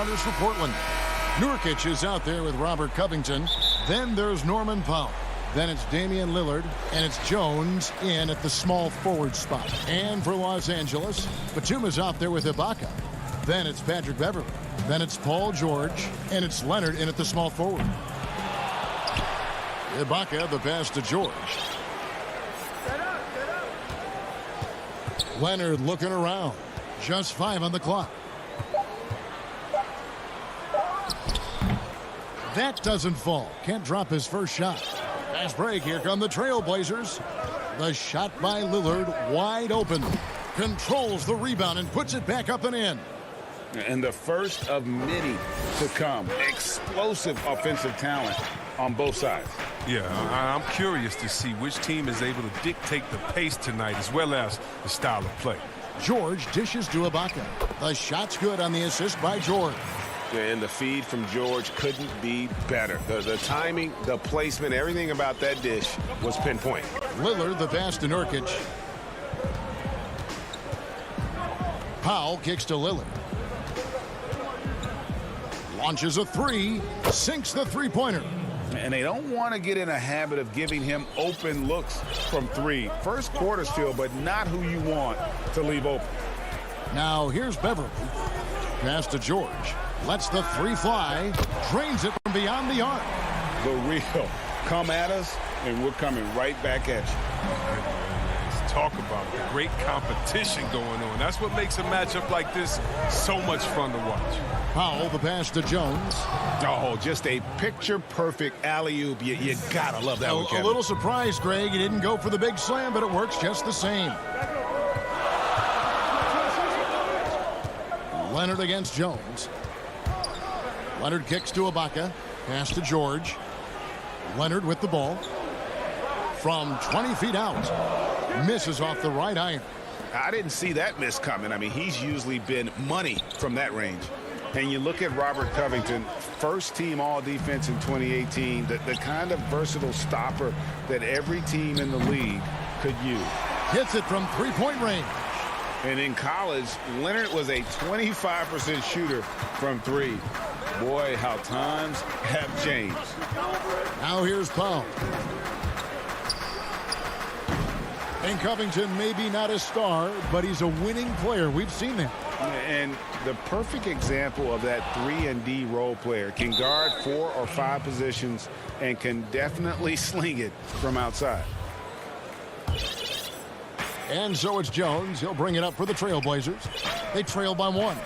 starters for Portland. Nurkic is out there with Robert Covington. Then there's Norman Powell. Then it's Damian Lillard, and it's Jones in at the small forward spot. And for Los Angeles, Batum's out there with Ibaka. Then it's Patrick Beverley. Then it's Paul George, and it's Leonard in at the small forward. Ibaka, the pass to George. Leonard looking around. Just 5 on the clock. That doesn't fall. Can't drop his first shot. Fast break. Here come the Trailblazers. The shot by Lillard, wide open. Controls the rebound and puts it back up and in. And the first of many to come. Explosive offensive talent on both sides. Yeah, I'm curious to see which team is able to dictate the pace tonight as well as the style of play. George dishes to Ibaka. The shot's good on the assist by George. And the feed from George couldn't be better. The timing, the placement, everything about that dish was pinpoint. Lillard, the pass to Nurkic. Powell kicks to Lillard. Launches a three, sinks the three-pointer. And they don't want to get in a habit of giving him open looks from three. First quarter still, but not who you want to leave open. Now here's Beverley. Pass to George. Lets the three fly. Drains it from beyond the arc. The real. Come at us, and we're coming right back at you. Let's talk about great competition going on. That's what makes a matchup like this so much fun to watch. Powell, the pass to Jones. Oh, just a picture-perfect alley-oop. You gotta love that one, Kevin. A little surprised, Greg. He didn't go for the big slam, but it works just the same. Leonard against Jones. Leonard kicks to Ibaka. Pass to George. Leonard with the ball. From 20 feet out. Misses off the right iron. I didn't see that miss coming. I mean, he's usually been money from that range. And you look at Robert Covington, first team all-defense in 2018, the kind of versatile stopper that every team in the league could use. Hits it from three-point range. And in college, Leonard was a 25% shooter from three. Boy, how times have changed. Now here's Powell. And Covington maybe not a star, but he's a winning player. We've seen that. And the perfect example of that 3-and-D role player. Can guard 4 or 5 positions and can definitely sling it from outside. And so it's Jones. He'll bring it up for the Trailblazers. They trail by 1.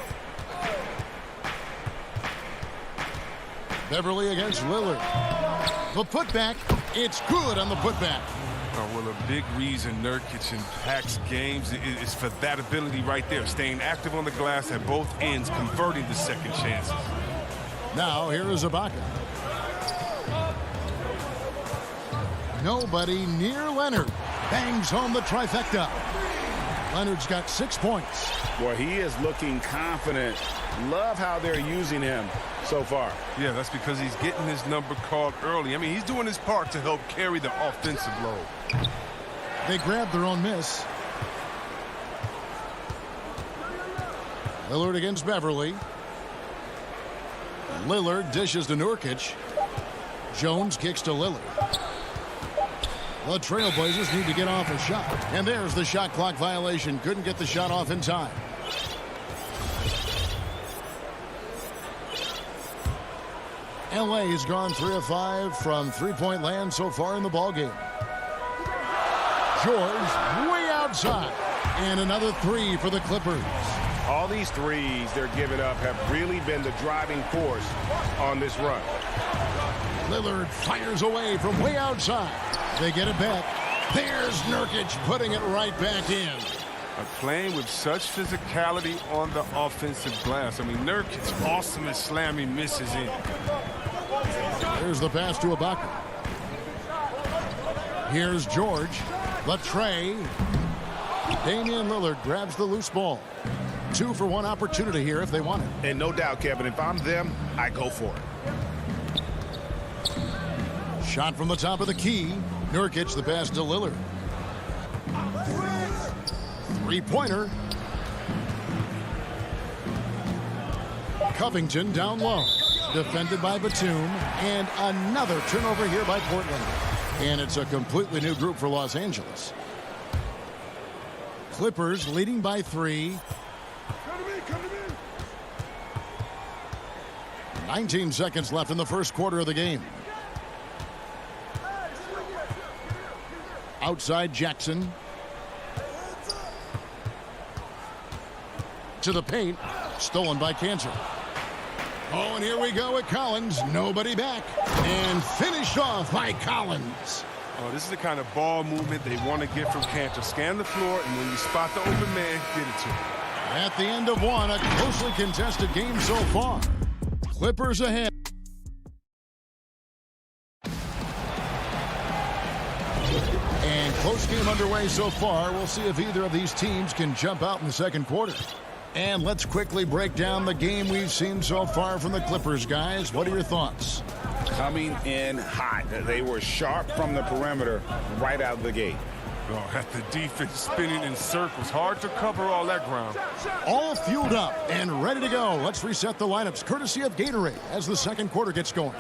Beverley against Lillard. The putback. It's good on the putback. Well, a big reason Nurkic impacts games is for that ability right there, staying active on the glass at both ends, converting the second chances. Now here is Ibaka. Nobody near Leonard. Bangs home the trifecta. Leonard's got 6 points. Boy, he is looking confident. Love how they're using him so far. Yeah, that's because he's getting his number called early. I mean, he's doing his part to help carry the offensive load. They grabbed their own miss. Lillard against Beverley. Lillard dishes to Nurkic. Jones kicks to Lillard. The Trailblazers need to get off a shot. And there's the shot clock violation. Couldn't get the shot off in time. LA has gone 3 of 5 from three-point land so far in the ballgame. George way outside. And another 3 for the Clippers. All these threes they're giving up have really been the driving force on this run. Lillard fires away from way outside. They get it back. There's Nurkic putting it right back in. Playing with such physicality on the offensive glass. I mean, Nurkic awesome at slamming misses in. Here's the pass to Ibaka. Here's George. The tray. Damian Lillard grabs the loose ball. 2 for 1 opportunity here if they want it. And no doubt, Kevin, if I'm them, I go for it. Shot from the top of the key. Nurkic the pass to Lillard. Covington down low. Defended by Batum. And another turnover here by Portland. And it's a completely new group for Los Angeles. Clippers leading by 3. 19 seconds left in the first quarter of the game. Outside Jackson. To the paint. Stolen by Cantor. Oh, and here we go with Collins. Nobody back. And finished off by Collins. Oh, this is the kind of ball movement they want to get from Cantor. Scan the floor, and when you spot the open man, get it to him. At the end of one, a closely contested game so far. Clippers ahead. And close game underway so far. We'll see if either of these teams can jump out in the second quarter. And let's quickly break down the game we've seen so far from the Clippers, guys. What are your thoughts? Coming in hot. They were sharp from the perimeter right out of the gate. Oh, had the defense spinning in circles. Hard to cover all that ground. All fueled up and ready to go. Let's reset the lineups courtesy of Gatorade as the second quarter gets going.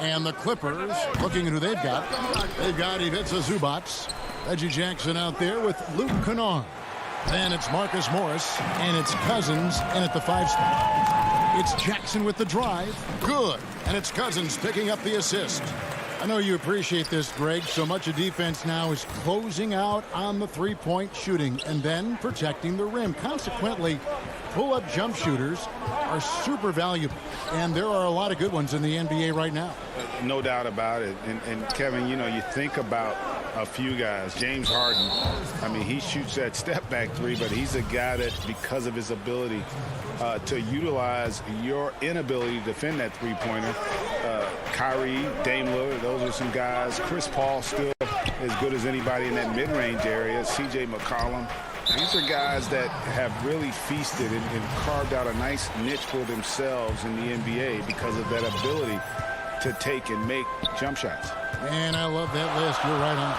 And the Clippers, looking at who they've got. They've got Ivica Zubac. Reggie Jackson out there with Luke Kennard. Then it's Marcus Morris, and it's Cousins, and at the 5 spot. It's Jackson with the drive. Good. And it's Cousins picking up the assist. I know you appreciate this, Greg. So much of defense now is closing out on the three-point shooting and then protecting the rim. Consequently, pull-up jump shooters are super valuable, and there are a lot of good ones in the NBA right now. No doubt about it. And Kevin, you know, you think about a few guys. James Harden, I mean, he shoots that step-back three, but he's a guy that, because of his ability to utilize your inability to defend that three-pointer, Kyrie, Dame Lillard, those are some guys. Chris Paul still as good as anybody in that mid-range area. C.J. McCollum. These are guys that have really feasted and carved out a nice niche for themselves in the NBA because of that ability to take and make jump shots. Man, I love that list. You're right on.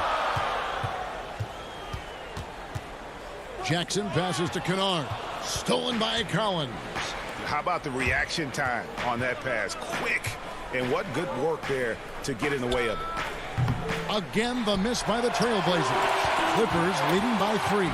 Jackson passes to Kennard. Stolen by Collins. How about the reaction time on that pass? Quick. And what good work there to get in the way of it. Again, the miss by the Trailblazers. Clippers leading by 3.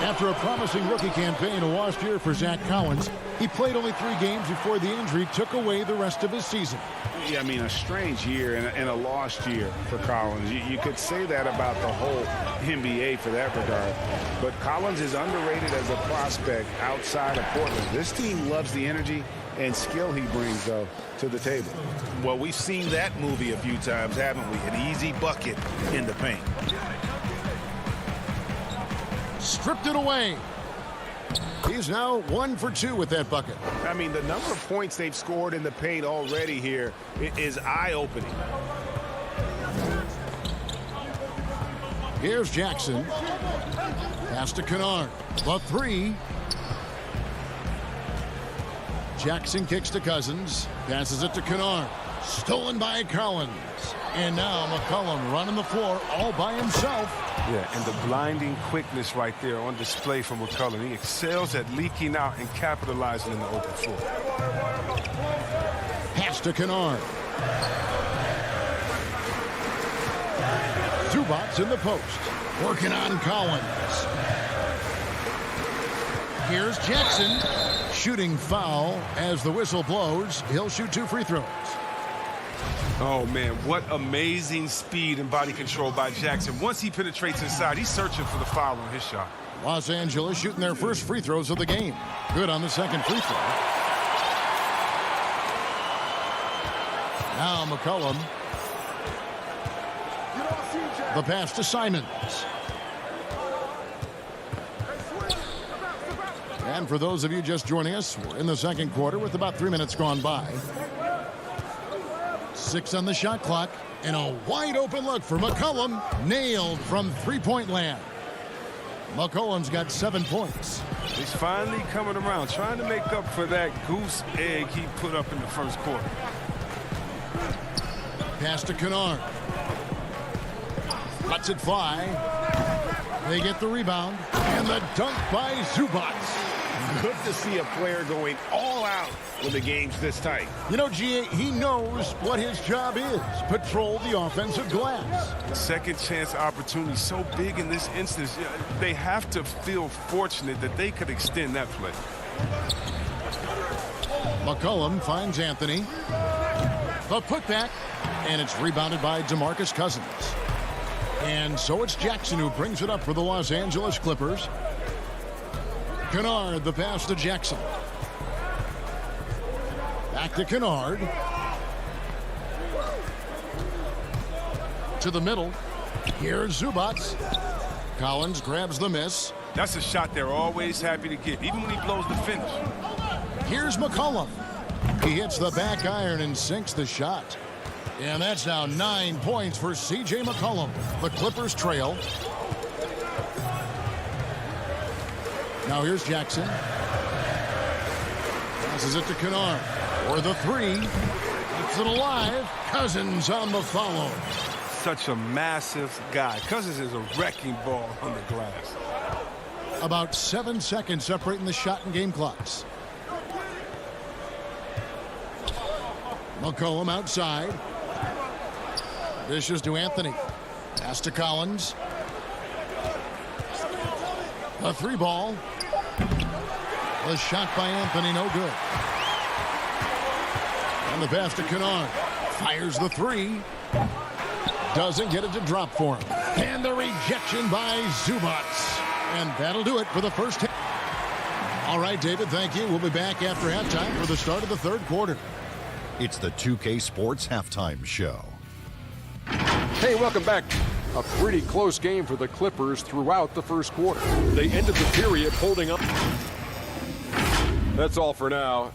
After a promising rookie campaign, a lost year for Zach Collins, he played only 3 games before the injury took away the rest of his season. Yeah, I mean, a strange year and a lost year for Collins. You could say that about the whole NBA for that regard. But Collins is underrated as a prospect outside of Portland. This team loves the energy and skill he brings, though, to the table. Well, we've seen that movie a few times, haven't we? An easy bucket in the paint. Stripped it away. He's now 1 for 2 with that bucket. I mean, the number of points they've scored in the paint already here is eye-opening. Here's Jackson. Pass to Kennard. The 3. Jackson kicks to Cousins. Passes it to Kennard. Stolen by Collins. And now McCollum running the floor all by himself. Yeah, and the blinding quickness right there on display from McCollum. He excels at leaking out and capitalizing in the open floor. Pass to Kennard. Zubac in the post. Working on Collins. Here's Jackson. Shooting foul as the whistle blows. He'll shoot 2 free throws. Oh, man, what amazing speed and body control by Jackson. Once he penetrates inside, he's searching for the foul on his shot. Los Angeles shooting their first free throws of the game. Good on the second free throw. Now McCollum. The pass to Simons. And for those of you just joining us, we're in the second quarter with about 3 minutes gone by. 6 on the shot clock, and a wide open look for McCollum. Nailed from three-point land. McCollum's got 7 points. He's finally coming around, trying to make up for that goose egg he put up in the first quarter. Pass to Kennard. Lets it fly. They get the rebound. And the dunk by Zubac. Good to see a player going all out when the game's this tight. You know, G.A., he knows what his job is. Patrol the offensive glass. Second chance opportunity so big in this instance. They have to feel fortunate that they could extend that play. McCollum finds Anthony. The putback, and it's rebounded by DeMarcus Cousins. And so it's Jackson who brings it up for the Los Angeles Clippers. Kennard, the pass to Jackson. Back to Kennard. To the middle. Here's Zubats. Collins grabs the miss. That's a shot they're always happy to get, even when he blows the finish. Here's McCollum. He hits the back iron and sinks the shot. And that's now 9 points for C.J. McCollum. The Clippers trail. Now here's Jackson. Passes it to Kennard. For the three. Keeps it alive. Cousins on the follow. Such a massive guy. Cousins is a wrecking ball on the glass. About 7 seconds separating the shot and game clocks. McCollum outside. Dishes to Anthony. Pass to Collins. A three ball. The shot by Anthony, no good. And the pass to Kennard. Fires the three. Doesn't get it to drop for him. And the rejection by Zubats. And that'll do it for the first half. All right, David, thank you. We'll be back after halftime for the start of the third quarter. It's the 2K Sports Halftime Show. Hey, welcome back. A pretty close game for the Clippers throughout the first quarter. They ended the period holding up. That's all for now.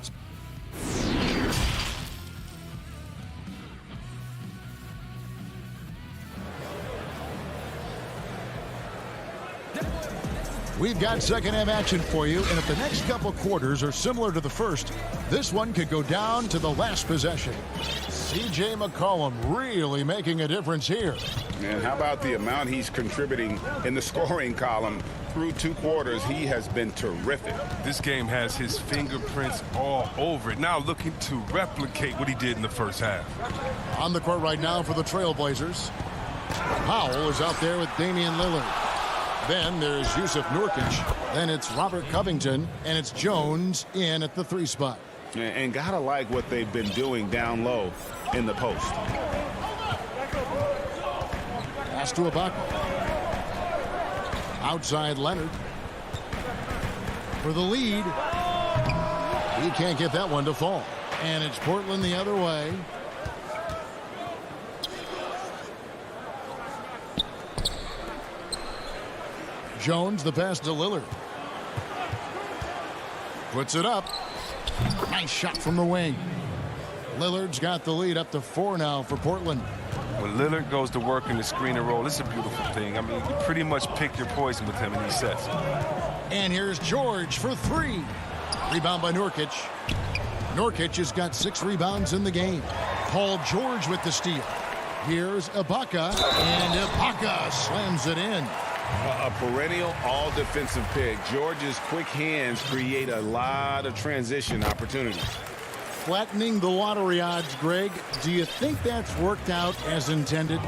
We've got second half action for you, and if the next couple quarters are similar to the first, this one could go down to the last possession. C.J. McCollum really making a difference here. And how about the amount he's contributing in the scoring column? Through 2 quarters, he has been terrific. This game has his fingerprints all over it. Now looking to replicate what he did in the first half. On the court right now for the Trailblazers. Powell is out there with Damian Lillard. Then there's Yusuf Nurkic. Then it's Robert Covington. And it's Jones in at the 3 spot. And gotta like what they've been doing down low in the post. Pass to Ibaka. Outside Leonard. For the lead. He can't get that one to fall. And it's Portland the other way. Jones, the pass to Lillard. Puts it up. Nice shot from the wing. Lillard's got the lead up to 4 now for Portland. When Lillard goes to work in the screen and roll, it's a beautiful thing. I mean, you pretty much pick your poison with him in these sets. And here's George for 3. Rebound by Nurkic. Nurkic has got 6 rebounds in the game. Paul George with the steal. Here's Ibaka, and Ibaka slams it in. A perennial all-defensive pick. George's quick hands create a lot of transition opportunities. Flattening the lottery odds, Greg. Do you think that's worked out as intended?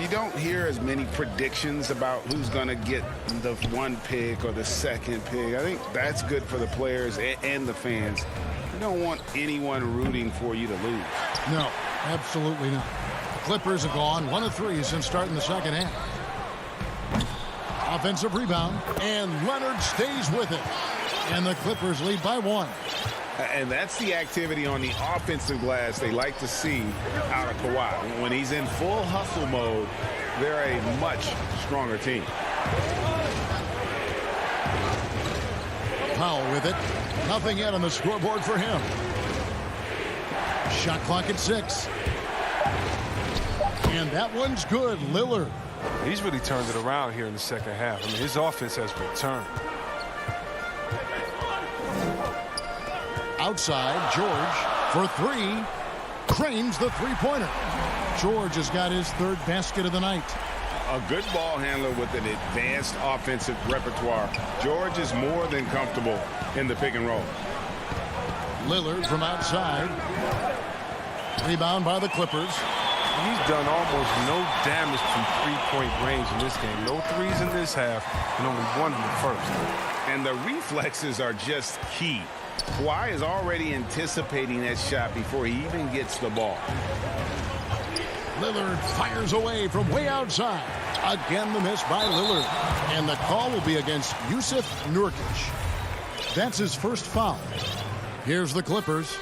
You don't hear as many predictions about who's going to get the 1 pick or the 2nd pick. I think that's good for the players and the fans. You don't want anyone rooting for you to lose. No, absolutely not. Clippers have gone 1 of 3 since starting the second half. Offensive rebound, and Leonard stays with it. And the Clippers lead by 1. And that's the activity on the offensive glass they like to see out of Kawhi. When he's in full hustle mode, they're a much stronger team. Powell with it. Nothing yet on the scoreboard for him. Shot clock at 6. And that one's good. Lillard. He's really turned it around here in the second half. I mean, his offense has returned. Outside, George for 3. Cranes the three-pointer. George has got his 3rd basket of the night. A good ball handler with an advanced offensive repertoire. George is more than comfortable in the pick and roll. Lillard from outside. Rebound by the Clippers. He's done almost no damage from three-point range in this game. No threes in this half, and only one in the first. And the reflexes are just key. Kawhi is already anticipating that shot before he even gets the ball. Lillard fires away from way outside. Again, the miss by Lillard. And the call will be against Jusuf Nurkic. That's his first foul. Here's the Clippers.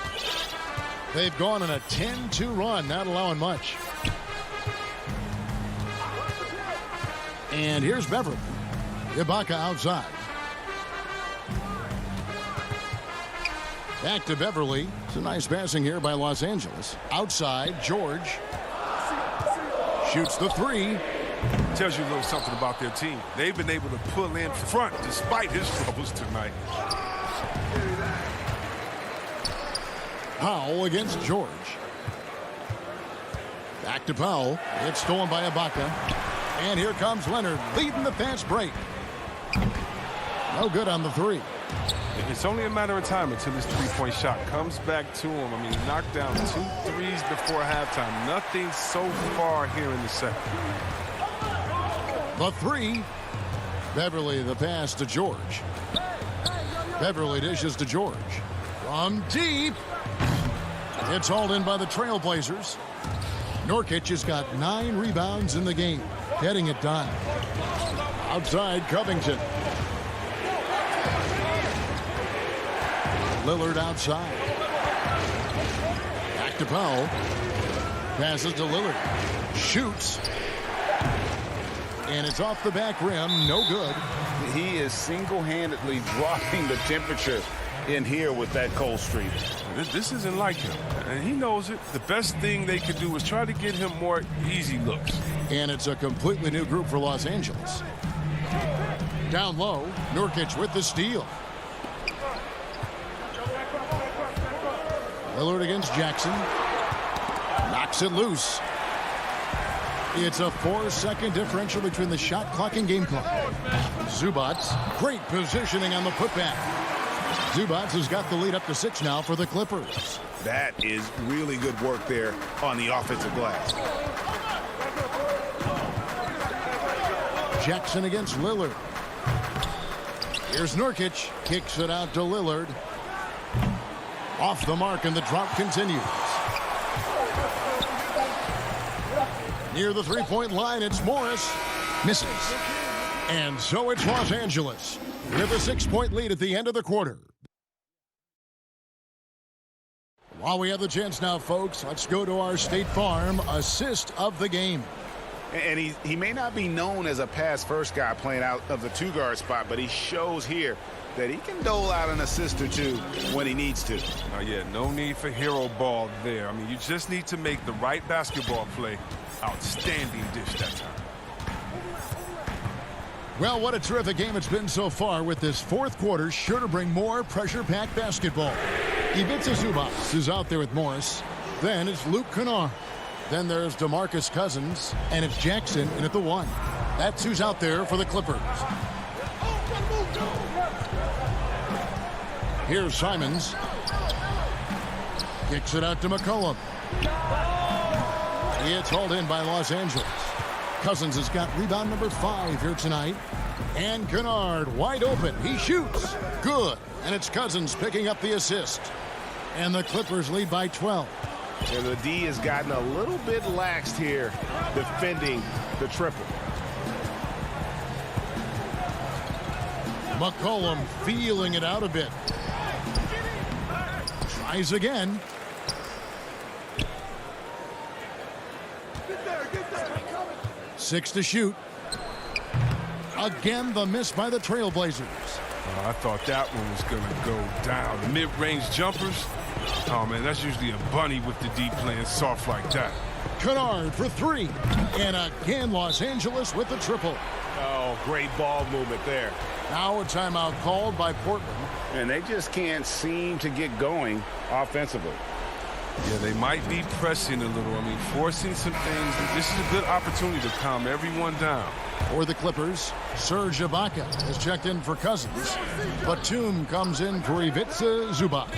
They've gone on a 10-2 run, not allowing much. And here's Beverly. Ibaka outside. Back to Beverly. It's a nice passing here by Los Angeles. Outside, George. Shoots the three. Tells you a little something about their team. They've been able to pull in front despite his troubles tonight. Powell against George. Back to Powell. It's stolen by Ibaka. And here comes Leonard leading the fast break. No good on the three. It's only a matter of time until this three-point shot comes back to him. I mean, he knocked down 2 threes before halftime. Nothing so far here in the second. The three. Beverly the pass to George. Beverly dishes to George. From deep. It's hauled in by the Trailblazers. Nurkic has got 9 rebounds in the game. Getting it done. Outside, Covington. Lillard outside. Back to Powell. Passes to Lillard. Shoots. And it's off the back rim. No good. He is single-handedly dropping the temperature in here with that cold streak. This isn't like him, and he knows it. The best thing they could do is try to get him more easy looks. And it's a completely new group for Los Angeles. Down low, Nurkic with the steal. Lillard against Jackson. Knocks it loose. It's a 4-second differential between the shot clock and game clock. Zubac, great positioning on the putback. Zubac has got the lead up to 6 now for the Clippers. That is really good work there on the offensive glass. Jackson against Lillard. Here's Nurkic. Kicks it out to Lillard. Off the mark, and the drop continues. Near the three-point line, it's Morris. Misses. And so it's Los Angeles with a 6-point lead at the end of the quarter. While we have the chance now, folks, let's go to our State Farm assist of the game. And he may not be known as a pass-first guy playing out of the two-guard spot, but he shows here that he can dole out an assist or two when he needs to. Yeah, no need for hero ball there. I mean, you just need to make the right basketball play. Outstanding dish that time. Well, what a terrific game it's been so far, with this fourth quarter sure to bring more pressure-packed basketball. Ivica Zubac is out there with Morris. Then it's Luke Kennard. Then there's DeMarcus Cousins, and it's Jackson in at the 1. That's who's out there for the Clippers. Here's Simons. Kicks it out to McCollum. It's hauled in by Los Angeles. Cousins has got rebound number 5 here tonight. And Kennard wide open. He shoots. Good. And it's Cousins picking up the assist. And the Clippers lead by 12. And the D has gotten a little bit laxed here defending the triple. McCollum feeling it out a bit. Tries again. Six to shoot. Again, the miss by the Trailblazers. I thought that one was going to go down. The mid-range jumpers. Oh, man, that's usually a bunny with the D playing soft like that. Kennard for 3. And again, Los Angeles with the triple. Oh, great ball movement there. Now a timeout called by Portland. And they just can't seem to get going offensively. Yeah, they might be pressing a little. I mean, forcing some things. This is a good opportunity to calm everyone down. For the Clippers, Serge Ibaka has checked in for Cousins. Batum comes in for Ivica Zubac.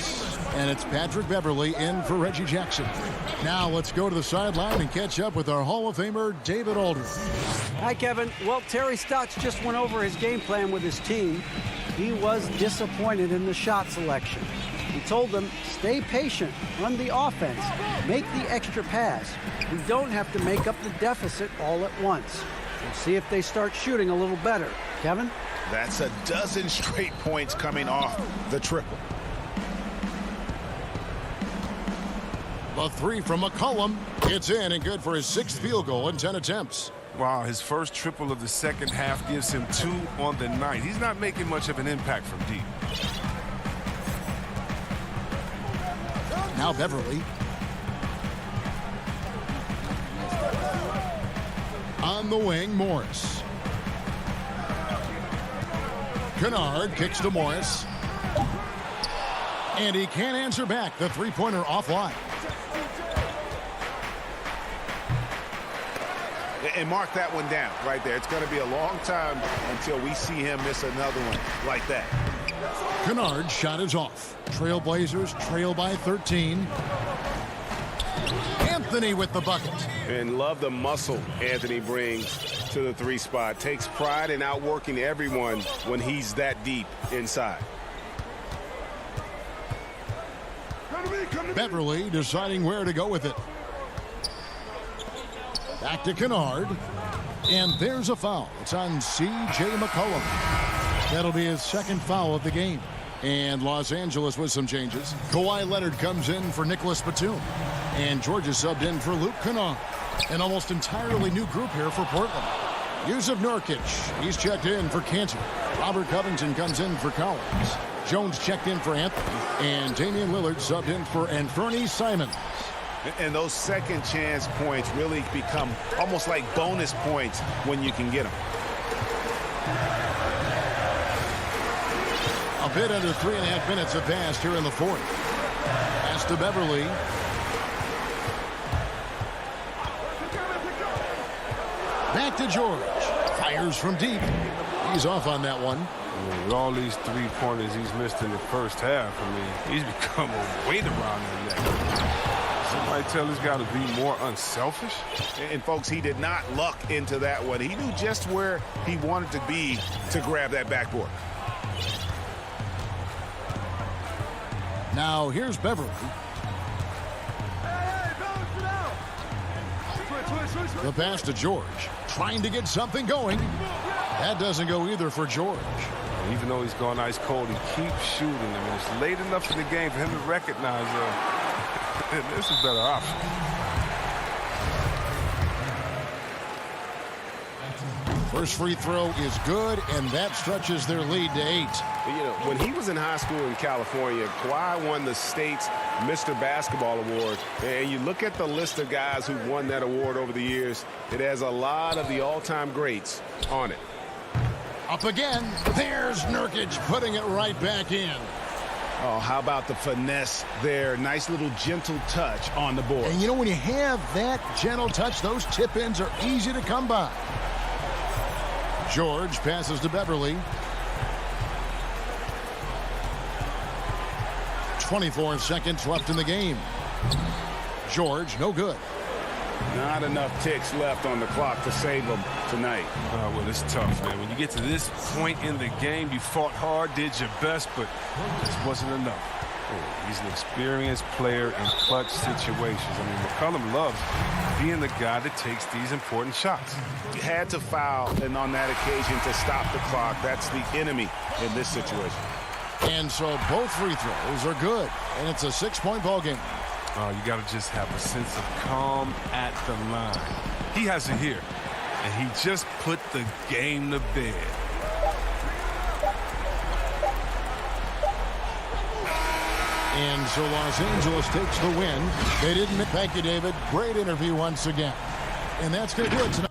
And it's Patrick Beverley in for Reggie Jackson. Now let's go to the sideline and catch up with our Hall of Famer, David Aldridge. Hi, Kevin. Well, Terry Stotts just went over his game plan with his team. He was disappointed in the shot selection. He told them, stay patient, run the offense, make the extra pass. We don't have to make up the deficit all at once. We'll see if they start shooting a little better. Kevin? That's a dozen straight points coming off the triple. The three from McCollum. It's in and good for his 6th field goal in 10 attempts. Wow, his first triple of the second half gives him 2 on the night. He's not making much of an impact from deep. Now Beverley. On the wing, Morris. Kennard kicks to Morris. And he can't answer back. The three-pointer offline. And mark that one down right there. It's going to be a long time until we see him miss another one like that. Kennard's shot is off. Trailblazers trail by 13. Anthony with the bucket. And love the muscle Anthony brings to the 3 spot. Takes pride in outworking everyone when he's that deep inside. Beverley deciding where to go with it. Back to Kennard. And there's a foul. It's on C.J. McCollum. That'll be his 2nd foul of the game. And Los Angeles with some changes. Kawhi Leonard comes in for Nicholas Batum. And Georgia subbed in for Luke Kennard. An almost entirely new group here for Portland. Yusuf Nurkic, he's checked in for Cantor. Robert Covington comes in for Collins. Jones checked in for Anthony. And Damian Lillard subbed in for Anthony Simons. And those second chance points really become almost like bonus points when you can get them. A bit under 3.5 minutes have passed here in the 4th. Pass to Beverley. Back to George. Fires from deep. He's off on that one. With all these 3-pointers he's missed in the first half, I mean, he's become a weight around the neck. Somebody tell this guy to be more unselfish. And folks, he did not luck into that one. He knew just where he wanted to be to grab that backboard. Now here's Beverley. The pass to George. Trying to get something going. That doesn't go either for George. Even though he's gone ice cold, he keeps shooting. I mean, it's late enough in the game for him to recognize this is a better option. First free throw is good, and that stretches their lead to 8. You know, when he was in high school in California, Kawhi won the state's Mr. Basketball Award. And you look at the list of guys who won that award over the years, it has a lot of the all-time greats on it. Up again. There's Nurkic putting it right back in. Oh, how about the finesse there? Nice little gentle touch on the board. And you know, when you have that gentle touch, those tip-ins are easy to come by. George passes to Beverley. 24 seconds left in the game. George, no good. Not enough ticks left on the clock to save them tonight. Well, it's tough, man. When you get to this point in the game, you fought hard, did your best, but it just wasn't enough. He's an experienced player in clutch situations. I mean, McCollum loves being the guy that takes these important shots. He had to foul, and on that occasion to stop the clock. That's the enemy in this situation. And so both free throws are good, and it's a 6-point ball game. You got to just have a sense of calm at the line. He has it here, and he just put the game to bed. And so Los Angeles takes the win. They didn't. Thank you, David. Great interview once again. And that's going to do it tonight.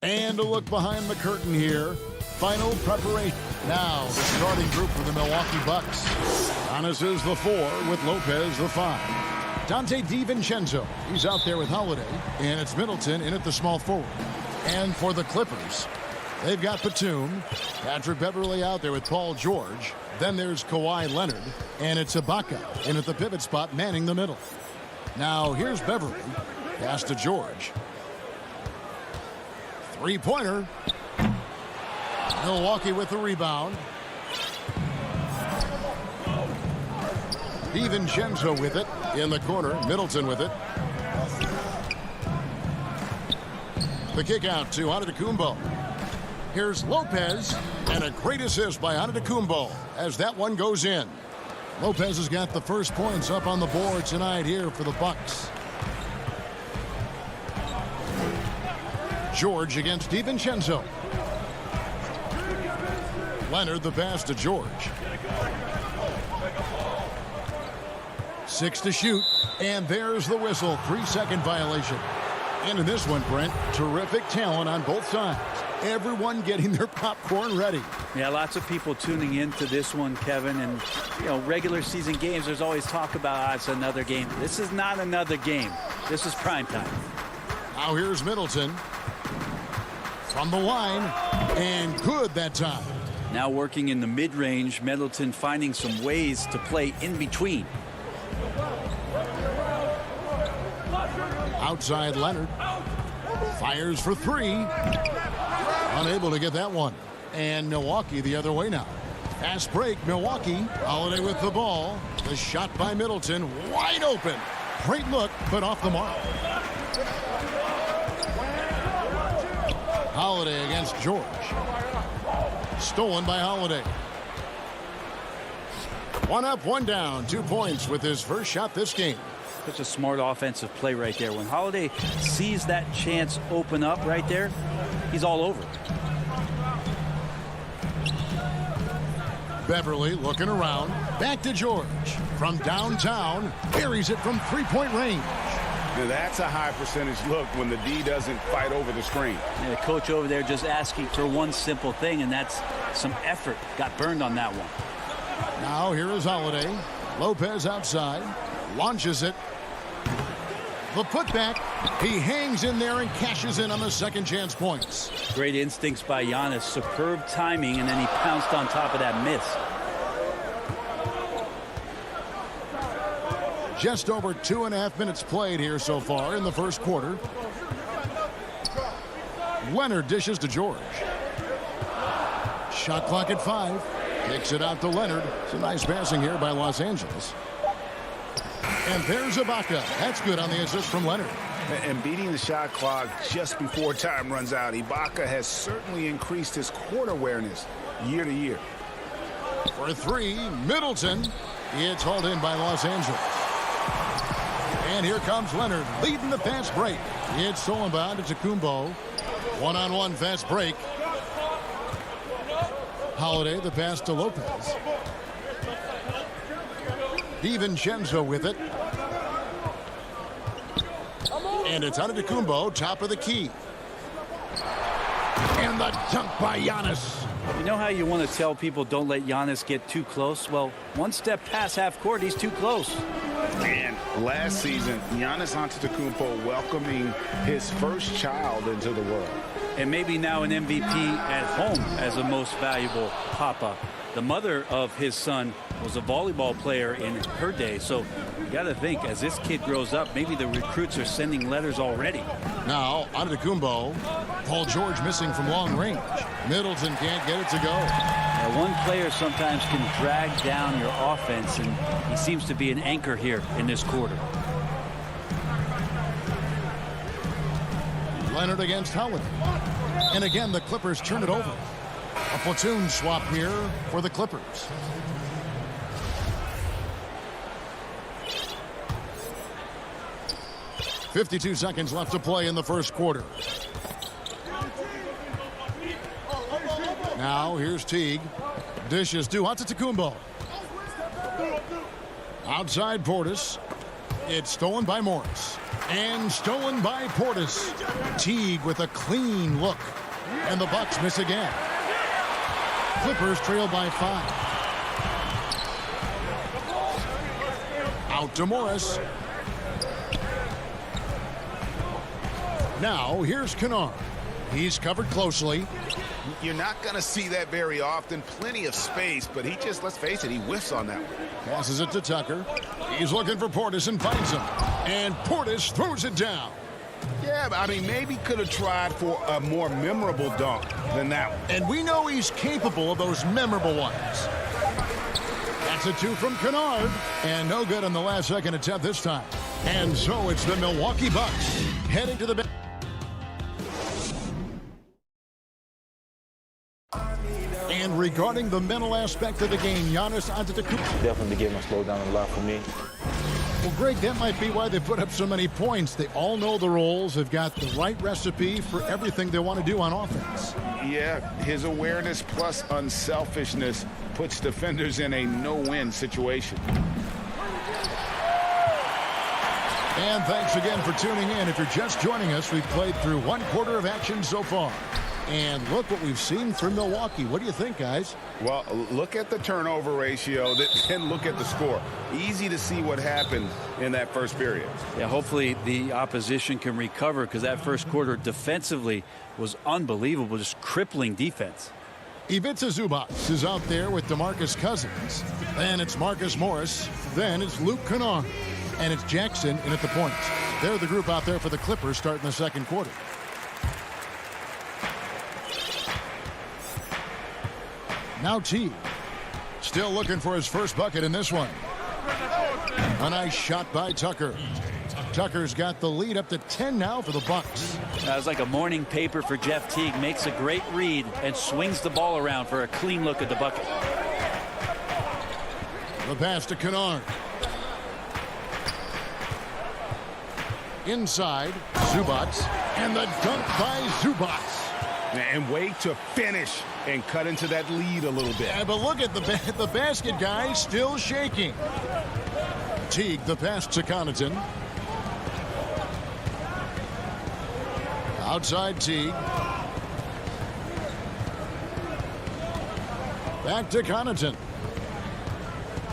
And a look behind the curtain here. Final preparation. Now, the starting group for the Milwaukee Bucks. Giannis is the 4 with Lopez the 5. Dante DiVincenzo, he's out there with Holiday. And it's Middleton in at the small forward. And for the Clippers, they've got Batum. Patrick Beverley out there with Paul George. Then there's Kawhi Leonard. And it's Ibaka in at the pivot spot manning the middle. Now, here's Beverley. Pass to George. Three-pointer. Milwaukee with the rebound. DiVincenzo with it in the corner. Middleton with it. The kick out to Antetokounmpo. Here's Lopez, and a great assist by Antetokounmpo as that one goes in. Lopez has got the first points up on the board tonight here for the Bucks. George against DiVincenzo. Leonard the pass to George. 6 to shoot, and there's the whistle. 3-second violation. And in this one, Brent, terrific talent on both sides. Everyone getting their popcorn ready. Yeah, lots of people tuning into this one, Kevin. And, you know, regular season games, there's always talk about, it's another game. This is not another game. This is prime time. Now here's Middleton. From the line, and good that time. Now working in the mid-range, Middleton finding some ways to play in between. Outside Leonard. Fires for 3. Unable to get that one. And Milwaukee the other way now. Fast break, Milwaukee. Holiday with the ball. The shot by Middleton. Wide open. Great look, but off the mark. Holiday against George. Stolen by Holiday. 1 up, 1 down. 2 points with his first shot this game. Such a smart offensive play right there. When Holiday sees that chance open up right there, he's all over. Beverly looking around. Back to George. From downtown. Buries it from 3-point range. Now that's a high percentage look when the D doesn't fight over the screen. Yeah, the coach over there just asking for one simple thing, and that's some effort. Got burned on that one. Now here is Holiday. Lopez outside. Launches it. The putback. He hangs in there and cashes in on the second chance points. Great instincts by Giannis. Superb timing, and then he pounced on top of that miss. Just over 2.5 minutes played here so far in the first quarter. Leonard dishes to George. Shot clock at 5. Kicks it out to Leonard. It's a nice passing here by Los Angeles. And there's Ibaka. That's good on the assist from Leonard. And beating the shot clock just before time runs out, Ibaka has certainly increased his court awareness year to year. For 3, Middleton. It's hauled in by Los Angeles. And here comes Leonard leading the fast break. It's stolen by Antetokounmpo. 1-on-1 fast break. Holiday the pass to Lopez. DiVincenzo with it. And it's Antetokounmpo, top of the key. And the dunk by Giannis. You know how you want to tell people don't let Giannis get too close? Well, one step past half court, he's too close. And last season, Giannis Antetokounmpo welcoming his first child into the world. And maybe now an MVP at home as the most valuable papa. The mother of his son was a volleyball player in her day. So you got to think, as this kid grows up, maybe the recruits are sending letters already. Now, Antetokounmpo. Paul George missing from long range. Middleton can't get it to go. One player sometimes can drag down your offense, and he seems to be an anchor here in this quarter. Leonard against Howard. And again, the Clippers turn it over. A platoon swap here for the Clippers. .52 seconds left to play in the first quarter. Now here's Teague. Dishes to Antetokounmpo. Outside Portis. It's stolen by Morris. And stolen by Portis. Teague with a clean look. And the Bucks miss again. Clippers trail by 5. Out to Morris. Now here's Kennard. He's covered closely. You're not going to see that very often. Plenty of space, but he just, let's face it, he whiffs on that one. Passes it to Tucker. He's looking for Portis and finds him. And Portis throws it down. Yeah, but I mean, maybe could have tried for a more memorable dunk than that one. And we know he's capable of those memorable ones. That's a 2 from Kennard. And no good on the last second attempt this time. And so it's the Milwaukee Bucks heading to the bench. And regarding the mental aspect of the game, Giannis Antetokounmpo. Definitely the game has slowed down a lot for me. Well, Greg, that might be why they put up so many points. They all know the roles. They've got the right recipe for everything they want to do on offense. Yeah, his awareness plus unselfishness puts defenders in a no-win situation. And thanks again for tuning in. If you're just joining us, we've played through 1 quarter of action so far. And look what we've seen from Milwaukee. What do you think, guys? Well, look at the turnover ratio, then look at the score. Easy to see what happened in that first period. Yeah, hopefully the opposition can recover, because that first quarter defensively was unbelievable, just crippling defense. Ivica Zubac is out there with DeMarcus Cousins. Then it's Marcus Morris. Then it's Luke Kennard. And it's Jackson in at the point. They're the group out there for the Clippers starting the second quarter. Now T. Still looking for his first bucket in this one. A nice shot by Tucker. Tucker's got the lead up to 10 now for the Bucks. That was like a morning paper for Jeff Teague. Makes a great read and swings the ball around for a clean look at the bucket. The pass to Kennard. Inside, Zubac. And the dunk by Zubac. And way to finish and cut into that lead a little bit. Yeah, but look at the basket guy still shaking. Teague, the pass to Connaughton. Outside Teague. Back to Connaughton.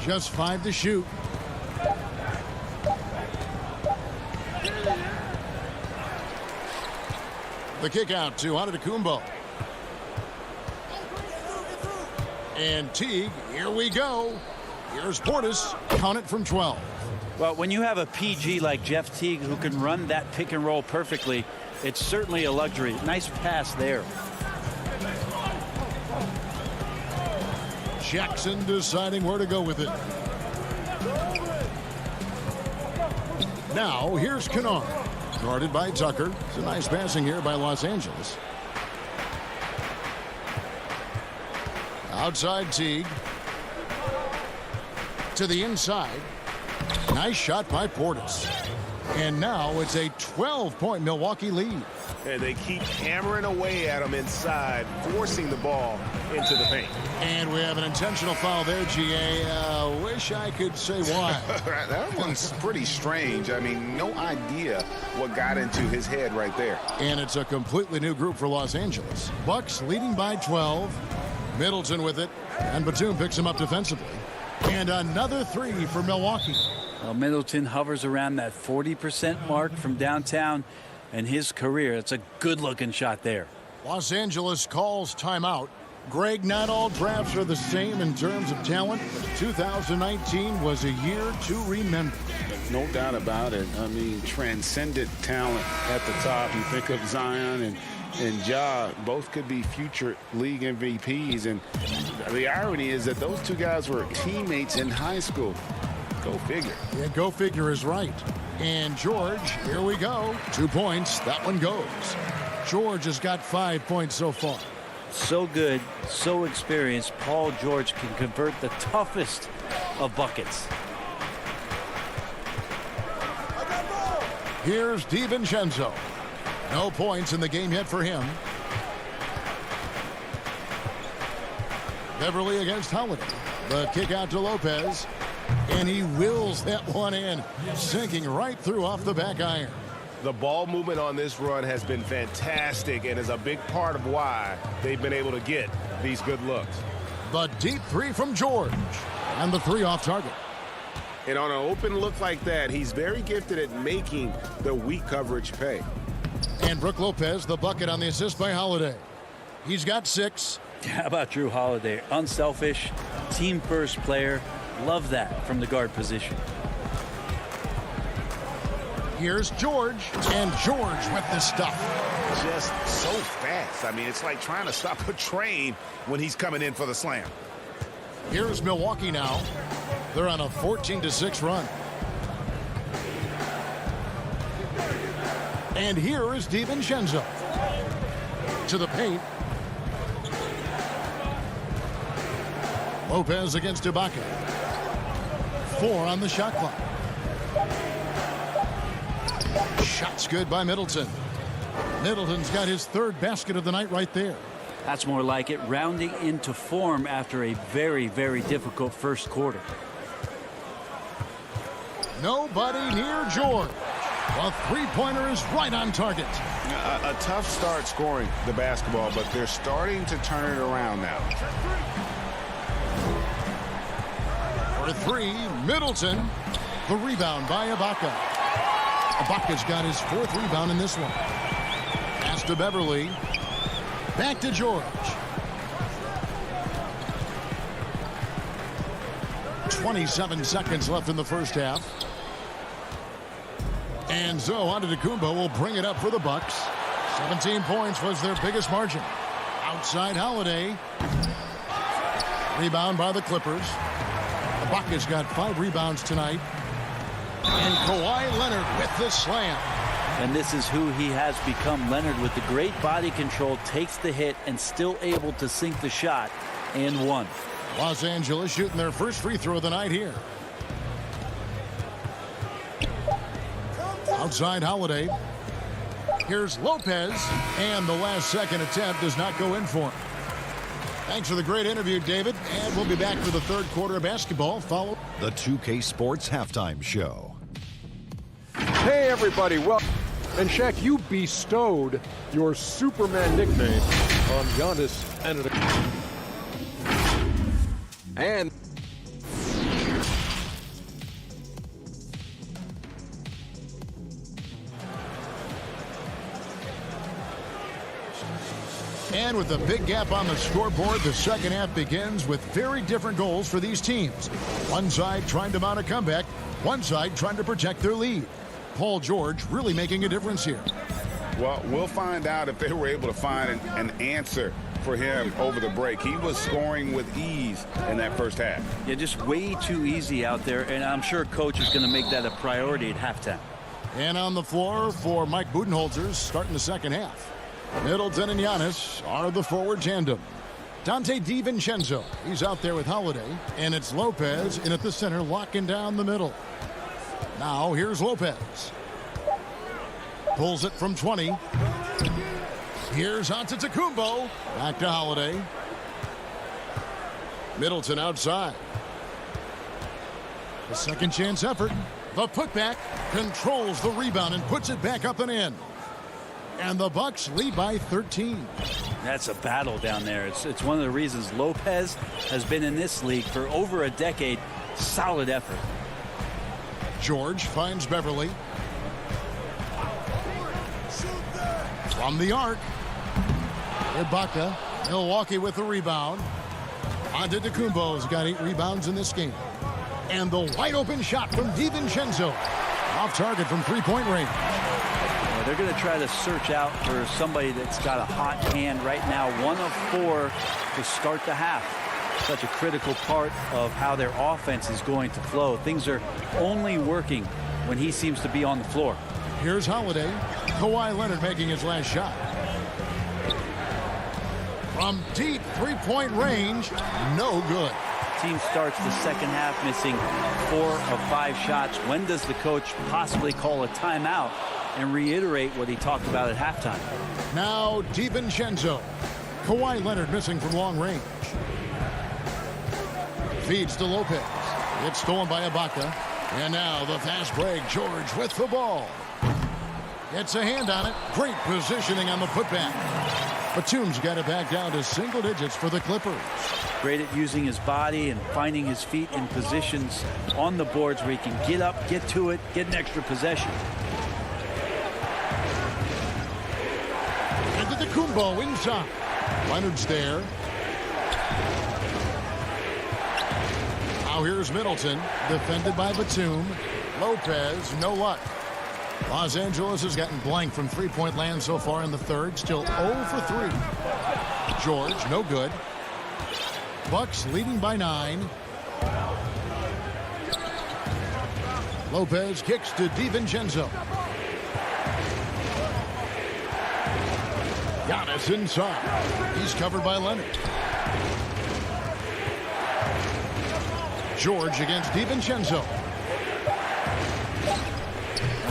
Just 5 to shoot. The kick out to Antetokounmpo. And Teague, here we go. Here's Portis, count it from 12. Well, when you have a PG like Jeff Teague who can run that pick and roll perfectly, it's certainly a luxury. Nice pass there. Jackson deciding where to go with it. Now, here's Kennard. Guarded by Tucker. It's a nice passing here by Los Angeles. Outside Teague. To the inside. Nice shot by Portis. And now it's a 12-point Milwaukee lead. And they keep hammering away at him inside, forcing the ball into the paint. And we have an intentional foul there, GA. Wish I could say why. That one's pretty strange. I mean, no idea what got into his head right there. And it's a completely new group for Los Angeles. Bucks leading by 12. Middleton with it. And Batum picks him up defensively. And another 3 for Milwaukee. Well, Middleton hovers around that 40% mark from downtown in his career. It's a good-looking shot there. Los Angeles calls timeout. Greg, not all drafts are the same in terms of talent, but 2019 was a year to remember. No doubt about it. I mean, transcendent talent at the top. You think of Zion and Ja, both could be future league MVPs. And the irony is that those two guys were teammates in high school. Go figure. Yeah, go figure is right. And George, here we go. 2 points. That one goes. George has got 5 points so far. So good, so experienced. Paul George can convert the toughest of buckets. Here's DiVincenzo. No points in the game yet for him. Beverly against Holiday. The kick out to Lopez. And he wills that one in, sinking right through off the back iron. The ball movement on this run has been fantastic and is a big part of why they've been able to get these good looks. The deep 3 from George. And the 3 off target. And on an open look like that, he's very gifted at making the weak coverage pay. And Brook Lopez, the bucket on the assist by Holiday. He's got 6. How about Drew Holiday? Unselfish, team-first player. Love that from the guard position. Here's George. And George with the stuff. Just so fast. I mean, it's like trying to stop a train when he's coming in for the slam. Here's Milwaukee now. They're on a 14-6 run. And here is DiVincenzo. To the paint. Lopez against Ibaka. 4 on the shot clock. Shot's good by Middleton. Middleton's got his third basket of the night right there. That's more like it, rounding into form after a very, very difficult first quarter. Nobody near George. The three-pointer is right on target. A tough start scoring the basketball, but they're starting to turn it around now. For three, Middleton. The rebound by Ibaka. Ibaka's got his fourth rebound in this one. Pass to Beverly. Back to George. 27 seconds left in the first half. And Zoe Antetokounmpo will bring it up for the Bucks. 17 points was their biggest margin. Outside Holiday. Rebound by the Clippers. Ibaka's got 5 rebounds tonight. And Kawhi Leonard with the slam. And this is who he has become. Leonard with the great body control takes the hit and still able to sink the shot and one. Los Angeles shooting their first free throw of the night here. Outside Holiday. Here's Lopez. And the last second attempt does not go in for him. Thanks for the great interview, David. And we'll be back for the third quarter of basketball. Follow The 2K Sports Halftime Show. Hey, everybody. Well, and Shaq, you bestowed your Superman nickname on Giannis Antetokounmpo. And with a big gap on the scoreboard, the second half begins with very different goals for these teams. One side trying to mount a comeback, one side trying to protect their lead. Paul George really making a difference here. Well, we'll find out if they were able to find an answer for him over the break. He was scoring with ease in that first half. Yeah, just way too easy out there, and I'm sure coach is going to make that a priority at halftime. And on the floor for Mike Budenholzer starting the second half. Middleton and Giannis are the forward tandem. Dante DiVincenzo, he's out there with Holiday, and it's Lopez in at the center locking down the middle. Now here's Lopez. Pulls it from 20. Here's Antetokounmpo. Back to Holiday. Middleton outside. The second chance effort. The putback controls the rebound and puts it back up and in. And the Bucks lead by 13. That's a battle down there. It's one of the reasons Lopez has been in this league for over a decade. Solid effort. George finds Beverly. From the arc. Ibaka. Milwaukee with the rebound. Antetokounmpo's got 8 rebounds in this game. And the wide open shot from DiVincenzo. Off target from three-point range. They're going to try to search out for somebody that's got a hot hand right now. 1 of 4 to start the half. Such a critical part of how their offense is going to flow. Things are only working when he seems to be on the floor. Here's Holiday. Kawhi Leonard making his last shot. From deep three-point range, no good. Team starts the second half missing 4 of 5 shots. When does the coach possibly call a timeout and reiterate what he talked about at halftime? Now DiVincenzo. Kawhi Leonard missing from long range. Feeds to Lopez. It's stolen by Ibaka. And now the fast break. George with the ball. Gets a hand on it. Great positioning on the putback. Batum's got it back down to single digits for the Clippers. Great at using his body and finding his feet in positions on the boards where he can get up, get to it, get an extra possession. Antetokounmpo inside. Leonard's there. Now here's Middleton, defended by Batum. Lopez, no luck. Los Angeles has gotten blank from three-point land so far in the third. Still 0 for 3. George, no good. Bucks leading by 9. Lopez kicks to DiVincenzo. Giannis inside. He's covered by Leonard. George against DiVincenzo.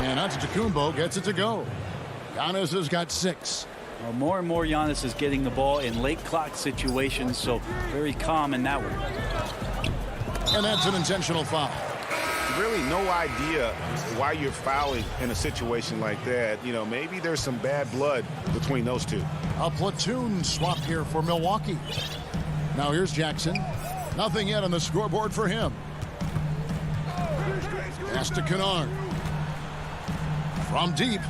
And Antetokounmpo gets it to go. Giannis has got 6. Well, more and more Giannis is getting the ball in late clock situations, so very calm in that one. And that's an intentional foul. Really no idea why you're fouling in a situation like that. You know, maybe there's some bad blood between those two. A platoon swap here for Milwaukee. Now here's Jackson. Nothing yet on the scoreboard for him. Pass to Kennard. From deep.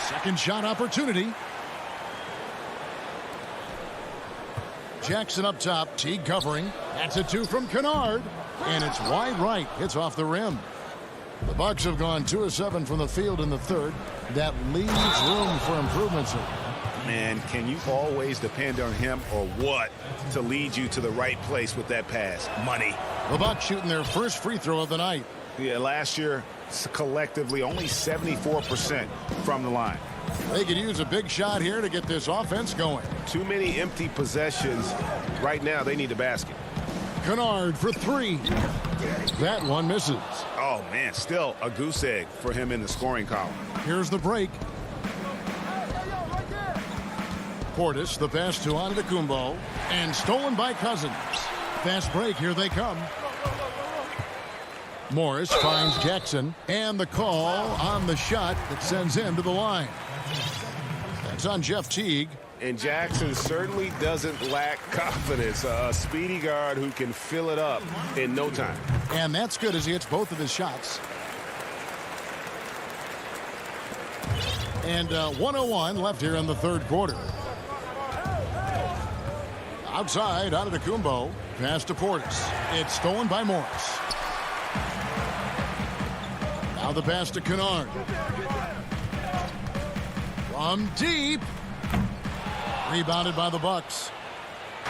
Second shot opportunity. Jackson up top. Teague covering. That's a 2 from Kennard. And it's wide right. Hits off the rim. The Bucks have gone 2 of 7 from the field in the third. That leaves room for improvements. Man, can you always depend on him or what to lead you to the right place with that pass? Money. The Bucks shooting their first free throw of the night. Yeah, last year, collectively, only 74% from the line. They could use a big shot here to get this offense going. Too many empty possessions. Right now, they need a basket. Kennard for 3. That one misses. Oh, man, still a goose egg for him in the scoring column. Here's the break. Portis, the pass to Antetokounmpo, and stolen by Cousins. Fast break, here they come. Morris finds Jackson, and the call on the shot that sends him to the line. That's on Jeff Teague. And Jackson certainly doesn't lack confidence. A speedy guard who can fill it up in no time. And that's good as he hits both of his shots. And 1:01 left here in the third quarter. Outside, Antetokounmpo. Pass to Portis. It's stolen by Morris. Now the pass to Kennard. From deep. Rebounded by the Bucks.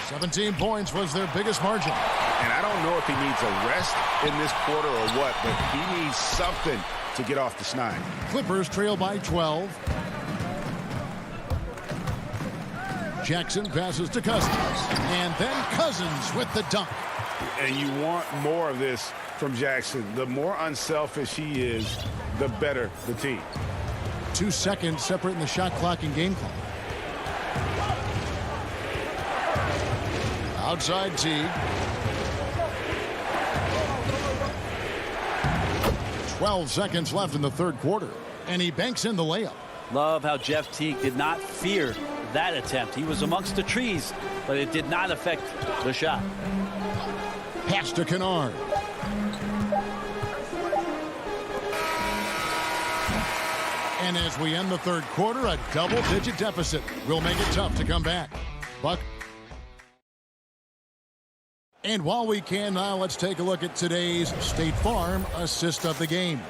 17 points was their biggest margin. And I don't know if he needs a rest in this quarter or what, but he needs something to get off the schneid. Clippers trail by 12. Jackson passes to Cousins. And then Cousins with the dunk. And you want more of this from Jackson. The more unselfish he is, the better the team. 2 seconds separating the shot clock and game clock. Outside Teague. 12 seconds left in the third quarter. And he banks in the layup. Love how Jeff Teague did not fear that attempt. He was amongst the trees, but it did not affect the shot. Pass to Kennard. And as we end the third quarter, a double-digit deficit will make it tough to come back. Buck. And while we can now, let's take a look at today's State Farm assist of the game.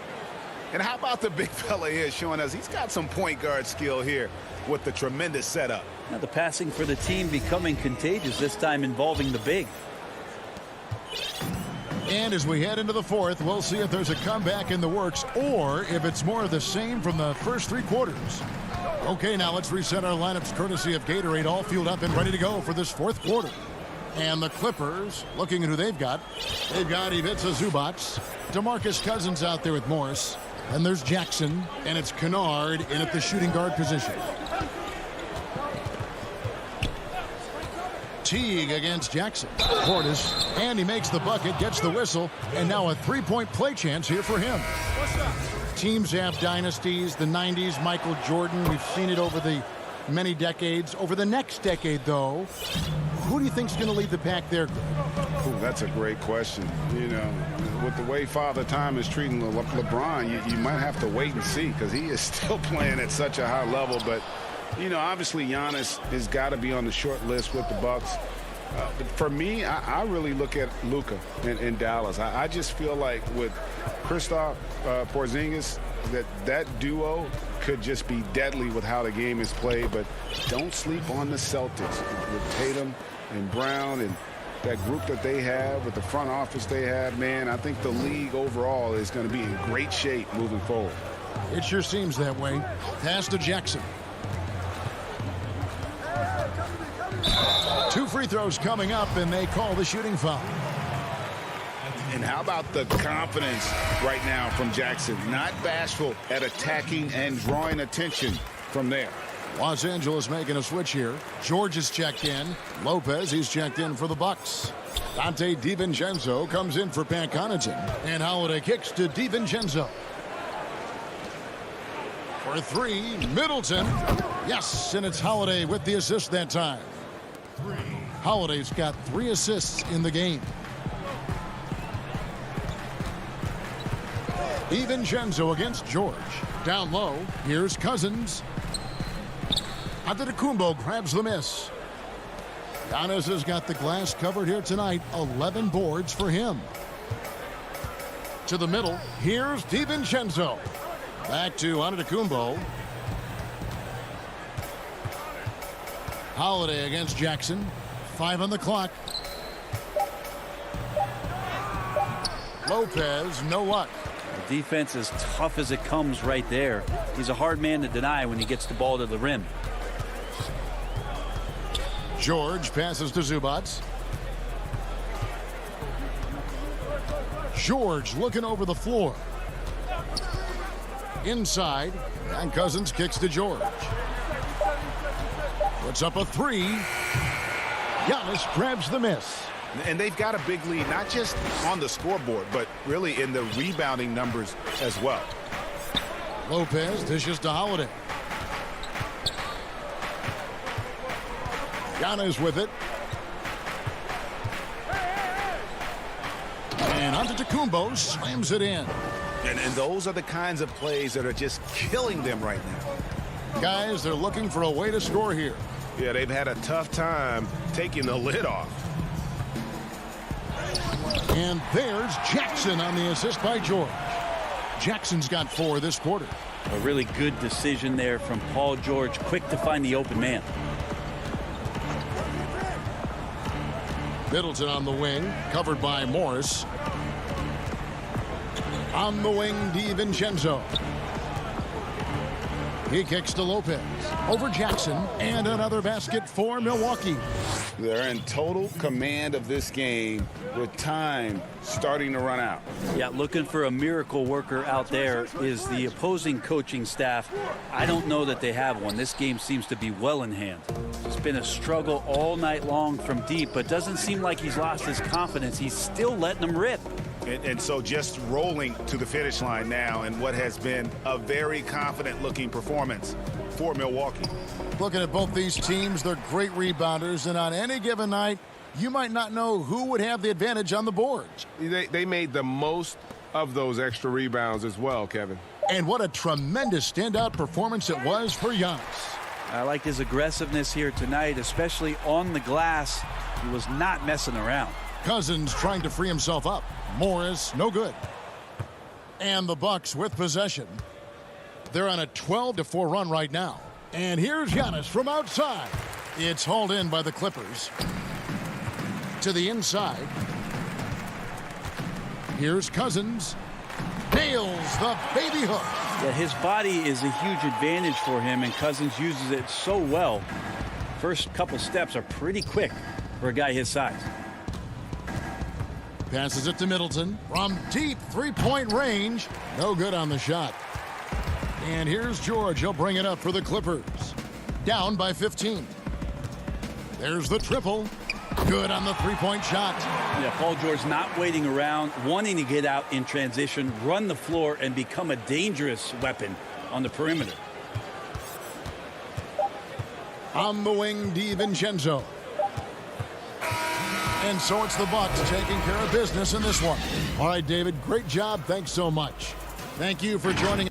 And how about the big fella here showing us he's got some point guard skill here with the tremendous setup. Now the passing for the team becoming contagious, this time involving the big. And as we head into the fourth, we'll see if there's a comeback in the works or if it's more of the same from the first 3 quarters. Okay, now let's reset our lineups courtesy of Gatorade, all fueled up and ready to go for this fourth quarter. And the Clippers, looking at who they've got. They've got Ivica Zubac, DeMarcus Cousins out there with Morris. And there's Jackson, and it's Kennard in at the shooting guard position. Teague against Jackson. Portis, and he makes the bucket, gets the whistle, and now a 3-point play chance here for him. Teams have dynasties, the 90s, Michael Jordan. We've seen it over the many decades. Over the next decade, though, who do you think's going to lead the pack there? Ooh, that's a great question. You know, with the way Father Time is treating LeBron, you might have to wait and see because he is still playing at such a high level. But, you know, obviously Giannis has got to be on the short list with the Bucks. For me, I really look at Luka in Dallas. I just feel like with Kristaps Porzingis, that duo could just be deadly with how the game is played. But don't sleep on the Celtics with Tatum and Brown and that group that they have with the front office they have. Man, I think the league overall is going to be in great shape moving forward. It sure seems that way. Pass to Jackson. 2 free throws coming up, and they call the shooting foul. And how about the confidence right now from Jackson? Not bashful at attacking and drawing attention from there. Los Angeles making a switch here. George is checked in. Lopez, he's checked in for the Bucks. Dante DiVincenzo comes in for Pat Connaughton. And Holiday kicks to DiVincenzo. For three, Middleton. Yes, and it's Holiday with the assist that time. Holiday's got 3 assists in the game. DiVincenzo against George. Down low, here's Cousins. Antetokounmpo grabs the miss. Giannis has got the glass covered here tonight. 11 boards for him. To the middle, here's DiVincenzo. Back to Antetokounmpo. Holiday against Jackson. 5 on the clock. Lopez, no luck. The defense is tough as it comes right there. He's a hard man to deny when he gets the ball to the rim. George passes to Zubac. George looking over the floor. Inside, and Cousins kicks to George. Puts up a 3. Giannis grabs the miss. And they've got a big lead, not just on the scoreboard, but really in the rebounding numbers as well. Lopez dishes to Holiday. Giannis with it. And Antetokounmpo slams it in. And those are the kinds of plays that are just killing them right now. Guys, they're looking for a way to score here. Yeah, they've had a tough time taking the lid off. And there's Jackson on the assist by George. Jackson's got 4 this quarter. A really good decision there from Paul George. Quick to find the open man. Middleton on the wing, covered by Morris. On the wing, DiVincenzo. He kicks to Lopez. Over Jackson, and another basket for Milwaukee. They're in total command of this game with time starting to run out. Yeah, looking for a miracle worker out there is the opposing coaching staff. I don't know that they have one. This game seems to be well in hand. It's been a struggle all night long from deep, but doesn't seem like he's lost his confidence. He's still letting them rip. And so just rolling to the finish line now in what has been a very confident-looking performance for Milwaukee. Looking at both these teams, they're great rebounders, and on any given night, you might not know who would have the advantage on the boards. They made the most of those extra rebounds as well, Kevin. And what a tremendous standout performance it was for Giannis. I like his aggressiveness here tonight, especially on the glass. He was not messing around. Cousins trying to free himself up. Morris, no good. And the Bucks with possession. They're on a 12-4 run right now. And here's Giannis from outside. It's hauled in by the Clippers. To the inside. Here's Cousins. Nails the baby hook. Yeah, his body is a huge advantage for him, and Cousins uses it so well. First couple steps are pretty quick for a guy his size. Passes it to Middleton from deep three-point range. No good on the shot. And here's George. He'll bring it up for the Clippers. Down by 15. There's the triple. Good on the three-point shot. Yeah, Paul George not waiting around, wanting to get out in transition, run the floor, and become a dangerous weapon on the perimeter. On the wing, DiVincenzo. And so it's the Bucks taking care of business in this one. All right, David, great job. Thanks so much. Thank you for joining.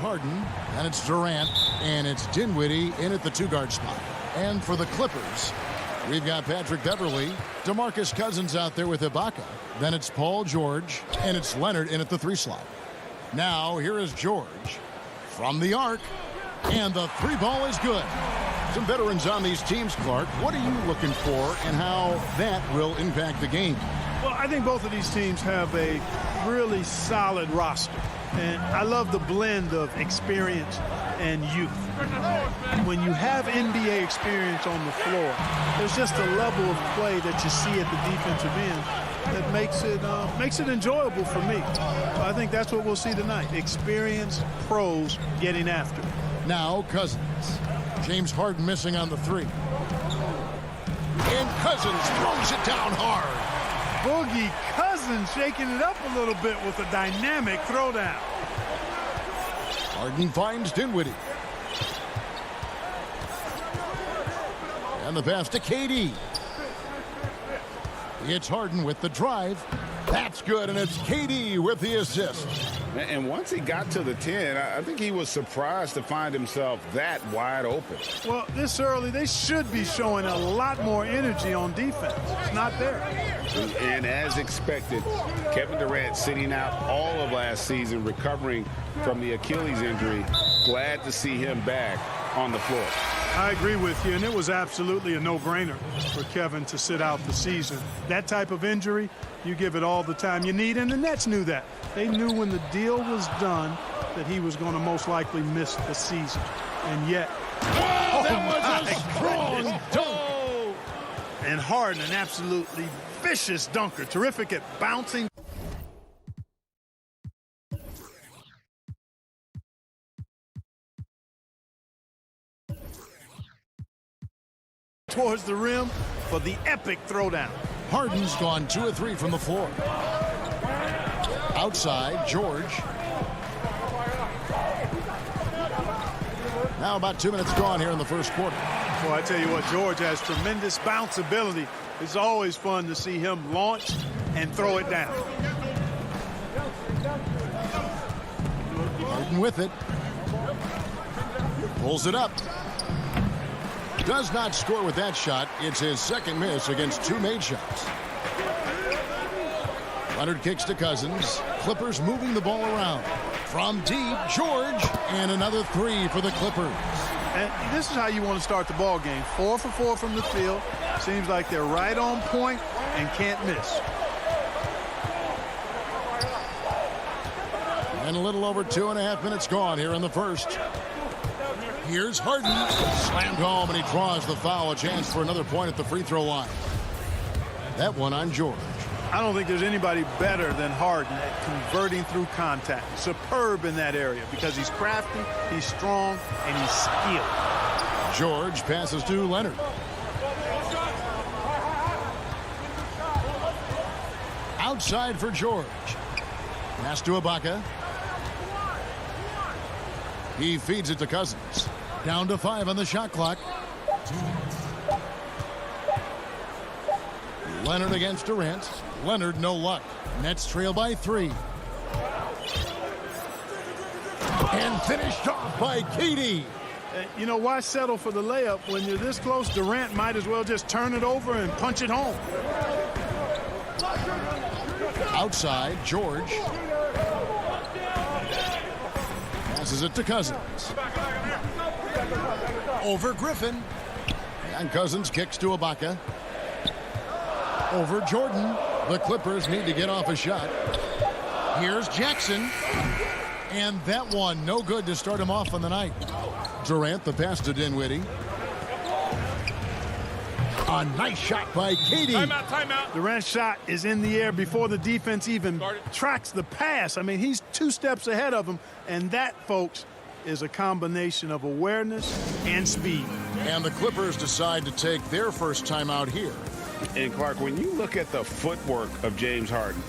Harden, and it's Durant, and it's Dinwiddie in at the two-guard spot. And for the Clippers, we've got Patrick Beverley, DeMarcus Cousins out there with Ibaka. Then it's Paul George, and it's Leonard in at the three slot. Now, here is George from the arc, and the three ball is good. Some veterans on these teams, Clark. What are you looking for and how that will impact the game? Well, I think both of these teams have a really solid roster. And I love the blend of experience and youth. When you have NBA experience on the floor, there's just a level of play that you see at the defensive end that makes it enjoyable for me. So I think that's what we'll see tonight. Experienced pros getting after it. Now Cousins. James Harden missing on the three. And Cousins throws it down hard. Boogie Cousins shaking it up a little bit with a dynamic throwdown. Harden finds Dinwiddie. And the pass to KD. It's Harden with the drive. That's good, and it's KD with the assist. And once he got to the 10, I think he was surprised to find himself that wide open. Well, this early, they should be showing a lot more energy on defense. It's not there. And as expected, Kevin Durant sitting out all of last season, recovering from the Achilles injury. Glad to see him back on the floor. I agree with you, and it was absolutely a no-brainer for Kevin to sit out the season. That type of injury, you give it all the time you need, and the Nets knew that. They knew when the deal was done that he was going to most likely miss the season. And yet... that was a strong dunk! And Harden, an absolutely vicious dunker. Terrific at bouncing. Towards the rim for the epic throwdown. Harden's gone 2 of 3 from the floor. Outside, George. Now about 2 minutes gone here in the first quarter. Well, I tell you what, George has tremendous bounce ability. It's always fun to see him launch and throw it down. Harden with it. Pulls it up. Does not score with that shot. It's his second miss against 2 made shots. Leonard kicks to Cousins. Clippers moving the ball around. From deep, George, and another 3 for the Clippers. And this is how you want to start the ball game. 4 for 4 from the field. Seems like they're right on point and can't miss. And a little over 2.5 minutes gone here in the first. Here's Harden. Slammed home, and he draws the foul. A chance for another point at the free throw line. That one on George. I don't think there's anybody better than Harden at converting through contact. Superb in that area because he's crafty, he's strong, and he's skilled. George passes to Leonard. Outside for George. Pass to Ibaka. He feeds it to Cousins. Down to 5 on the shot clock. Leonard against Durant. Leonard, no luck. Nets trail by 3. And finished off by KD. You know, why settle for the layup when you're this close? Durant might as well just turn it over and punch it home. Outside, George. Passes it to Cousins. Over Griffin. And Cousins kicks to Ibaka. Over Jordan. The Clippers need to get off a shot. Here's Jackson. And that one, no good to start him off on the night. Durant, the pass to Dinwiddie. A nice shot by KD. Timeout. Durant's shot is in the air before the defense even tracks the pass. I mean, he's 2 steps ahead of him. And that, folks, is a combination of awareness and speed. And the Clippers decide to take their first timeout here. And Clark, when you look at the footwork of James Harden,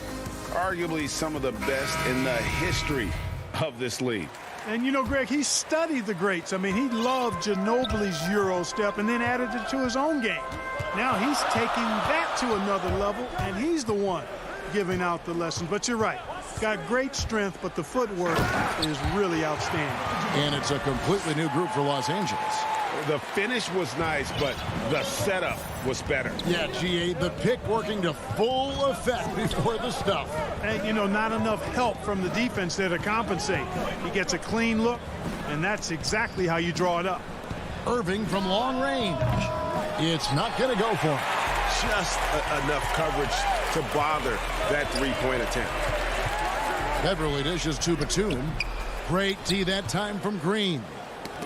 arguably some of the best in the history of this league. And you know, Greg, he studied the greats. I mean, he loved Ginobili's Euro step and then added it to his own game. Now he's taking that to another level, and he's the one giving out the lesson. But you're right. Got great strength, but the footwork is really outstanding. And it's a completely new group for Los Angeles. The finish was nice, but the setup was better. Yeah, GA, the pick working to full effect before the stuff. And, you know, not enough help from the defense there to compensate. He gets a clean look, and that's exactly how you draw it up. Irving from long range. It's not going to go for him. Just enough coverage to bother that three-point attempt. Beverly dishes to Batum. Great D that time from Green.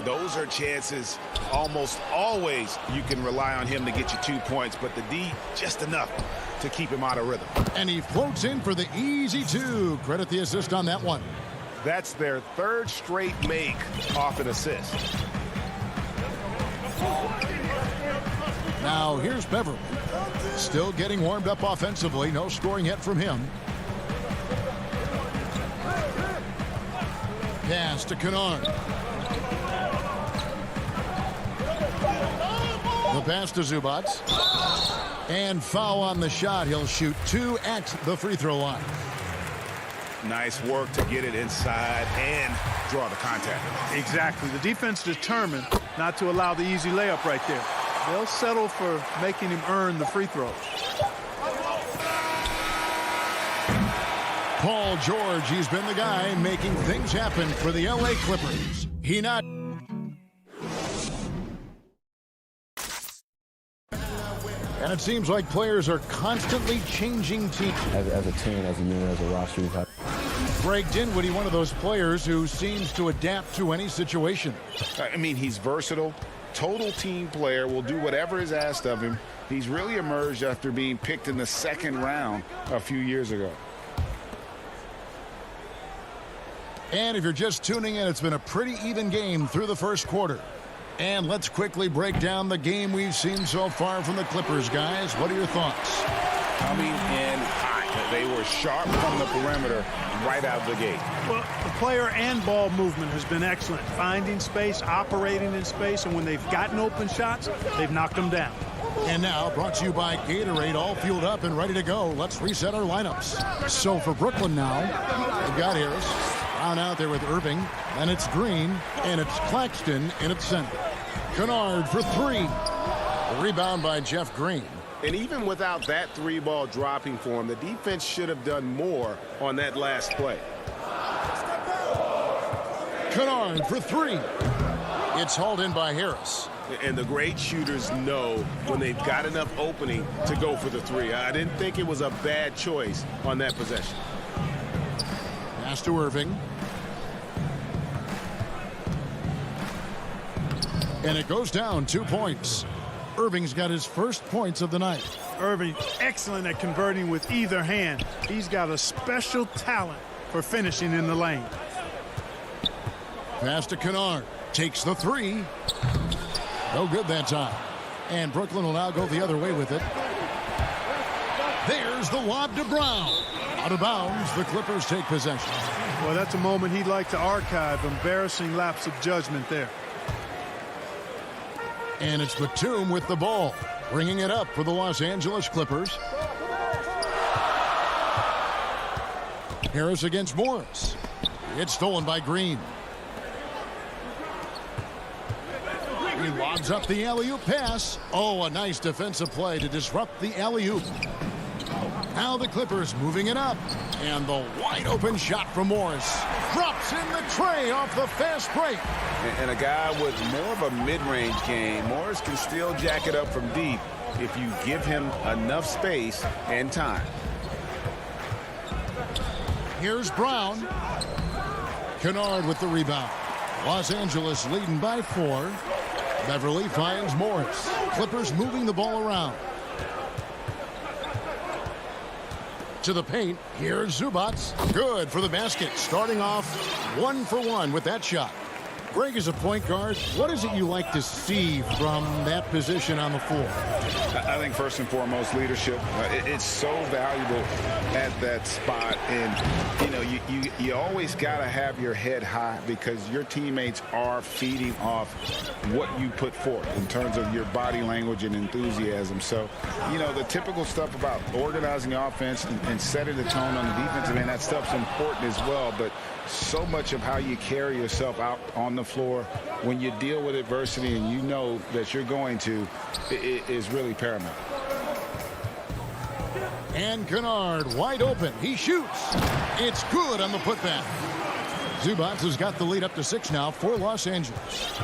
Those are chances almost always you can rely on him to get you 2 points, but the D just enough to keep him out of rhythm. And he floats in for the easy 2. Credit the assist on that one. That's their 3rd straight make off an assist. Now here's Beverly. Still getting warmed up offensively. No scoring yet from him. Pass to Kennard. The pass to Zubats. And foul on the shot. He'll shoot 2 at the free throw line. Nice work to get it inside and draw the contact. Exactly. The defense determined not to allow the easy layup right there. They'll settle for making him earn the free throws. Paul George, he's been the guy making things happen for the LA Clippers. He not... And it seems like players are constantly changing teams. As a team, as a unit, as a roster, we've had... Greg Dinwiddie, one of those players who seems to adapt to any situation. I mean, he's versatile, total team player, will do whatever is asked of him. He's really emerged after being picked in the 2nd round a few years ago. And if you're just tuning in, it's been a pretty even game through the first quarter. And let's quickly break down the game we've seen so far from the Clippers, guys. What are your thoughts? Coming in hot. They were sharp from the perimeter right out of the gate. Well, the player and ball movement has been excellent. Finding space, operating in space, and when they've gotten open shots, they've knocked them down. And now, brought to you by Gatorade, all fueled up and ready to go. Let's reset our lineups. So for Brooklyn now, we've got Harris. Brown out there with Irving. And it's Green. And it's Claxton in its center. Kennard for 3. The rebound by Jeff Green. And even without that 3-ball dropping for him, the defense should have done more on that last play. Kennard for 3. It's hauled in by Harris. And the great shooters know when they've got enough opening to go for the 3. I didn't think it was a bad choice on that possession. Pass to Irving. And it goes down 2 points. Irving's got his first points of the night. Irving, excellent at converting with either hand. He's got a special talent for finishing in the lane. Pass to Kennard. Takes the 3. No good that time. And Brooklyn will now go the other way with it. There's the lob to Brown. Out of bounds, the Clippers take possession. Well, that's a moment he'd like to archive. Embarrassing lapse of judgment there. And it's Batum with the ball, bringing it up for the Los Angeles Clippers. Harris against Morris. It's stolen by Green. He lobs up the alley-oop pass. Oh, a nice defensive play to disrupt the alley-oop. Now the Clippers moving it up. And the wide-open shot from Morris. Drops in the tray off the fast break. And a guy with more of a mid-range game, Morris can still jack it up from deep if you give him enough space and time. Here's Brown. Kennard with the rebound. Los Angeles leading by 4. Beverly finds Morris. Clippers moving the ball around. To the paint. Here's Zubats. Good for the basket. Starting off 1 for 1 with that shot. Greg, as a point guard, what is it you like to see from that position on the floor? I think first and foremost, leadership. It's so valuable at that spot. And, you know, you always got to have your head high because your teammates are feeding off what you put forth in terms of your body language and enthusiasm. So, you know, the typical stuff about organizing the offense and setting the tone on the defensive end, that stuff's important as well. But so much of how you carry yourself out on the floor when you deal with adversity and you know that you're going to is really paramount. And Kennard wide open. He shoots. It's good on the putback. Zubats has got the lead up to 6 now for Los Angeles.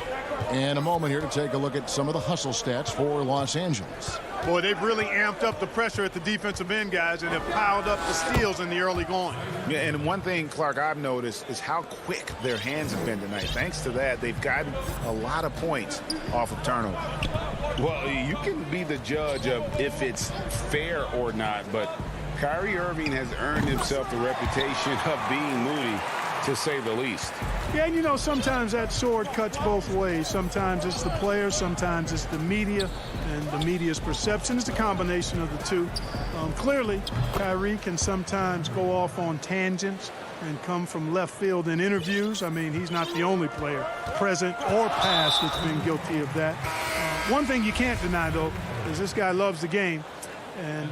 And a moment here to take a look at some of the hustle stats for Los Angeles. Boy, they've really amped up the pressure at the defensive end, guys, and have piled up the steals in the early going. Yeah, and one thing, Clark, I've noticed is how quick their hands have been tonight. Thanks to that, they've gotten a lot of points off of turnover. Well, you can be the judge of if it's fair or not, but Kyrie Irving has earned himself the reputation of being moody. to say the least. Yeah, and you know, sometimes that sword cuts both ways. Sometimes it's the player, sometimes it's the media, and the media's perception is the combination of the two. Clearly, Kyrie can sometimes go off on tangents and come from left field in interviews. I mean, he's not the only player, present or past, that's been guilty of that. One thing you can't deny, though, is this guy loves the game, and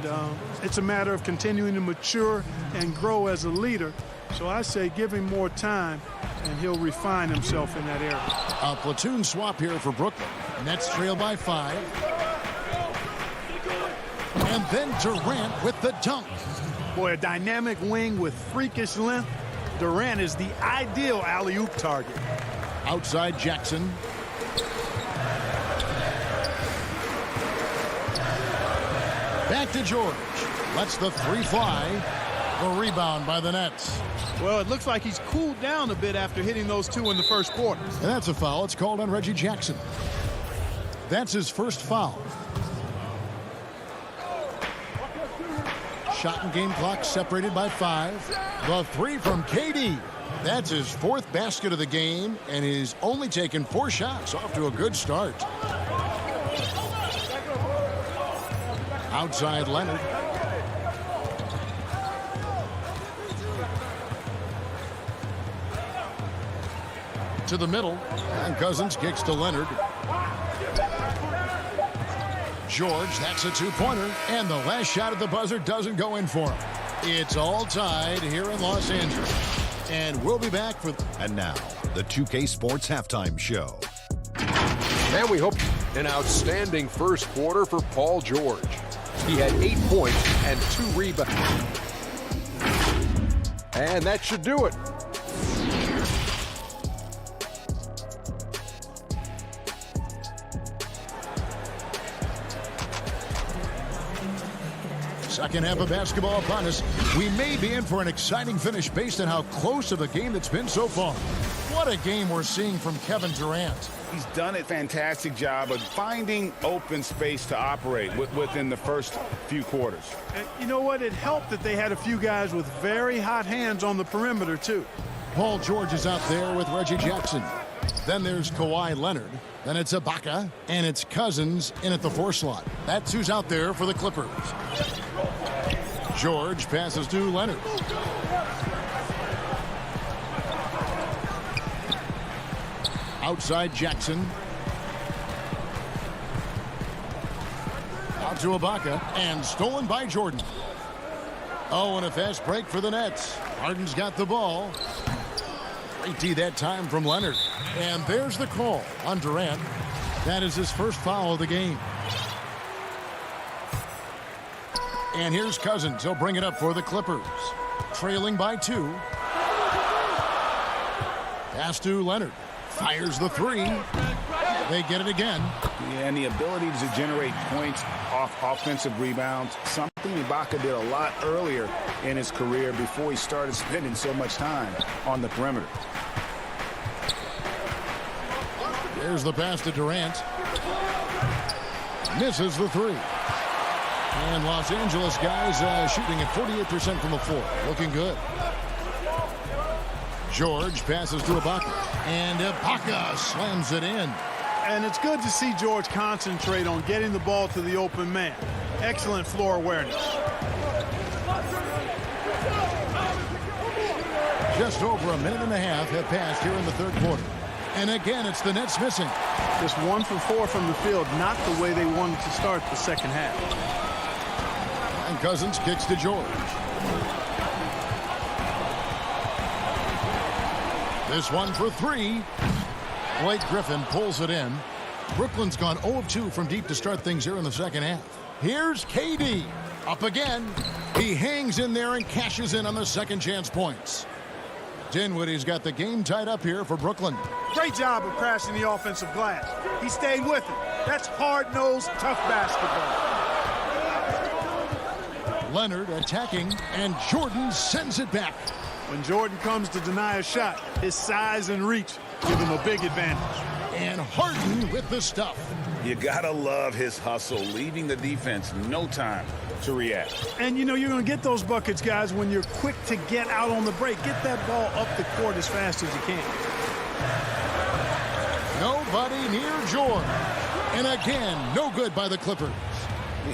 it's a matter of continuing to mature and grow as a leader. So I say give him more time, and he'll refine himself in that area. A platoon swap here for Brooklyn. Nets trail by 5. And then Durant with the dunk. Boy, a dynamic wing with freakish length. Durant is the ideal alley-oop target. Outside Jackson. Back to George. Lets the 3 fly. The rebound by the Nets. Well, it looks like he's cooled down a bit after hitting those 2 in the first quarter. And that's a foul. It's called on Reggie Jackson. That's his first foul. Shot and game clock separated by 5. The 3 from KD. That's his 4th basket of the game, and he's only taken 4 shots. Off to a good start. Outside Leonard. To the middle, and Cousins kicks to Leonard. George, that's a 2-pointer, and the last shot at the buzzer doesn't go in for him. It's all tied here in Los Angeles, and we'll be back for... And now, the 2K Sports Halftime Show. And we hope an outstanding first quarter for Paul George. He had 8 points and 2 rebounds. And that should do it. Second half of basketball upon us. We may be in for an exciting finish based on how close of a game it's been so far. What a game we're seeing from Kevin Durant. He's done a fantastic job of finding open space to operate within the first few quarters. And you know what? It helped that they had a few guys with very hot hands on the perimeter, too. Paul George is out there with Reggie Jackson. Then there's Kawhi Leonard. Then it's Ibaka, and it's Cousins in at the 4 slot. That's who's out there for the Clippers. George passes to Leonard. Outside Jackson. Out to Ibaka, and stolen by Jordan. Oh, and a fast break for the Nets. Harden's got the ball. Great D that time from Leonard. And there's the call on Durant. That is his first foul of the game. And here's Cousins. He'll bring it up for the Clippers. Trailing by 2. Pass to Leonard. Fires the 3. They get it again. Yeah, and the ability to generate points off offensive rebounds, something Ibaka did a lot earlier in his career before he started spending so much time on the perimeter. There's the pass to Durant. Misses the 3. And Los Angeles guys shooting at 48% from the floor. Looking good. George passes to Ibaka. And Ibaka slams it in. And it's good to see George concentrate on getting the ball to the open man. Excellent floor awareness. Just over a minute and a half have passed here in the third quarter. And again, it's the Nets missing. Just 1 for 4 from the field, not the way they wanted to start the second half. And Cousins kicks to George. This one for 3. Blake Griffin pulls it in. Brooklyn's gone 0 of 2 from deep to start things here in the second half. Here's KD. Up again. He hangs in there and cashes in on the second chance points. Dinwiddie's got the game tied up here for Brooklyn. Great job of crashing the offensive glass. He stayed with it. That's hard-nosed, tough basketball. Leonard attacking, and Jordan sends it back. When Jordan comes to deny a shot, his size and reach give him a big advantage. And Harden with the stuff. You gotta love his hustle, leaving the defense no time to react. And, you know, you're going to get those buckets, guys, when you're quick to get out on the break. Get that ball up the court as fast as you can. Nobody near George. And again, no good by the Clippers.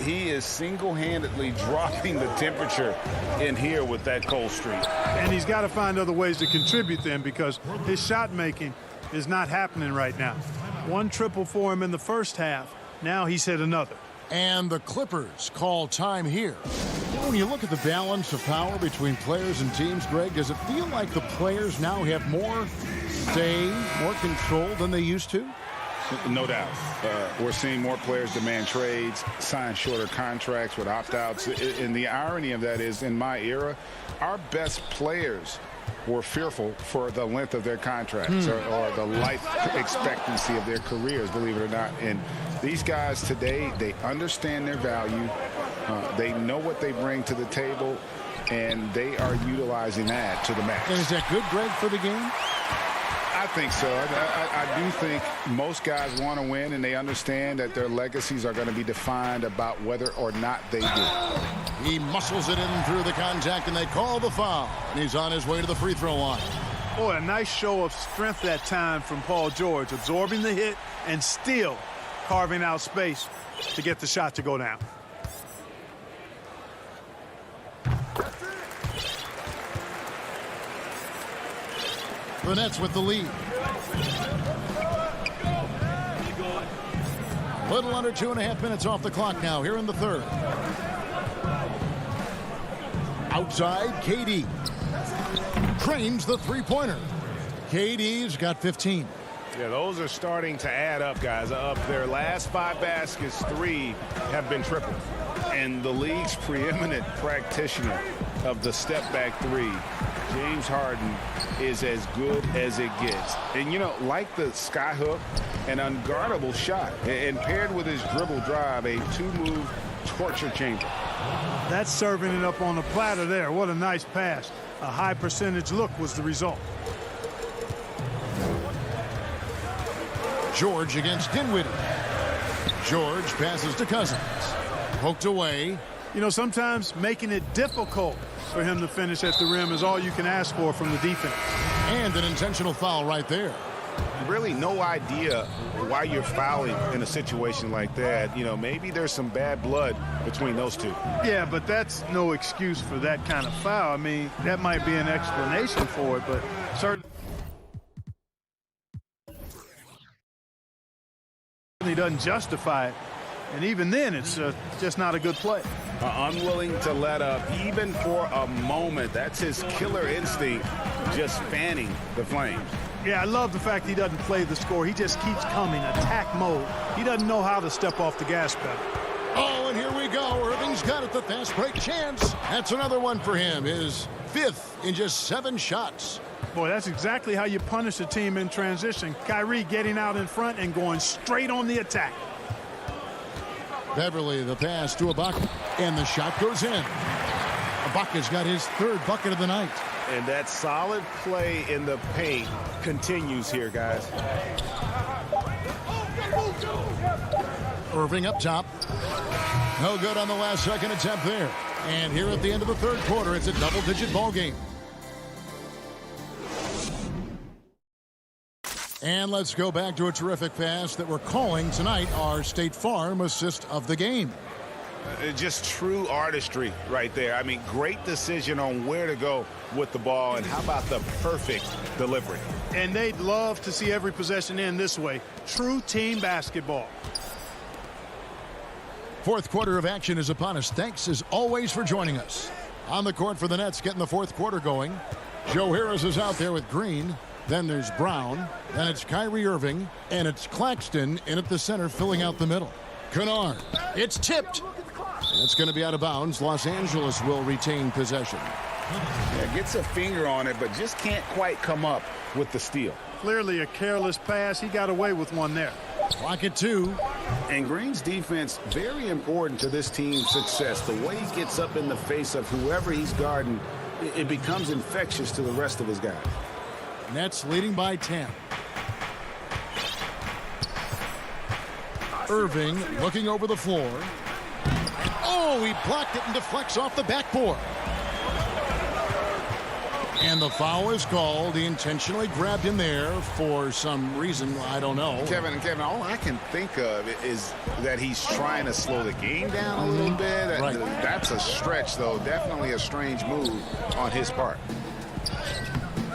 He is single-handedly dropping the temperature in here with that cold streak. And he's got to find other ways to contribute then, because his shot making is not happening right now. One triple for him in the first half. Now he's hit another. And the Clippers call time here. When you look at the balance of power between players and teams, Greg, does it feel like the players now have more say, more control than they used to? No doubt. We're seeing more players demand trades, sign shorter contracts with opt-outs. And the irony of that is, in my era, our best players were fearful for the length of their contracts or the life expectancy of their careers, believe it or not. And these guys today, they understand their value. They know what they bring to the table, and they are utilizing that to the max. And is that good, Greg, for the game? I think so. I do think most guys want to win, and they understand that their legacies are going to be defined about whether or not they do. He muscles it in through the contact, and they call the foul. And he's on his way to the free throw line. Boy, a nice show of strength that time from Paul George, absorbing the hit and still carving out space to get the shot to go down. The Nets with the lead. Little under 2.5 minutes off the clock now here in the third. Outside, KD. Trains the three-pointer. KD's got 15. Yeah, those are starting to add up, guys. Up their last 5 baskets, 3 have been triples. And the league's preeminent practitioner of the step-back 3, James Harden, is as good as it gets. And, you know, like the skyhook, an unguardable shot. And paired with his dribble drive, a 2-move torture chamber. That's serving it up on a platter there. What a nice pass. A high percentage look was the result. George against Dinwiddie. George passes to Cousins. Poked away. You know, sometimes making it difficult for him to finish at the rim is all you can ask for from the defense. And an intentional foul right there. Really no idea why you're fouling in a situation like that. You know, maybe there's some bad blood between those two. Yeah, but that's no excuse for that kind of foul. I mean, that might be an explanation for it, but certainly doesn't justify it. And even then, it's just not a good play. Unwilling to let up even for a moment. That's his killer instinct, just fanning the flames. Yeah, I love the fact he doesn't play the score. He just keeps coming, attack mode. He doesn't know how to step off the gas pedal. Oh, and here we go. Irving's got it, the fast break chance. That's another one for him. His 5th in just 7 shots. Boy, that's exactly how you punish a team in transition. Kyrie getting out in front and going straight on the attack. Beverly, the pass to Ibaka, and the shot goes in. Ibaka's got his 3rd bucket of the night. And that solid play in the paint continues here, guys. Irving up top. No good on the last second attempt there. And here at the end of the 3rd quarter, it's a double-digit ball game. And let's go back to a terrific pass that we're calling tonight our State Farm assist of the game. Just true artistry right there. I mean, great decision on where to go with the ball, and how about the perfect delivery? And they'd love to see every possession end this way. True team basketball. 4th quarter of action is upon us. Thanks as always for joining us. On the court for the Nets, getting the 4th quarter going. Joe Harris is out there with Green. Then there's Brown. Then it's Kyrie Irving. And it's Claxton in at the center, filling out the middle. Kennard. It's tipped. It's going to be out of bounds. Los Angeles will retain possession. Yeah, gets a finger on it, but just can't quite come up with the steal. Clearly a careless pass. He got away with one there. Clock at 2. And Green's defense, very important to this team's success. The way he gets up in the face of whoever he's guarding, it becomes infectious to the rest of his guys. Nets leading by 10. Irving looking over the floor. Oh, he blocked it and deflects off the backboard. And the foul is called. He intentionally grabbed him there for some reason. I don't know. Kevin, all I can think of is that he's trying to slow the game down a little bit. Right. That's a stretch, though. Definitely a strange move on his part.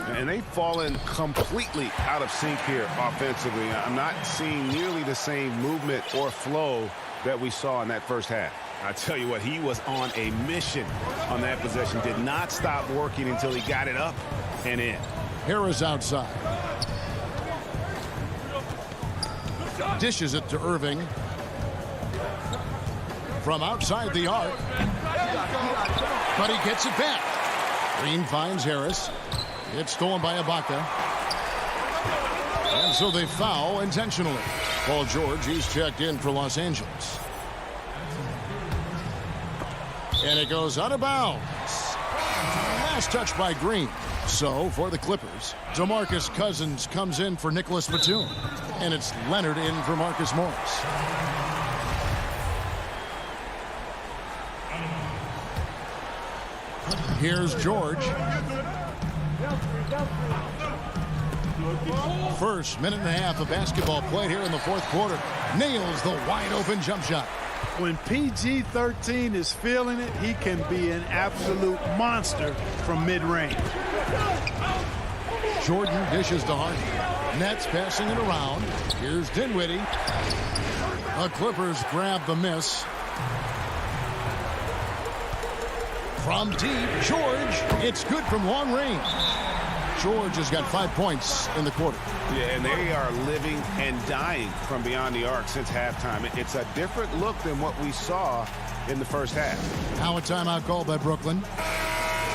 And they've fallen completely out of sync here offensively. I'm not seeing nearly the same movement or flow that we saw in that first half. I tell you what, he was on a mission on that possession. Did not stop working until he got it up and in. Harris outside. Dishes it to Irving. From outside the arc. But he gets it back. Green finds Harris. It's stolen by Ibaka. And so they foul intentionally. Paul George, he's checked in for Los Angeles. And it goes out of bounds. Last touch by Green. So, for the Clippers, DeMarcus Cousins comes in for Nicholas Batum. And it's Leonard in for Marcus Morris. Here's George. First minute and a half of basketball played here in the fourth quarter. Nails the wide open jump shot. When PG-13 is feeling it, he can be an absolute monster from mid-range. Jordan dishes to Harden. Nets passing it around. Here's Dinwiddie. The Clippers grab the miss. From deep, George. It's good from long range. George has got 5 points in the quarter. Yeah, and they are living and dying from beyond the arc since halftime. It's a different look than what we saw in the first half. Now a timeout called by Brooklyn.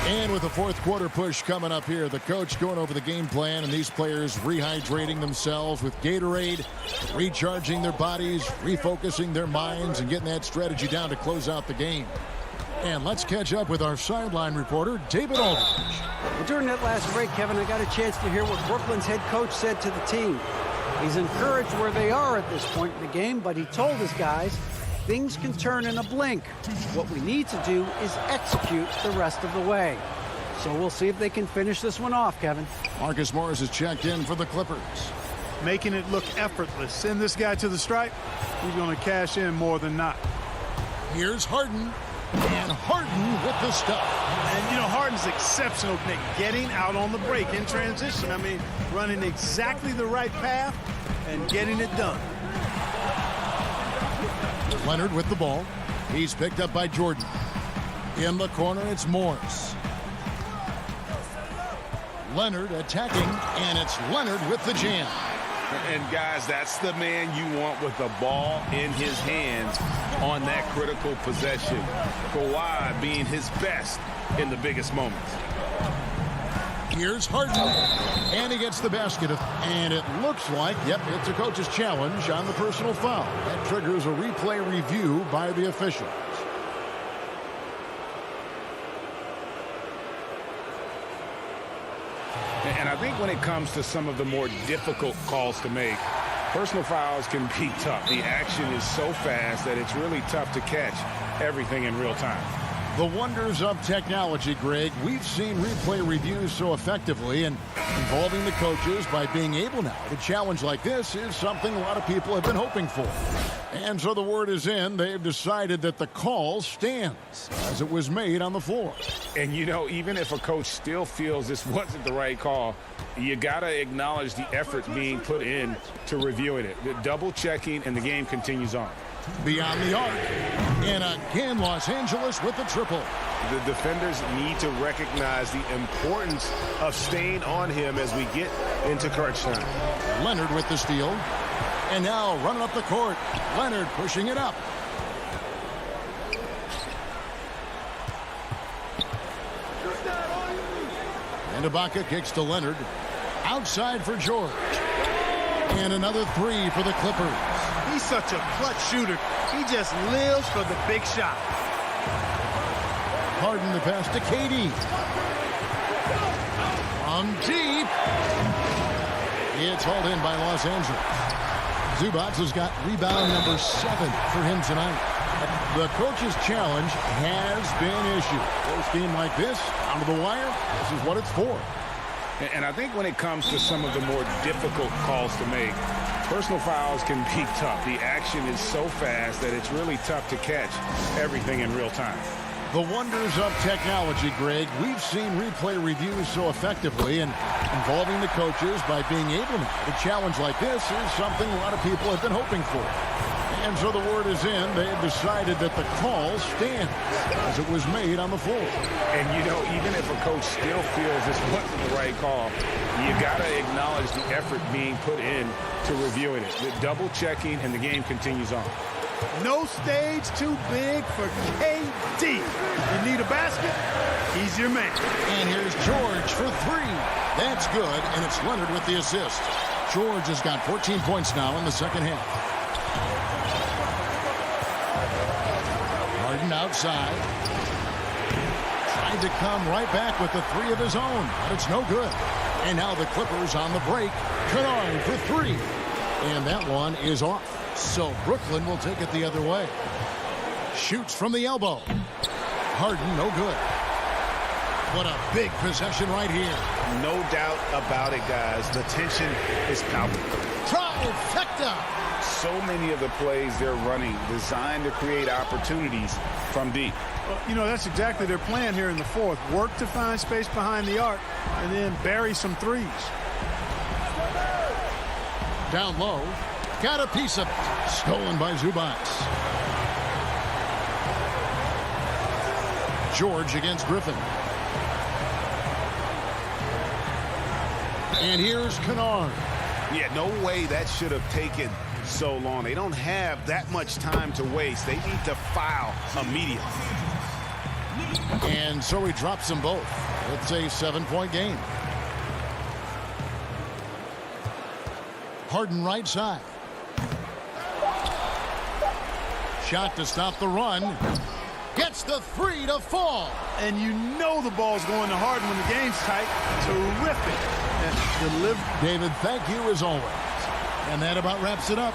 And with the fourth quarter push coming up here, the coach going over the game plan and these players rehydrating themselves with Gatorade, recharging their bodies, refocusing their minds, and getting that strategy down to close out the game. And let's catch up with our sideline reporter, David Aldridge. Well, during that last break, Kevin, I got a chance to hear what Brooklyn's head coach said to the team. He's encouraged where they are at this point in the game, but he told his guys things can turn in a blink. What we need to do is execute the rest of the way. So we'll see if they can finish this one off, Kevin. Marcus Morris is checked in for the Clippers. Making it look effortless. Send this guy to the stripe. He's going to cash in more than not. Here's Harden. And Harden with the stuff. And, you know, Harden's exceptional at getting out on the break in transition. I mean, running exactly the right path and getting it done. Leonard with the ball. He's picked up by Jordan. In the corner, it's Morris. Leonard attacking, and it's Leonard with the jam. And, guys, that's the man you want with the ball in his hands on that critical possession. Kawhi being his best in the biggest moments. Here's Harden, and he gets the basket. And it looks like, yep, it's a coach's challenge on the personal foul. That triggers a replay review by the officials. And I think when it comes to some of the more difficult calls to make, personal fouls can be tough. The action is so fast that it's really tough to catch everything in real time. The wonders of technology, Greg. We've seen replay reviews so effectively, and involving the coaches by being able now to challenge like this is something a lot of people have been hoping for. And so the word is in. They've decided that the call stands as it was made on the floor. And, you know, even if a coach still feels this wasn't the right call, you got to acknowledge the effort being put in to reviewing it. The double checking, and the game continues on. Beyond the arc. And again, Los Angeles with the triple. The defenders need to recognize the importance of staying on him as we get into crunch time. Leonard with the steal. And now running up the court. Leonard pushing it up. And Ibaka kicks to Leonard. Outside for George. And another three for the Clippers. He's such a clutch shooter. He just lives for the big shot. Harden the pass to KD. From deep. It's hauled in by Los Angeles. Zubac has got rebound number 7 for him tonight. The coach's challenge has been issued. Close game like this, down to the wire, this is what it's for. And I think when it comes to some of the more difficult calls to make, personal fouls can be tough. The action is so fast that it's really tough to catch everything in real time. The wonders of technology, Greg. We've seen replay reviews so effectively, and involving the coaches by being able to make a challenge like this is something a lot of people have been hoping for. And so the word is in. They have decided that the call stands as it was made on the floor. And, you know, even if a coach still feels this wasn't the right call, you got to acknowledge the effort being put in to reviewing it. The double checking, and the game continues on. No stage too big for KD. You need a basket? He's your man. And here's George for three. That's good, and it's Leonard with the assist. George has got 14 points now in the second half. Harden outside. Trying to come right back with the three of his own, but it's no good. And now the Clippers on the break. Kennard for three. And that one is off. So Brooklyn will take it the other way. Shoots from the elbow. Harden, no good. What a big possession right here. No doubt about it, guys. The tension is palpable. Trifecta. So many of the plays they're running designed to create opportunities from deep. Well, you know, that's exactly their plan here in the fourth. Work to find space behind the arc and then bury some threes. Down low. Got a piece of it. Stolen by Zubac. George against Griffin. And here's Kennard. Yeah, no way that should have taken so long. They don't have that much time to waste. They need to foul immediately. And so he drops them both. It's a 7-point game. Harden right side. Shot to stop the run. Gets the three to fall. And you know the ball's going to Harden when the game's tight. Terrific. David, thank you as always. And that about wraps it up.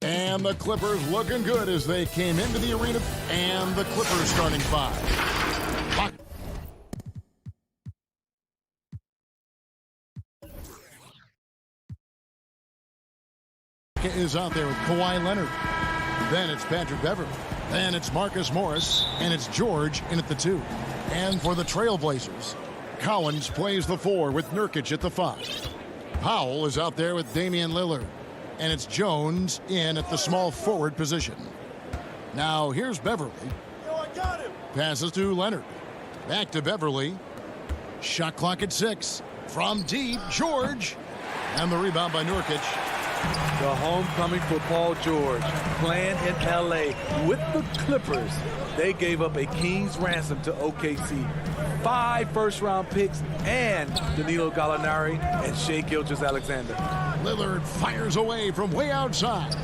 And the Clippers looking good as they came into the arena. And the Clippers starting five. Is out there with Kawhi Leonard. Then it's Patrick Beverley. Then it's Marcus Morris. And it's George in at the 2. And for the Trailblazers, Collins plays the 4 with Nurkic at the 5. Powell is out there with Damian Lillard. And it's Jones in at the small forward position. Now here's Beverley. Passes to Leonard. Back to Beverley. Shot clock at 6. From deep, George. And the rebound by Nurkic. The homecoming for Paul George, playing in L.A. with the Clippers. They gave up a king's ransom to OKC. 5 first-round picks and Danilo Gallinari and Shai Gilgeous-Alexander. Lillard fires away from way outside.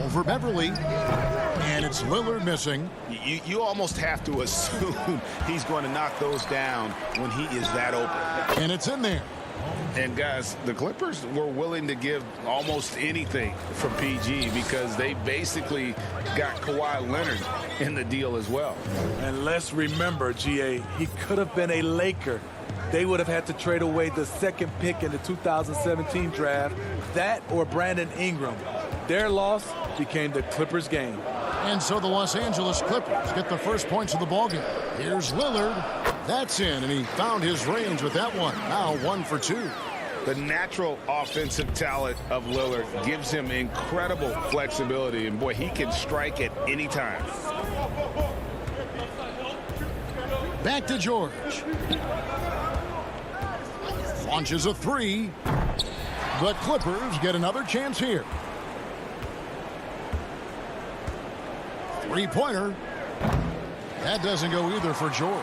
Over Beverly. And it's Lillard missing. You almost have to assume he's going to knock those down when he is that open. And it's in there. And guys, the Clippers were willing to give almost anything for PG because they basically got Kawhi Leonard in the deal as well. And let's remember, GA, he could have been a Laker. They would have had to trade away the second pick in the 2017 draft, that or Brandon Ingram. Their loss became the Clippers' gain. And so the Los Angeles Clippers get the first points of the ballgame. Here's Lillard. That's in, and he found his range with that one. Now 1 for 2. The natural offensive talent of Lillard gives him incredible flexibility, and boy, he can strike at any time. Back to George. Launches a 3. The Clippers get another chance here. Three-pointer. That doesn't go either for George.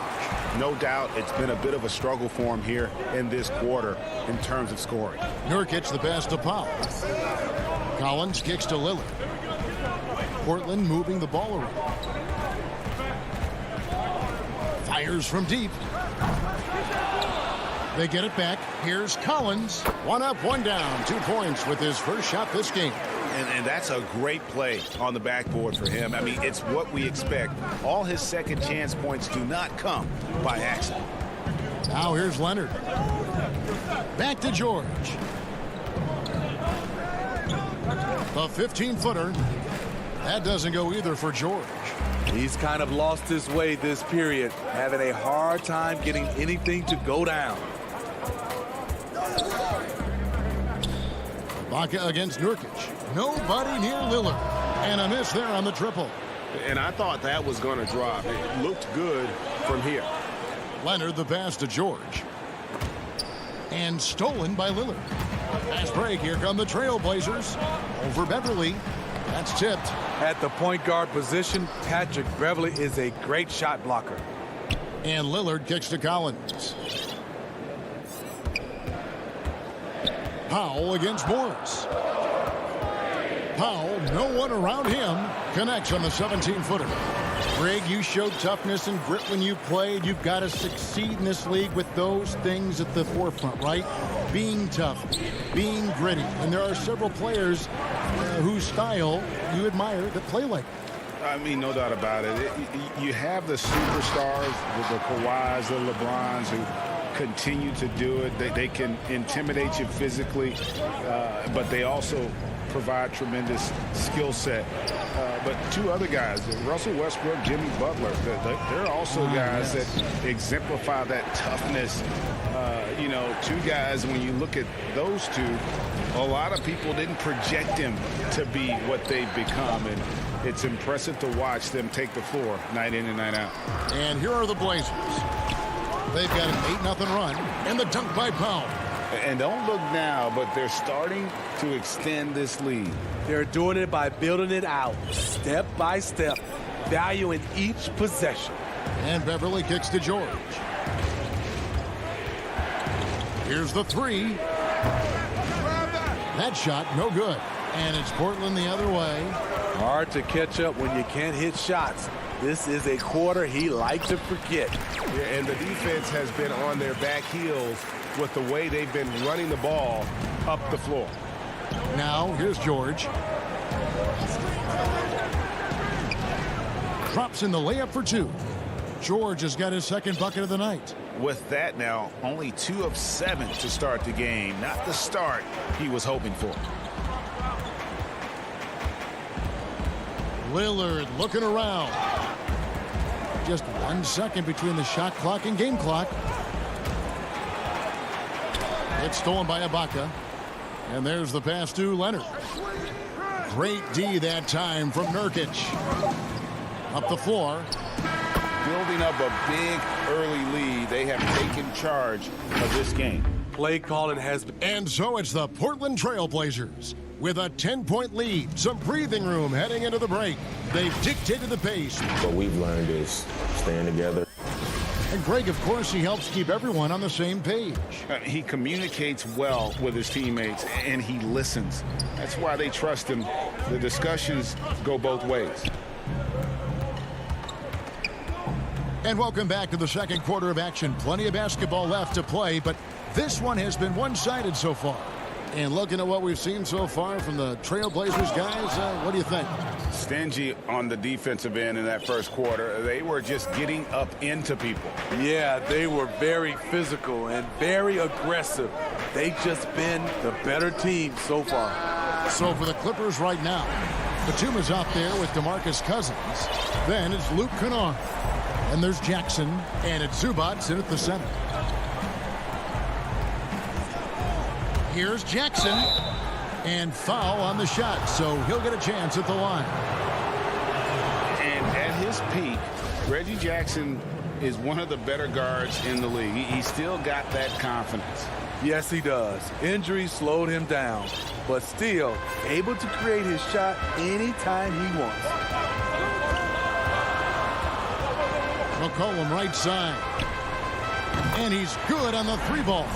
No doubt it's been a bit of a struggle for him here in this quarter in terms of scoring. Nurkic the pass to Powell. Collins kicks to Lillard. Portland moving the ball around. Fires from deep. They get it back. Here's Collins. 1 up, 1 down. 2 points with his first shot this game. And that's a great play on the backboard for him. I mean, it's what we expect. All his second chance points do not come by accident. Now here's Leonard. Back to George. The 15-footer. That doesn't go either for George. He's kind of lost his way this period, having a hard time getting anything to go down. Ibaka against Nurkic. Nobody near Lillard. And a miss there on the triple. And I thought that was going to drop. It looked good from here. Leonard the pass to George. And stolen by Lillard. Fast break. Here come the Trailblazers. Over Beverly. That's tipped. At the point guard position, Patrick Beverly is a great shot blocker. And Lillard kicks to Collins. Powell against Morris. Powell, no one around him, connects on the 17-footer. Greg, you showed toughness and grit when you played. You've got to succeed in this league with those things at the forefront, right? Being tough, being gritty. And there are several players whose style you admire that play like that. I mean, no doubt about it. You have the superstars, the Kawhis, the LeBrons, who continue to do it. They can intimidate you physically, but they also provide tremendous skill set. But two other guys, Russell Westbrook, Jimmy Butler, they're also guys that exemplify that toughness. You know, two guys, when you look at those two, a lot of people didn't project them to be what they've become. And it's impressive to watch them take the floor night in and night out. And here are the Blazers. They've got an 8-0 run, and the dunk by Powell. And don't look now, but they're starting to extend this lead. They're doing it by building it out, step by step, valuing each possession. And Beverly kicks to George. Here's the 3. That shot, no good. And it's Portland the other way. Hard to catch up when you can't hit shots. This is a quarter he likes to forget. Yeah, and the defense has been on their back heels with the way they've been running the ball up the floor. Now, here's George. Drops in the layup for 2. George has got his second bucket of the night. With that now, only 2 of 7 to start the game. Not the start he was hoping for. Lillard looking around. Just 1 second between the shot clock and game clock. It's stolen by Ibaka. And there's the pass to Leonard. Great D that time from Nurkic. Up the floor. Building up a big early lead. They have taken charge of this game. Play calling has been. And so it's the Portland Trailblazers with a 10-point lead. Some breathing room heading into the break. They've dictated the pace. What we've learned is staying together. And Greg, of course, he helps keep everyone on the same page. He communicates well with his teammates, and he listens. That's why they trust him. The discussions go both ways. And welcome back to the second quarter of action. Plenty of basketball left to play, but this one has been one-sided so far. And looking at what we've seen so far from the Trailblazers guys, what do you think? Stingy on the defensive end in that first quarter. They were just getting up into people. Yeah, they were very physical and very aggressive. They've just been the better team so far. So for the Clippers right now, Batum is out there with DeMarcus Cousins. Then it's Luke Kennard. And there's Jackson, and it's Zubac in at the center. Here's Jackson, and foul on the shot, so he'll get a chance at the line. And at his peak, Reggie Jackson is one of the better guards in the league. He's still got that confidence. Yes, he does. Injuries slowed him down, but still able to create his shot anytime he wants. McCollum right side. And he's good on the three ball.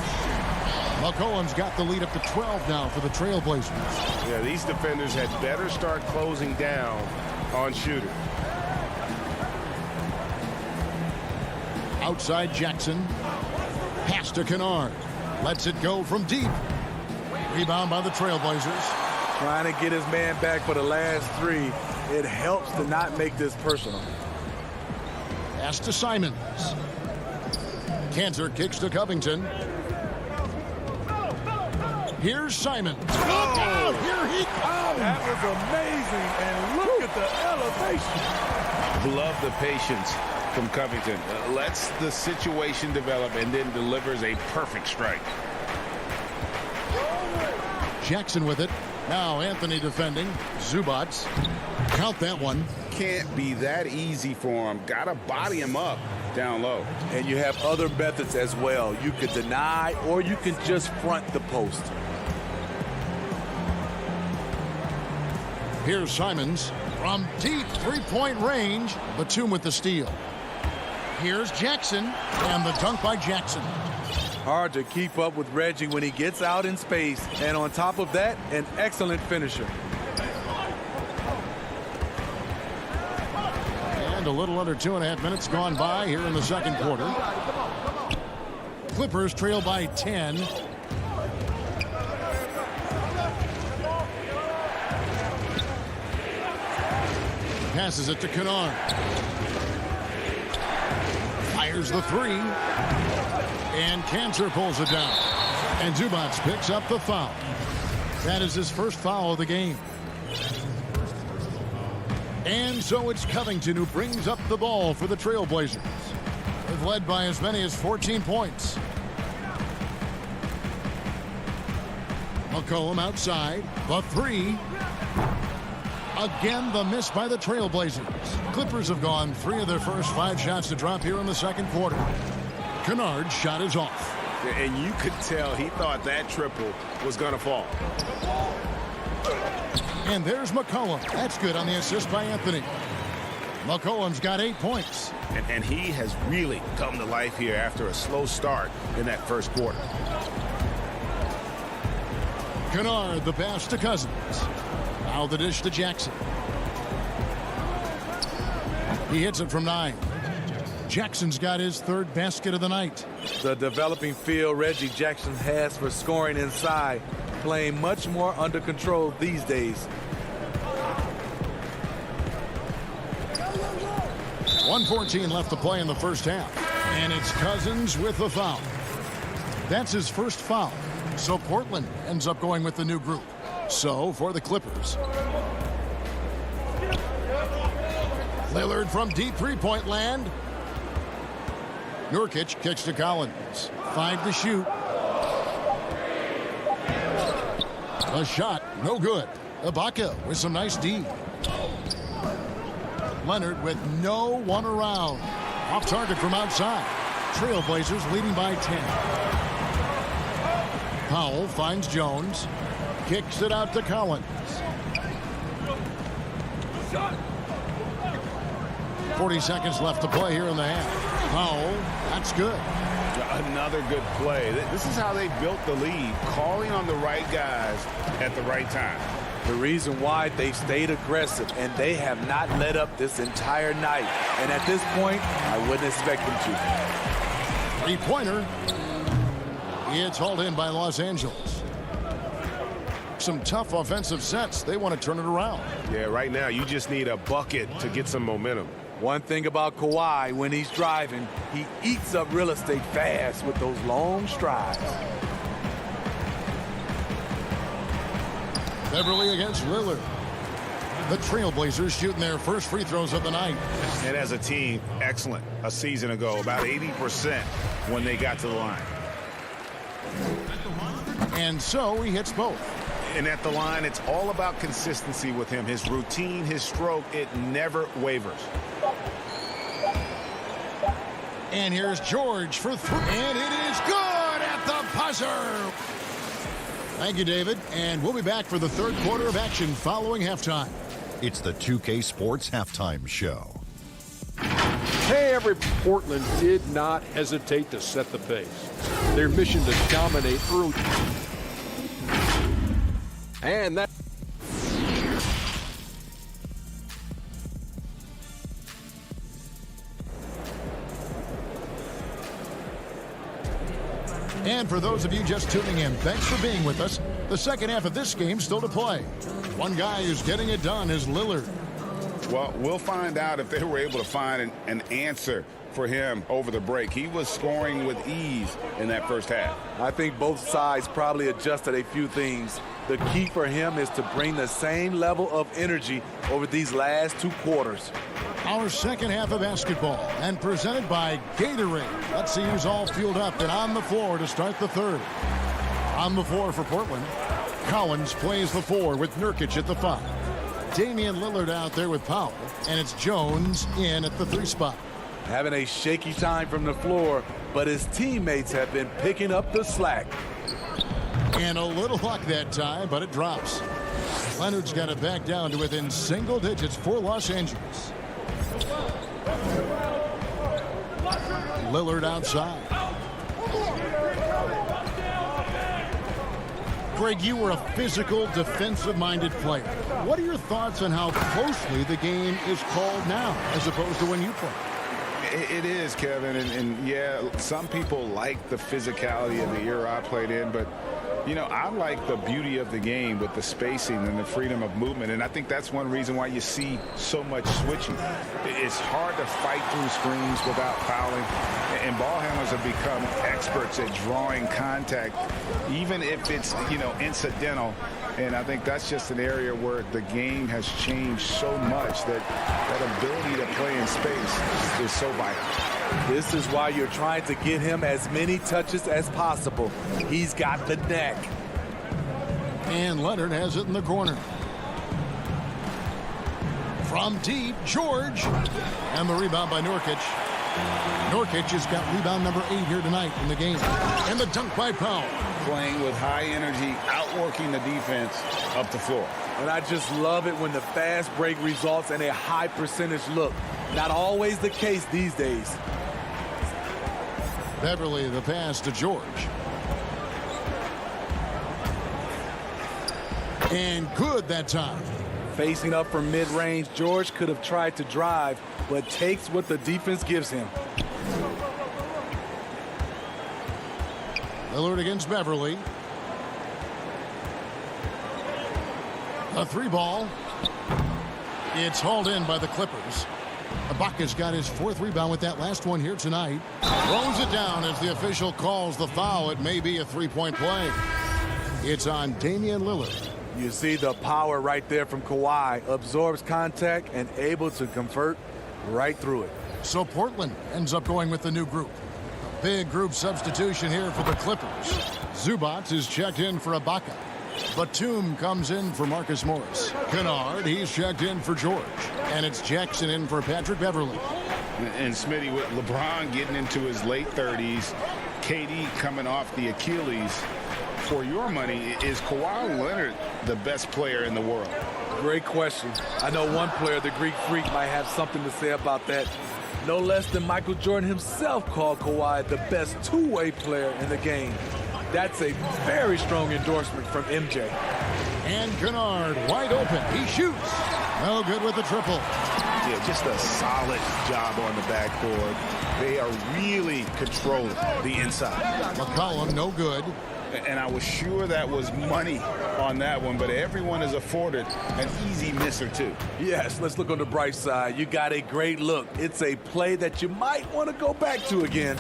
McCollum's got the lead up to 12 now for the Trailblazers. Yeah, these defenders had better start closing down on shooters. Outside Jackson. Pass to Kennard. Lets it go from deep. Rebound by the Trailblazers. Trying to get his man back for the last three. It helps to not make this personal. Pass to Simons. Cantor kicks to Covington. Here's Simons. Look out! Here he comes! That was amazing, and look at the elevation. Love the patience from Covington. Lets the situation develop and then delivers a perfect strike. Jackson with it. Now Anthony defending. Zubac. Count that one. Can't be that easy for him. Gotta body him up down low. And you have other methods as well. You could deny or you can just front the post. Here's Simons from deep three-point range. Batum with the steal. Here's Jackson, and the dunk by Jackson. Hard to keep up with Reggie when he gets out in space. And on top of that, an excellent finisher. And a little under 2.5 minutes gone by here in the second quarter. Clippers trail by 10. Passes it to Kennard. Fires the three. And Cantor pulls it down. And Zubac picks up the foul. That is his first foul of the game. And so it's Covington who brings up the ball for the Trailblazers. They've led by as many as 14 points. McCollum outside. The three. Again, the miss by the Trailblazers. Clippers have gone 3 of their first 5 shots to drop here in the second quarter. Kennard's shot is off. And you could tell he thought that triple was going to fall. And there's McCollum. That's good on the assist by Anthony. McCollum's got 8 points. And he has really come to life here after a slow start in that first quarter. Kennard, the pass to Cousins. Now the dish to Jackson. He hits it from 9. Jackson's got his 3rd basket of the night. The developing feel Reggie Jackson has for scoring inside, playing much more under control these days. 1:14 left to play in the first half. And it's Cousins with the foul. That's his first foul. So Portland ends up going with the new group. So for the Clippers. Lillard from deep three-point land. Nurkic kicks to Collins. 5 to shoot. A shot, no good. Ibaka with some nice D. Leonard with no one around. Off target from outside. Trailblazers leading by 10. Powell finds Jones. Kicks it out to Collins. 40 seconds left to play here in the half. Powell, that's good. Another good play. This is how they built the lead, calling on the right guys at the right time. The reason why they stayed aggressive, and they have not let up this entire night. And at this point, I wouldn't expect them to. Three-pointer. It's hauled in by Los Angeles. Some tough offensive sets. They want to turn it around. Yeah, right now you just need a bucket to get some momentum. One thing about Kawhi, when he's driving, he eats up real estate fast with those long strides. Beverly against Lillard. The Trailblazers shooting their first free throws of the night. And as a team, excellent. A season ago, about 80% when they got to the line. And so he hits both. And at the line, it's all about consistency with him. His routine, his stroke, it never wavers. And here's George for three. And it is good at the buzzer. Thank you, David. And we'll be back for the third quarter of action following halftime. It's the 2K Sports Halftime Show. Hey, Portland did not hesitate to set the pace. Their mission to dominate early. And that. And for those of you just tuning in, thanks for being with us. The second half of this game still to play. One guy who's getting it done is Lillard. Well, we'll find out if they were able to find an answer for him over the break. He was scoring with ease in that first half. I think both sides probably adjusted a few things. The key for him is to bring the same level of energy over these last two quarters. Our second half of basketball, and presented by Gatorade. Let's see who's all fueled up and on the floor to start the third. On the floor for Portland, Collins plays the 4 with Nurkic at the 5. Damian Lillard out there with Powell, and it's Jones in at the 3 spot. Having a shaky time from the floor, but his teammates have been picking up the slack. And a little luck that time, but it drops. Leonard's got it back down to within single digits for Los Angeles. Lillard outside. Greg, you were a physical, defensive-minded player. What are your thoughts on how closely the game is called now as opposed to when you played? It is, Kevin, and yeah, some people like the physicality of the era I played in, but you know, I like the beauty of the game with the spacing and the freedom of movement, and I think that's one reason why you see so much switching. It's hard to fight through screens without fouling, and ball handlers have become experts at drawing contact, even if it's, you know, incidental. And I think that's just an area where the game has changed so much that that ability to play in space is so vital. This is why you're trying to get him as many touches as possible. He's got the neck. And Leonard has it in the corner. From deep, George. And the rebound by Nurkic. Nurkic has got rebound number 8 here tonight in the game. And the dunk by Powell. Playing with high energy, outworking the defense up the floor. And I just love it when the fast break results in a high percentage look. Not always the case these days. Beverly, the pass to George. And good that time. Facing up from mid-range, George could have tried to drive, but takes what the defense gives him. Lillard against Beverly. A 3-ball. It's hauled in by the Clippers. Ibaka's got his 4th rebound with that last one here tonight. Throws it down as the official calls the foul. It may be a 3-point play. It's on Damian Lillard. You see the power right there from Kawhi. Absorbs contact and able to convert right through it. So Portland ends up going with the new group. A big group substitution here for the Clippers. Zubac is checked in for Ibaka. Batum comes in for Marcus Morris. Kennard, he's checked in for George. And it's Jackson in for Patrick Beverly. And Smitty, with LeBron getting into his late 30s, KD coming off the Achilles, for your money, is Kawhi Leonard the best player in the world? Great question. I know one player, the Greek Freak, might have something to say about that. No less than Michael Jordan himself called Kawhi the best two-way player in the game. That's a very strong endorsement from MJ. And Kennard wide open. He shoots. No good with the triple. Yeah, just a solid job on the backboard. They are really controlling the inside. McCollum, no good. And I was sure that was money on that one, but everyone is afforded an easy miss or two. Yes, let's look on the bright side. You got a great look. It's a play that you might want to go back to again.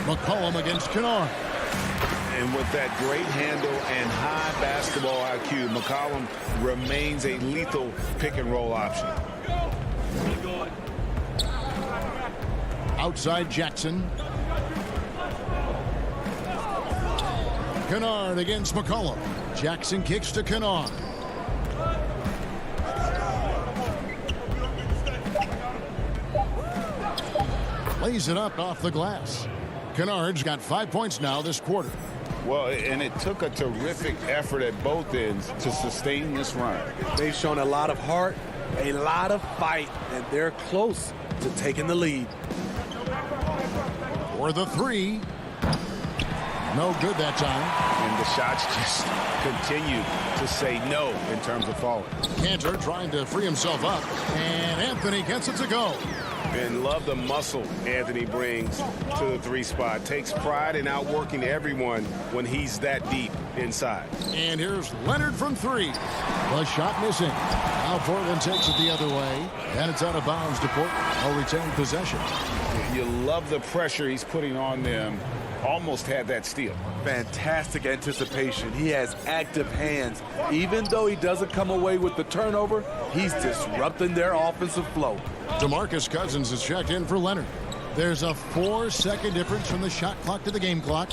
McCollum against Kennard. And with that great handle and high basketball IQ, McCollum remains a lethal pick-and-roll option. Outside Jackson. Kennard against McCollum. Jackson kicks to Kennard. Lays it up off the glass. Kennard's got 5 points now this quarter. Well, and it took a terrific effort at both ends to sustain this run. They've shown a lot of heart, a lot of fight, and they're close to taking the lead. For the three. No good that time. And the shots just continue to say no in terms of falling. Cantor trying to free himself up. And Anthony gets it to go. And love the muscle Anthony brings to the three spot. Takes pride in outworking everyone when he's that deep inside. And here's Leonard from three. The shot missing. Now Portland takes it the other way. And it's out of bounds to Portland. They'll retain possession. You love the pressure he's putting on them. Almost had that steal. Fantastic anticipation. He has active hands. Even though he doesn't come away with the turnover, he's disrupting their offensive flow. DeMarcus Cousins is checked in for Leonard. There's a 4-second difference from the shot clock to the game clock.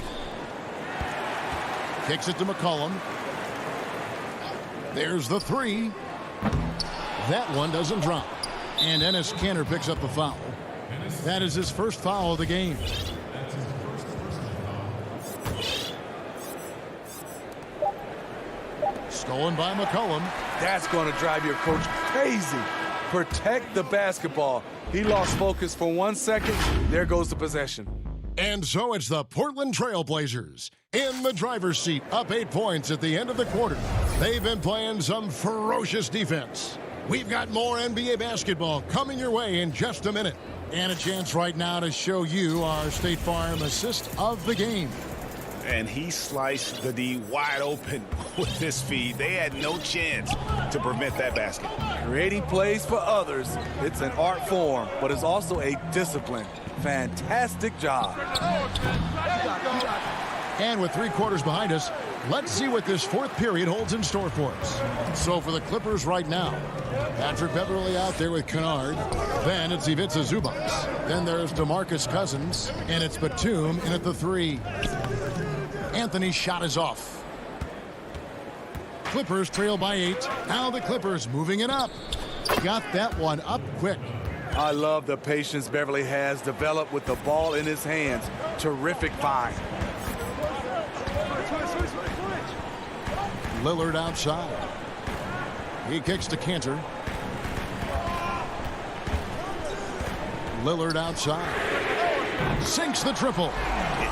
Kicks it to McCollum. There's the three. That one doesn't drop. And Enes Kanter picks up the foul. That is his first foul of the game. Stolen by McCollum. That's going to drive your coach crazy. Protect the basketball. He lost focus for 1 second. There goes the possession. And so it's the Portland Trail Blazers in the driver's seat, up 8 points at the end of the quarter. They've been playing some ferocious defense. We've got more NBA basketball coming your way in just a minute. And a chance right now to show you our State Farm assist of the game. And he sliced the D wide open with this feed. They had no chance to prevent that basket. Creating plays for others, it's an art form, but it's also a discipline. Fantastic job. And with 3 quarters behind us, let's see what this fourth period holds in store for us. So for the Clippers right now, Patrick Beverly out there with Kennard. Then it's Ivica Zubac. Then there's DeMarcus Cousins. And it's Batum in at the 3. Anthony's shot is off. Clippers trail by 8. Now the Clippers moving it up. Got that one up quick. I love the patience Beverly has developed with the ball in his hands. Terrific find. Lillard outside. He kicks to Cantor. Lillard outside. Sinks the triple.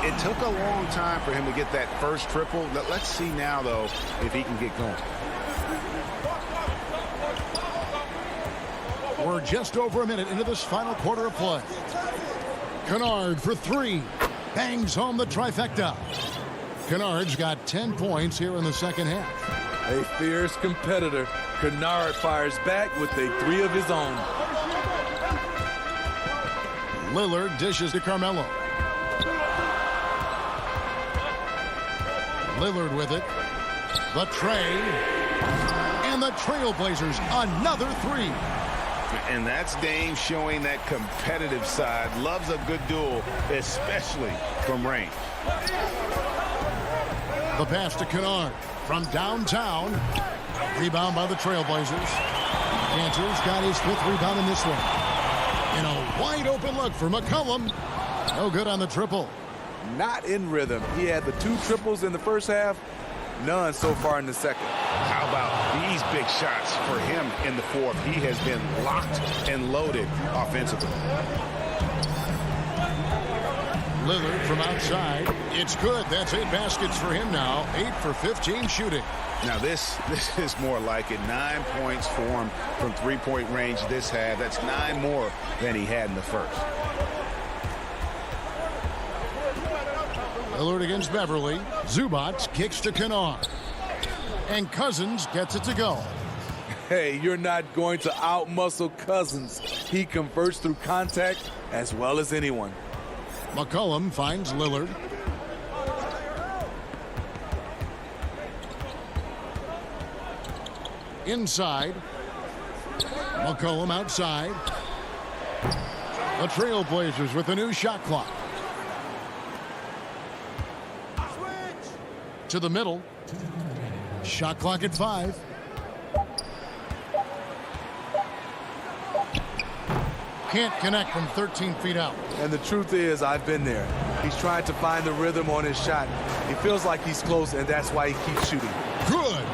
It took a long time for him to get that first triple. Let's see now, though, if he can get going. We're just over a minute into this final quarter of play. Kennard for 3. Bangs home the trifecta. Kennard's got 10 points here in the second half. A fierce competitor. Kennard fires back with a 3 of his own. Lillard dishes to Carmelo. Lillard with it. The tray. And the Trailblazers another 3. And that's Dame showing that competitive side. Loves a good duel, especially from range. The pass to Kennard from downtown. Rebound by the Trailblazers. Cantor's got his 5th rebound in this one. And a wide open look for McCollum. No good on the triple. Not in rhythm. He had the 2 triples in the first half. None so far in the second. How about these big shots for him in the fourth. He has been locked and loaded offensively. Lillard from outside. It's good. That's 8 baskets for him now. 8 for 15 shooting. Now this is more like it. 9 points for him from three-point range this half. That's 9 more than he had in the first. Lillard against Beverly. Zubac kicks to Kennard. And Cousins gets it to go. Hey, you're not going to out-muscle Cousins. He converts through contact as well as anyone. McCollum finds Lillard. Inside. McCollum outside. The Trailblazers with a new shot clock. To the middle. Shot clock at 5. Can't connect from 13 feet out. And the truth is, I've been there. He's trying to find the rhythm on his shot. He feels like he's close, and that's why he keeps shooting. Good.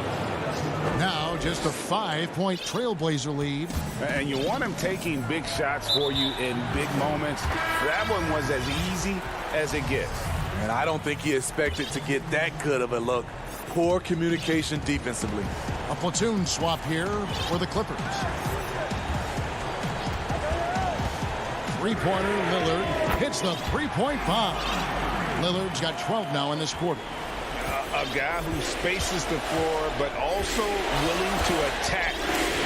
Now just a 5-point Trailblazer lead. And you want him taking big shots for you in big moments. That one was as easy as it gets. And I don't think he expected to get that good of a look. Poor communication defensively. A platoon swap here for the Clippers. Three-pointer, Lillard hits the three-point bomb. Lillard's got 12 now in this quarter. A guy who spaces the floor, but also willing to attack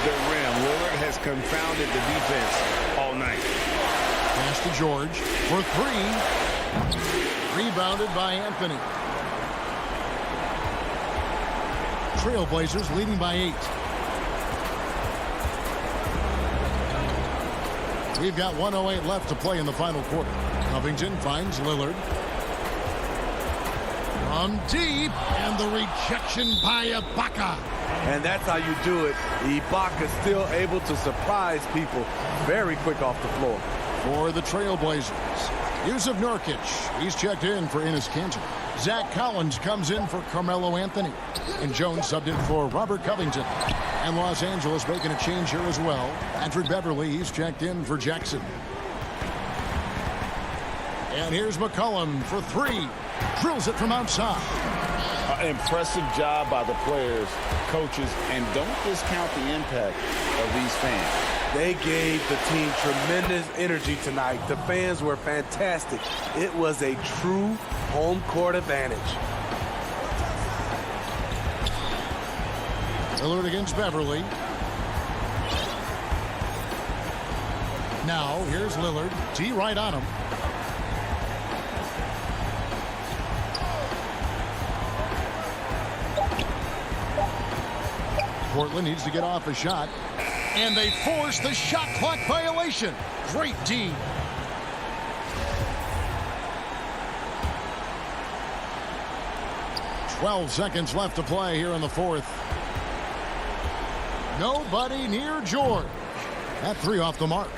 the rim. Lillard has confounded the defense all night. Pass to George for 3. Rebounded by Anthony. Trailblazers leading by 8. We've got 1:08 left to play in the final quarter. Covington finds Lillard. From deep, and the rejection by Ibaka. And that's how you do it. Ibaka still able to surprise people very quick off the floor. For the Trailblazers, Yusuf Nurkic. He's checked in for Enes Kanter. Zach Collins comes in for Carmelo Anthony. And Jones subbed in for Robert Covington. And Los Angeles making a change here as well. Patrick Beverly, he's checked in for Jackson. And here's McCollum for 3. Drills it from outside. Impressive job by the players, coaches, and don't discount the impact of these fans. They gave the team tremendous energy tonight. The fans were fantastic. It was a true home court advantage. Lillard against Beverly. Now, here's Lillard. T right on him. Portland needs to get off a shot. And they force the shot clock violation. Great D. "12 seconds left to play here in the fourth. Nobody near George. That 3 off the mark.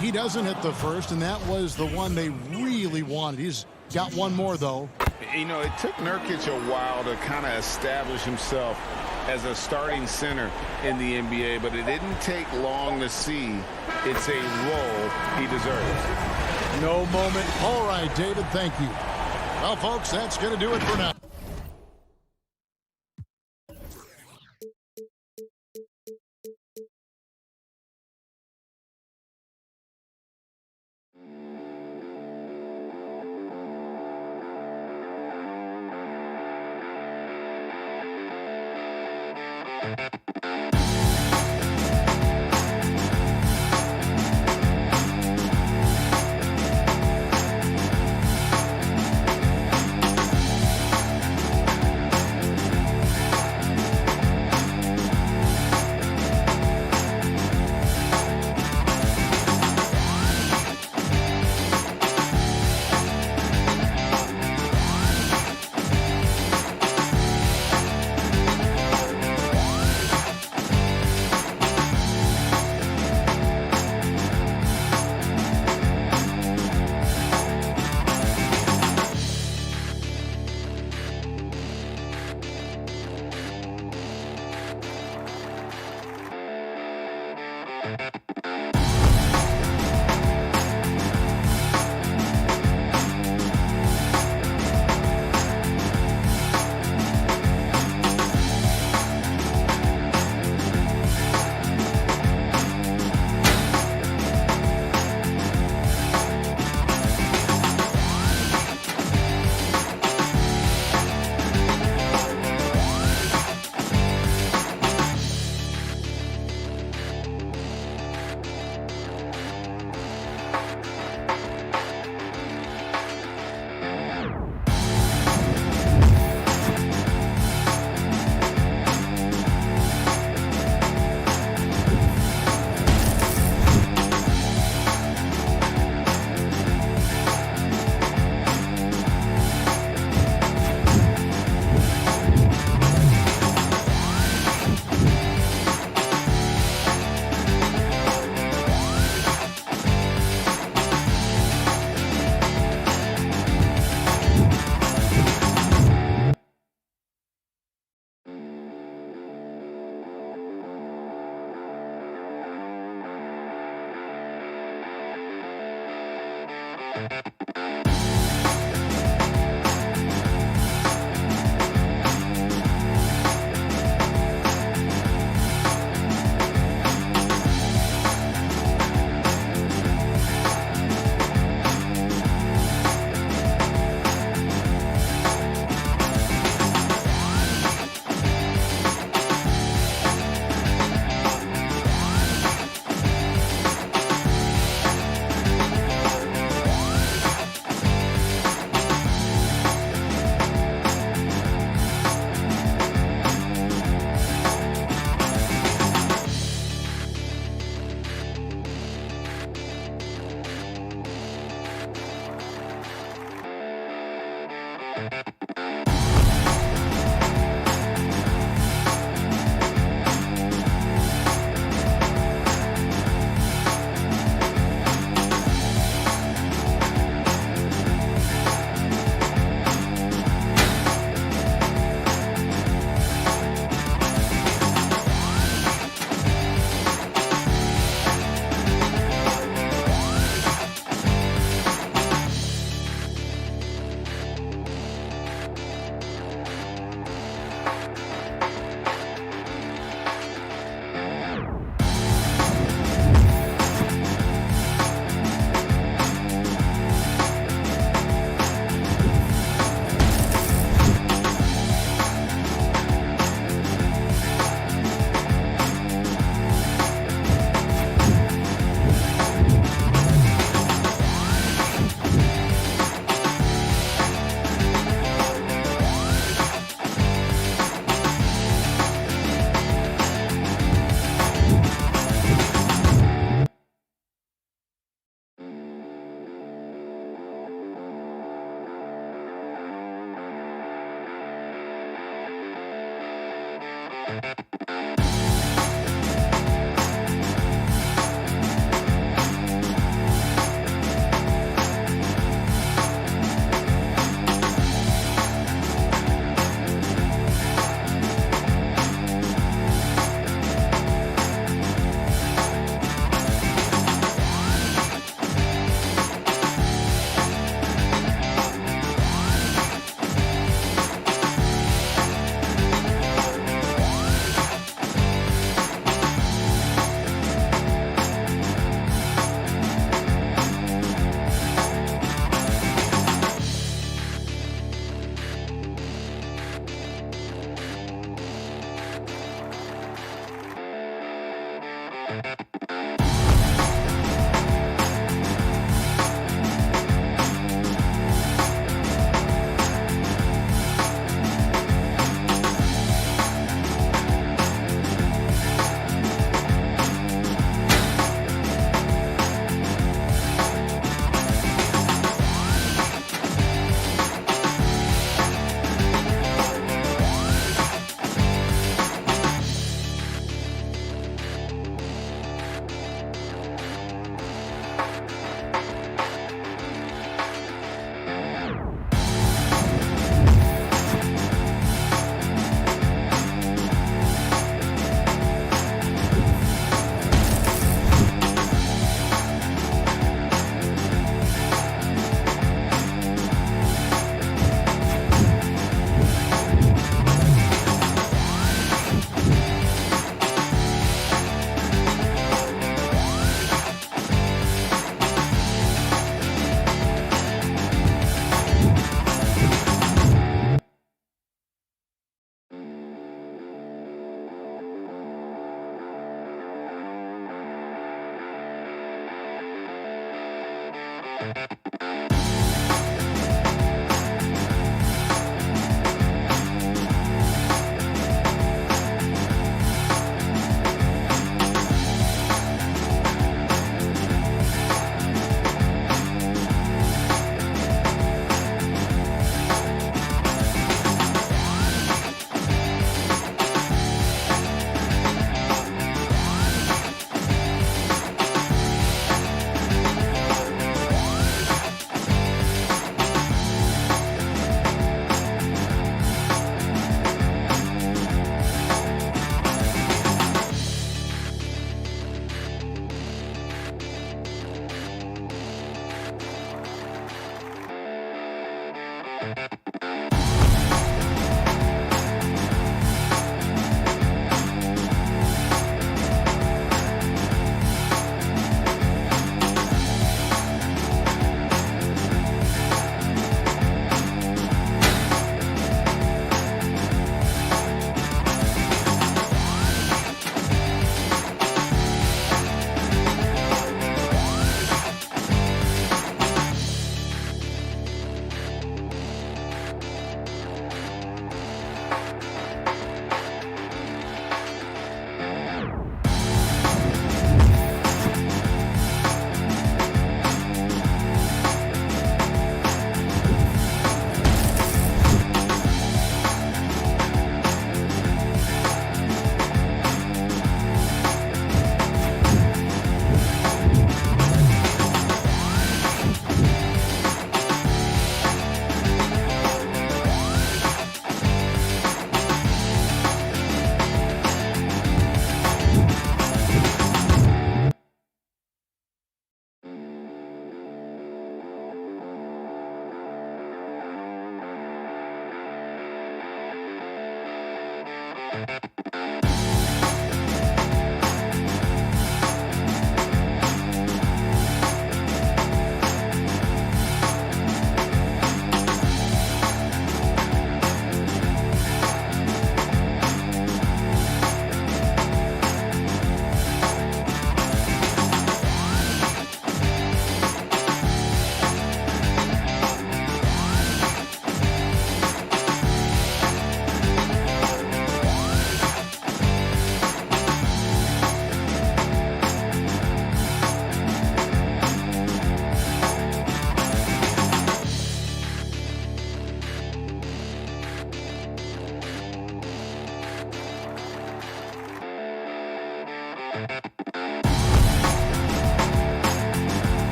He doesn't hit the first, and that was the one they really wanted. He's got one more, though. You know, it took Nurkic a while to kind of establish himself as a starting center in the NBA, but it didn't take long to see it's a role he deserves. No moment. All right, David, thank you. Well, folks, that's going to do it for now.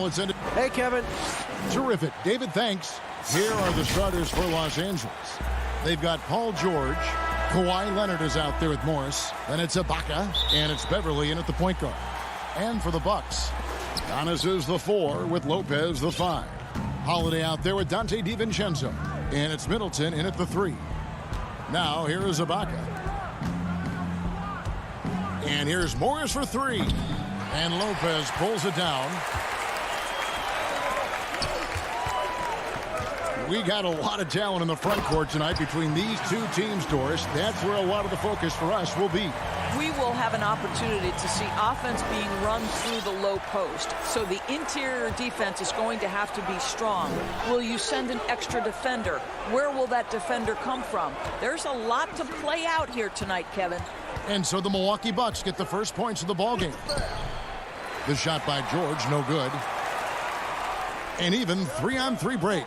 Now it's ended. Hey, Kevin. Terrific. David, thanks. Here are the starters for Los Angeles. They've got Paul George. Kawhi Leonard is out there with Morris. Then it's Ibaka, and it's Beverly in at the point guard. And for the Bucks, Giannis is the 4 with Lopez the 5. Holiday out there with Dante DiVincenzo. And it's Middleton in at the 3. Now here is Ibaka. And here's Morris for 3. And Lopez pulls it down. We got a lot of talent in the front court tonight between these two teams, Doris. That's where a lot of the focus for us will be. We will have an opportunity to see offense being run through the low post. So the interior defense is going to have to be strong. Will you send an extra defender? Where will that defender come from? There's a lot to play out here tonight, Kevin. And so the Milwaukee Bucks get the first points of the ballgame. The shot by George, no good. An even 3-on-3 break.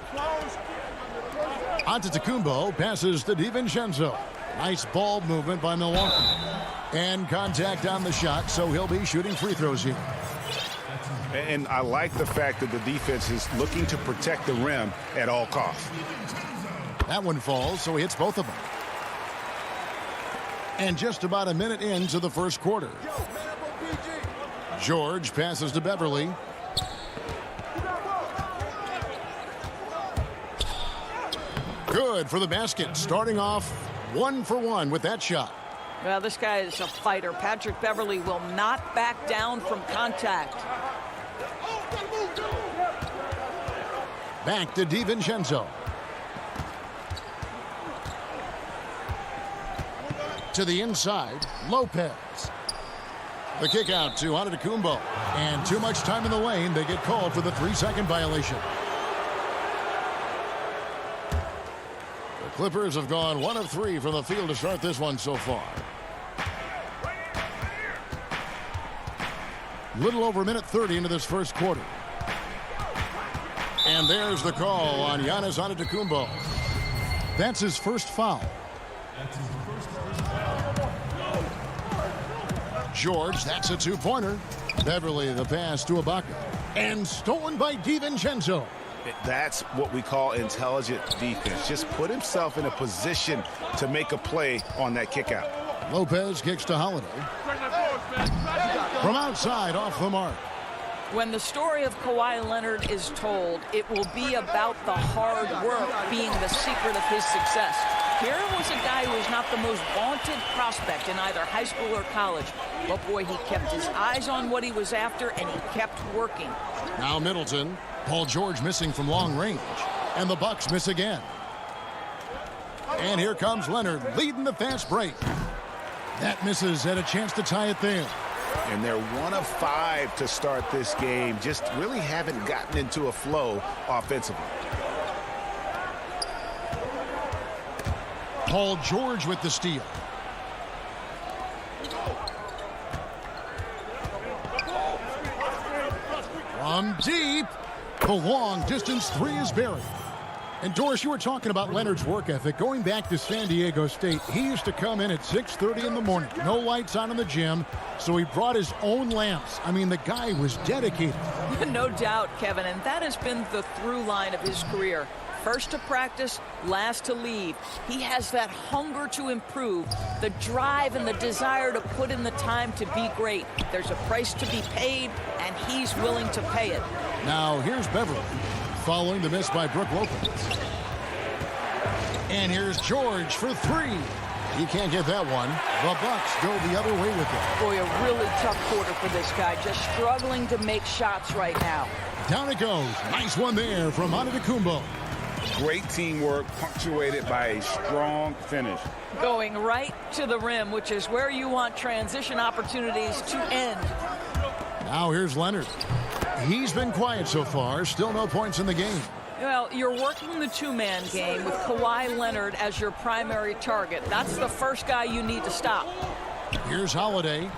Antetokounmpo passes to DiVincenzo. Nice ball movement by Milwaukee. And contact on the shot, so he'll be shooting free throws here. And I like the fact that the defense is looking to protect the rim at all costs. That one falls, so he hits both of them. And just about a minute into the first quarter. George passes to Beverly. Good for the basket, starting off 1 for 1 with that shot. Well, this guy is a fighter. Patrick Beverly will not back down from contact. Back to DiVincenzo. To the inside, Lopez. The kick out to Antetokounmpo. And too much time in the lane. They get called for the 3-second violation. The Clippers have gone 1 of 3 from the field to start this one so far. Little over a minute 30 into this first quarter. And there's the call on Giannis Antetokounmpo. That's his first foul. George, that's a two-pointer. Beverly, the pass to Ibaka. And stolen by DiVincenzo. That's what we call intelligent defense. Just put himself in a position to make a play on that kick out. Lopez kicks to Holiday. From outside, off the mark. When the story of Kawhi Leonard is told, it will be about the hard work being the secret of his success. Here was a guy who was not the most vaunted prospect in either high school or college. But boy, he kept his eyes on what he was after, and he kept working. Now Middleton. Paul George missing from long range. And the Bucks miss again. And here comes Leonard leading the fast break. That misses, had a chance to tie it there. And they're 1 of 5 to start this game. Just really haven't gotten into a flow offensively. Paul George with the steal. From deep. The long-distance 3 is buried. And, Doris, you were talking about Leonard's work ethic. Going back to San Diego State, he used to come in at 6:30 in the morning. No lights on in the gym, so he brought his own lamps. I mean, the guy was dedicated. No doubt, Kevin, and that has been the through line of his career. First to practice, last to leave. He has that hunger to improve, the drive and the desire to put in the time to be great. There's a price to be paid, and he's willing to pay it. Now, here's Beverly, following the miss by Brook Lopez. And here's George for 3. He can't get that one. The Bucks go the other way with it. Boy, a really tough quarter for this guy, just struggling to make shots right now. Down it goes. Nice one there from Antetokounmpo. Great teamwork, punctuated by a strong finish. Going right to the rim, which is where you want transition opportunities to end. Now here's Leonard. He's been quiet so far. Still no points in the game. Well, you're working the two-man game with Kawhi Leonard as your primary target. That's the first guy you need to stop. Here's Holiday.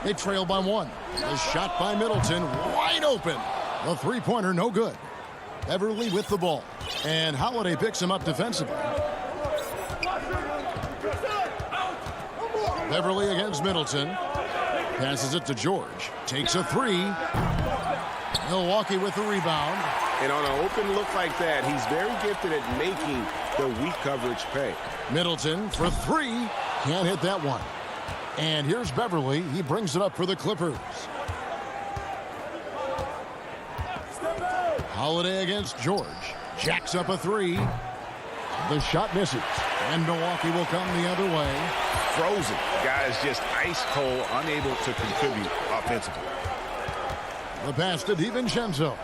They trail by 1. The shot by Middleton, wide open. The three-pointer, no good. Beverly with the ball. And Holiday picks him up defensively. Beverly against Middleton. Passes it to George. Takes a 3. Milwaukee with the rebound. And on an open look like that, he's very gifted at making the weak coverage pay. Middleton for 3. Can't hit that one. And here's Beverly. He brings it up for the Clippers. Holiday against George. Jacks up a 3. The shot misses. And Milwaukee will come the other way. Frozen. Guys just ice cold, unable to contribute offensively. The pass to DiVincenzo.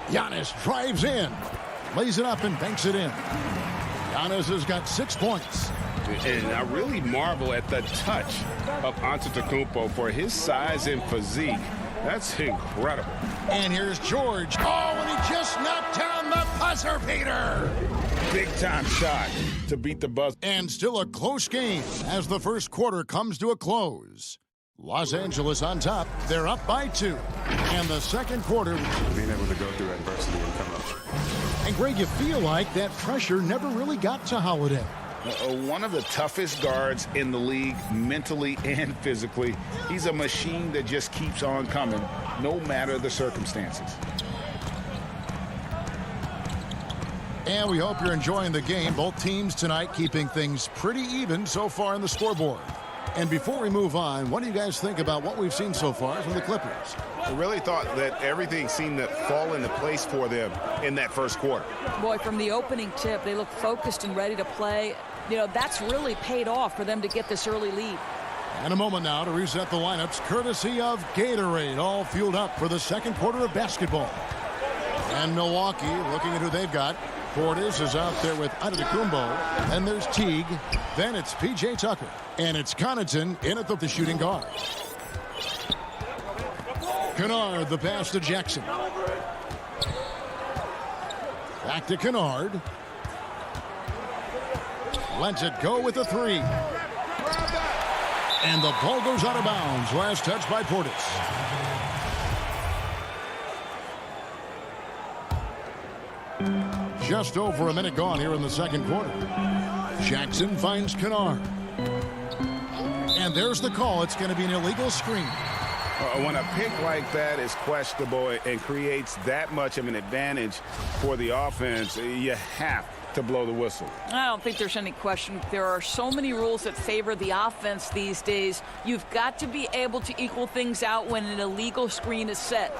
Giannis drives in. Lays it up and banks it in. Giannis has got 6 points. And I really marvel at the touch of Antetokounmpo for his size and physique. That's incredible. And here's George. Oh, and he just knocked down the buzzer beater. Big-time shot to beat the buzzer. And still a close game as the first quarter comes to a close. Los Angeles on top. They're up by 2. And the second quarter. Being able to go through adversity and come up. And Greg, you feel like that pressure never really got to Holiday. One of the toughest guards in the league, mentally and physically. He's a machine that just keeps on coming, no matter the circumstances. And we hope you're enjoying the game. Both teams tonight keeping things pretty even so far in the scoreboard. And before we move on, what do you guys think about what we've seen so far from the Clippers? I really thought that everything seemed to fall into place for them in that first quarter. Boy, from the opening tip, they look focused and ready to play. You know, that's really paid off for them to get this early lead. And a moment now to reset the lineups, courtesy of Gatorade, all fueled up for the second quarter of basketball. And Milwaukee, looking at who they've got. Portis is out there with Antetokounmpo. And there's Teague. Then it's P.J. Tucker. And it's Connaughton in at the shooting guard. Kennard, the pass to Jackson. Back to Kennard. Lets it go with the three. And the ball goes out of bounds. Last touch by Portis. Just over a minute gone here in the second quarter. Jackson finds Kennard. And there's the call. It's going to be an illegal screen. When a pick like that is questionable and creates that much of an advantage for the offense, you have to blow the whistle. I don't think there's any question. There are so many rules that favor the offense these days. You've got to be able to equal things out when an illegal screen is set.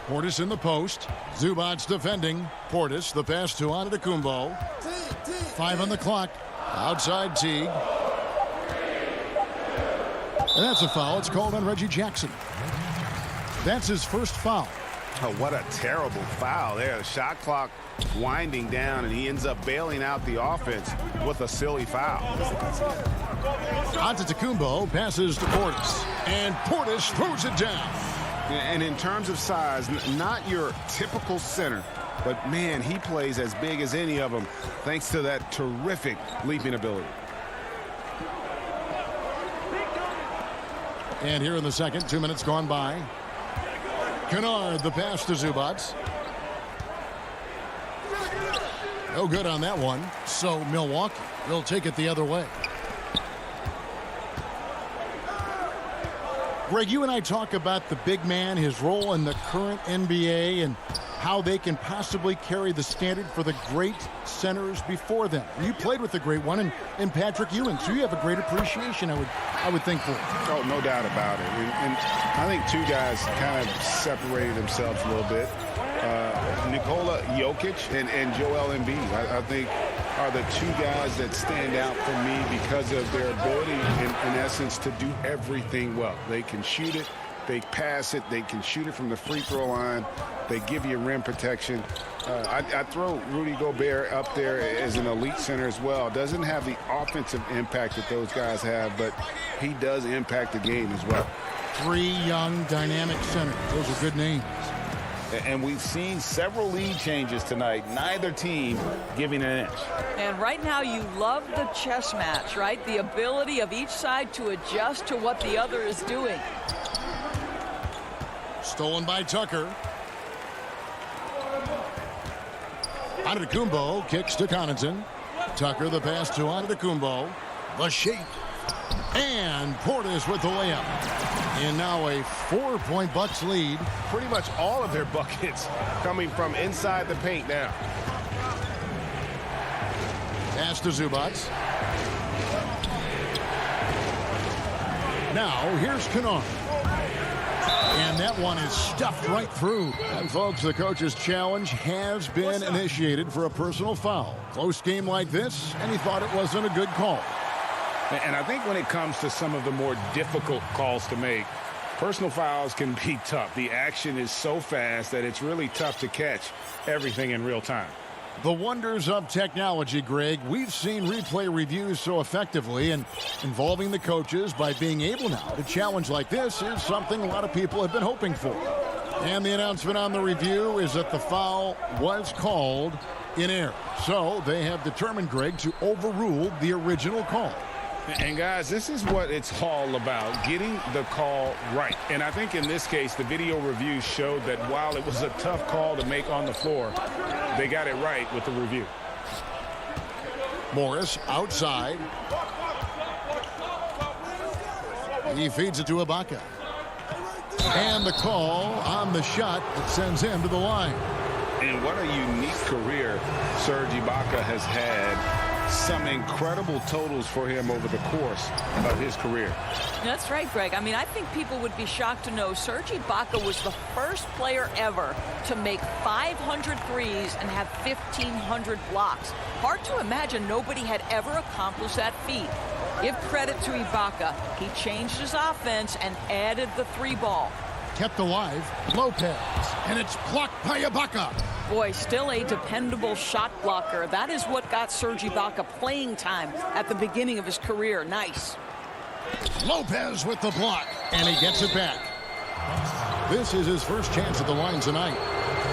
Portis in the post. Zubac's defending. Portis, the pass to Antetokounmpo. 5 on the clock. Outside Teague. And that's a foul. It's called on Reggie Jackson. That's his first foul. Oh, what a terrible foul there. The shot clock winding down, and he ends up bailing out the offense with a silly foul. Antetokounmpo passes to Portis. And Portis throws it down. And in terms of size, not your typical center, but man, he plays as big as any of them thanks to that terrific leaping ability. And here in the second, 2 minutes gone by. Kennard, the pass to Zubac. No good on that one. So Milwaukee will take it the other way. Greg, you and I talk about the big man, his role in the current NBA, and how they can possibly carry the standard for the great centers before them. You played with the great one in Patrick Ewing, so you have a great appreciation, I would think, for it. Oh, no doubt about it. And I think two guys kind of separated themselves a little bit. Nikola Jokic and Joel Embiid, I think, are the two guys that stand out for me because of their ability, in essence, to do everything well. They can shoot it, they pass it, they can shoot it from the free throw line, they give you rim protection. I throw Rudy Gobert up there as an elite center as well. Doesn't have the offensive impact that those guys have, but he does impact the game as well. 3 young, dynamic centers. Those are good names. And we've seen several lead changes tonight, neither team giving an inch. And right now you love the chess match, right? The ability of each side to adjust to what the other is doing. Stolen by Tucker. Antetokounmpo kicks to Connaughton. Tucker the pass to Antetokounmpo. The shape. And Portis with the layup. And now a 4-point Bucks lead. Pretty much all of their buckets coming from inside the paint now. Pass to Zubac. Now here's Kennard. And that one is stuffed right through. And folks, the coach's challenge has been initiated for a personal foul. Close game like this, and he thought it wasn't a good call. And I think when it comes to some of the more difficult calls to make, personal fouls can be tough. The action is so fast that it's really tough to catch everything in real time. The wonders of technology, Greg. We've seen replay reviews so effectively, and involving the coaches by being able now to challenge like this is something a lot of people have been hoping for. And the announcement on the review is that the foul was called in error. So they have determined, Greg, to overrule the original call. And guys, this is what it's all about, getting the call right. And I think in this case, the video review showed that while it was a tough call to make on the floor, they got it right with the review. Morris outside. He feeds it to Ibaka. And the call on the shot that sends him to the line. And what a unique career Serge Ibaka has had. Some incredible totals for him over the course of his career. That's right, Greg. I mean, I think people would be shocked to know Serge Ibaka was the first player ever to make 500 threes and have 1,500 blocks. Hard to imagine nobody had ever accomplished that feat. Give credit to Ibaka. He changed his offense and added the three ball. Kept alive, Lopez, and it's blocked by Ibaka. Boy, still a dependable shot blocker. That is what got Serge Ibaka playing time at the beginning of his career. Nice. Lopez with the block, and he gets it back. This is his first chance at the line tonight.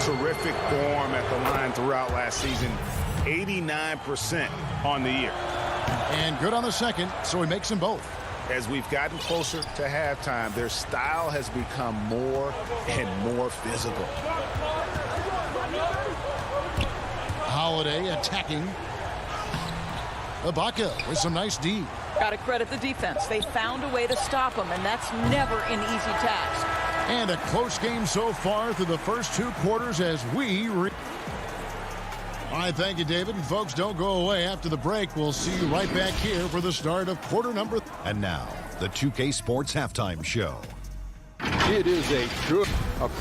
Terrific form at the line throughout last season. 89% on the year. And good on the second, so he makes them both. As we've gotten closer to halftime, their style has become more and more physical. Holiday attacking. Ibaka with some nice D. Got to credit the defense. They found a way to stop him, and that's never an easy task. And a close game so far through the first two quarters as we... All right, thank you, David. And folks, don't go away after the break. We'll see you right back here for the start of quarter number. And now, the 2K Sports Halftime Show. It is a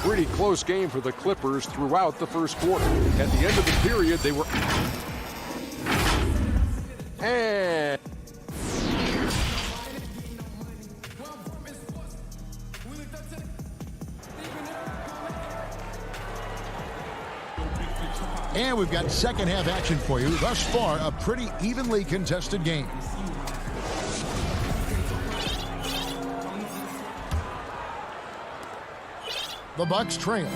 pretty close game for the Clippers throughout the first quarter. At the end of the period, they were... And we've got second half action for you. Thus far, a pretty evenly contested game. The Bucks trail.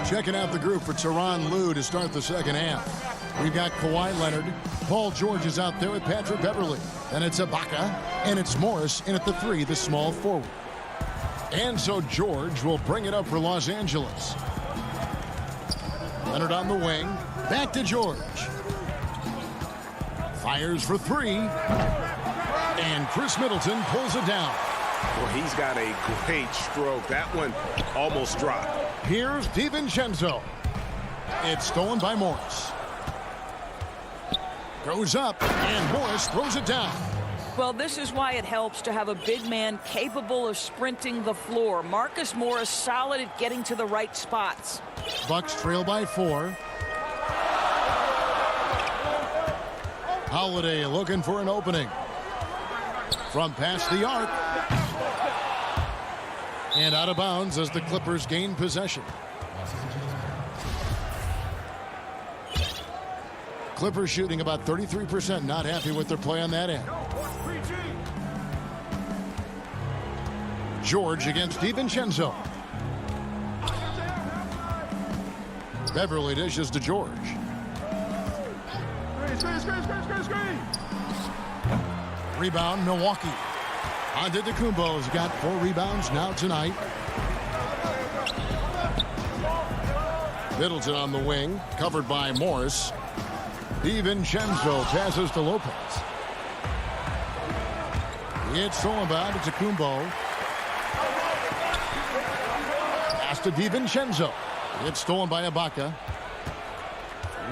Checking out the group for Tyronn Lue to start the second half. We've got Kawhi Leonard. Paul George is out there with Patrick Beverley. Then it's Ibaka. And it's Morris in at the three, the small forward. And so George will bring it up for Los Angeles. Leonard on the wing. Back to George. Fires for three. And Chris Middleton pulls it down. Well, he's got a great stroke. That one almost dropped. Here's DiVincenzo. It's stolen by Morris. Goes up, and Morris throws it down. Well, this is why it helps to have a big man capable of sprinting the floor. Marcus Morris solid at getting to the right spots. Bucks trail by 4. Holiday looking for an opening. From past the arc. And out of bounds as the Clippers gain possession. Clippers shooting about 33%. Not happy with their play on that end. George against DiVincenzo. Beverly dishes to George. Rebound, Milwaukee. Antetokounmpo's got 4 rebounds now tonight. Middleton on the wing, covered by Morris. DiVincenzo passes to Lopez. It's stolen by Antetokounmpo. Pass to DiVincenzo. It's stolen by Ibaka.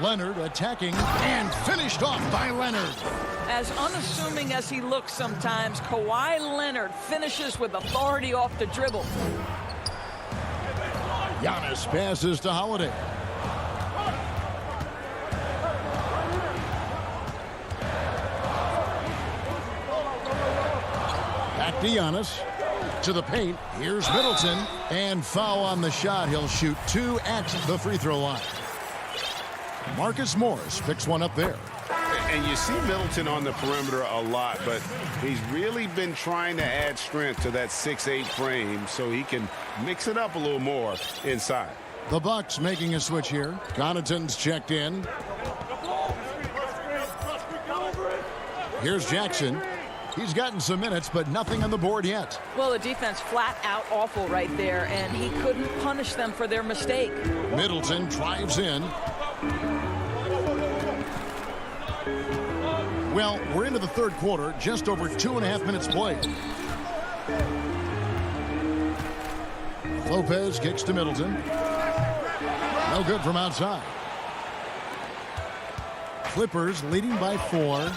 Leonard attacking and finished off by Leonard. As unassuming as he looks sometimes, Kawhi Leonard finishes with authority off the dribble. Giannis passes to Holiday. Back to Giannis. To the paint. Here's Middleton. And foul on the shot. He'll shoot 2 at the free throw line. Marcus Morris picks one up there. And you see Middleton on the perimeter a lot, but he's really been trying to add strength to that 6'8" frame so he can mix it up a little more inside. The Bucks making a switch here. Connaughton's checked in. Here's Jackson. He's gotten some minutes, but nothing on the board yet. Well, the defense flat out awful right there, and he couldn't punish them for their mistake. Middleton drives in. Well, we're into the third quarter, just over 2.5 minutes played. Lopez kicks to Middleton. No good from outside. Clippers leading by 4.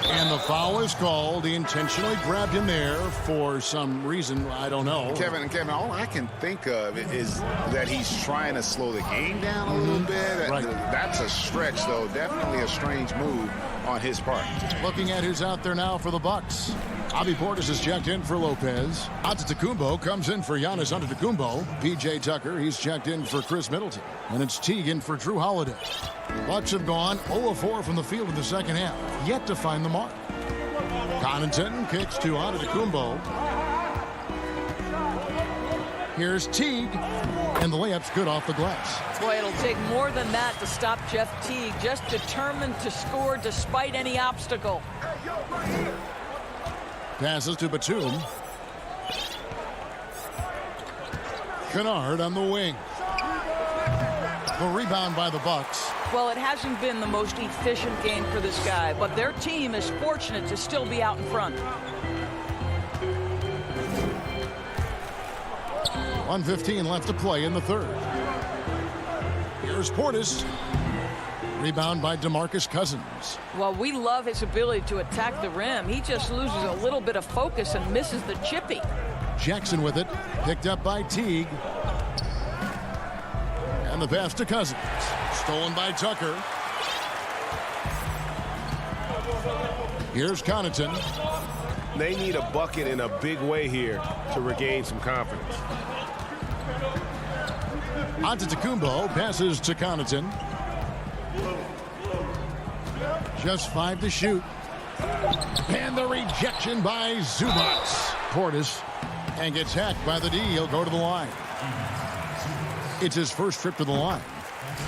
And the foul is called. He intentionally grabbed him there for some reason. I don't know. Kevin, all I can think of is that he's trying to slow the game down a little bit. Right. That's a stretch, though. Definitely a strange move on his part. Looking at who's out there now for the Bucks. Bobby Portis is checked in for Lopez. Antetokounmpo comes in for Giannis Antetokounmpo. P.J. Tucker, he's checked in for Chris Middleton. And it's Teague in for Drew Holiday. Bucks have gone 0-4 from the field in the second half. Yet to find the mark. Connaughton kicks to Antetokounmpo. Here's Teague. And the layup's good off the glass. Boy, it'll take more than that to stop Jeff Teague. Just determined to score despite any obstacle. Passes to Batum. Kennard on the wing. The rebound by the Bucks. Well, it hasn't been the most efficient game for this guy, but their team is fortunate to still be out in front. 1:15 left to play in the third. Here's Portis. Rebound by DeMarcus Cousins. Well, we love his ability to attack the rim. He just loses a little bit of focus and misses the chippy. Jackson with it. Picked up by Teague. And the pass to Cousins. Stolen by Tucker. Here's Connaughton. They need a bucket in a big way here to regain some confidence. Antetokounmpo passes to Connaughton. Just 5 to shoot. And the rejection by Zubac. Portis. And gets hacked by the D. He'll go to the line. It's his first trip to the line.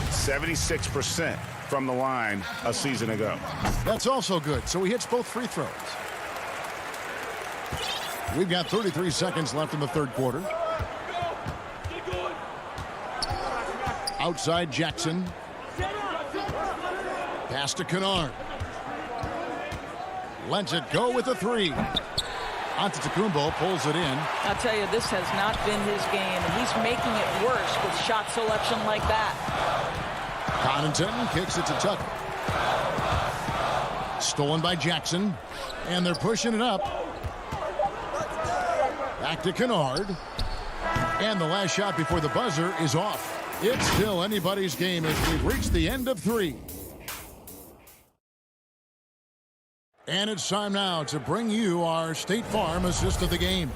76% from the line a season ago. That's also good. So he hits both free throws. We've got 33 seconds left in the third quarter. Outside Jackson. Pass to Kennard. Lets it go with a 3. Antetokounmpo pulls it in. I'll tell you, this has not been his game. He's making it worse with shot selection like that. Connaughton kicks it to Tucker. Stolen by Jackson. And they're pushing it up. Back to Kennard. And the last shot before the buzzer is off. It's still anybody's game as we've reached the end of 3. And it's time now to bring you our State Farm assist of the game.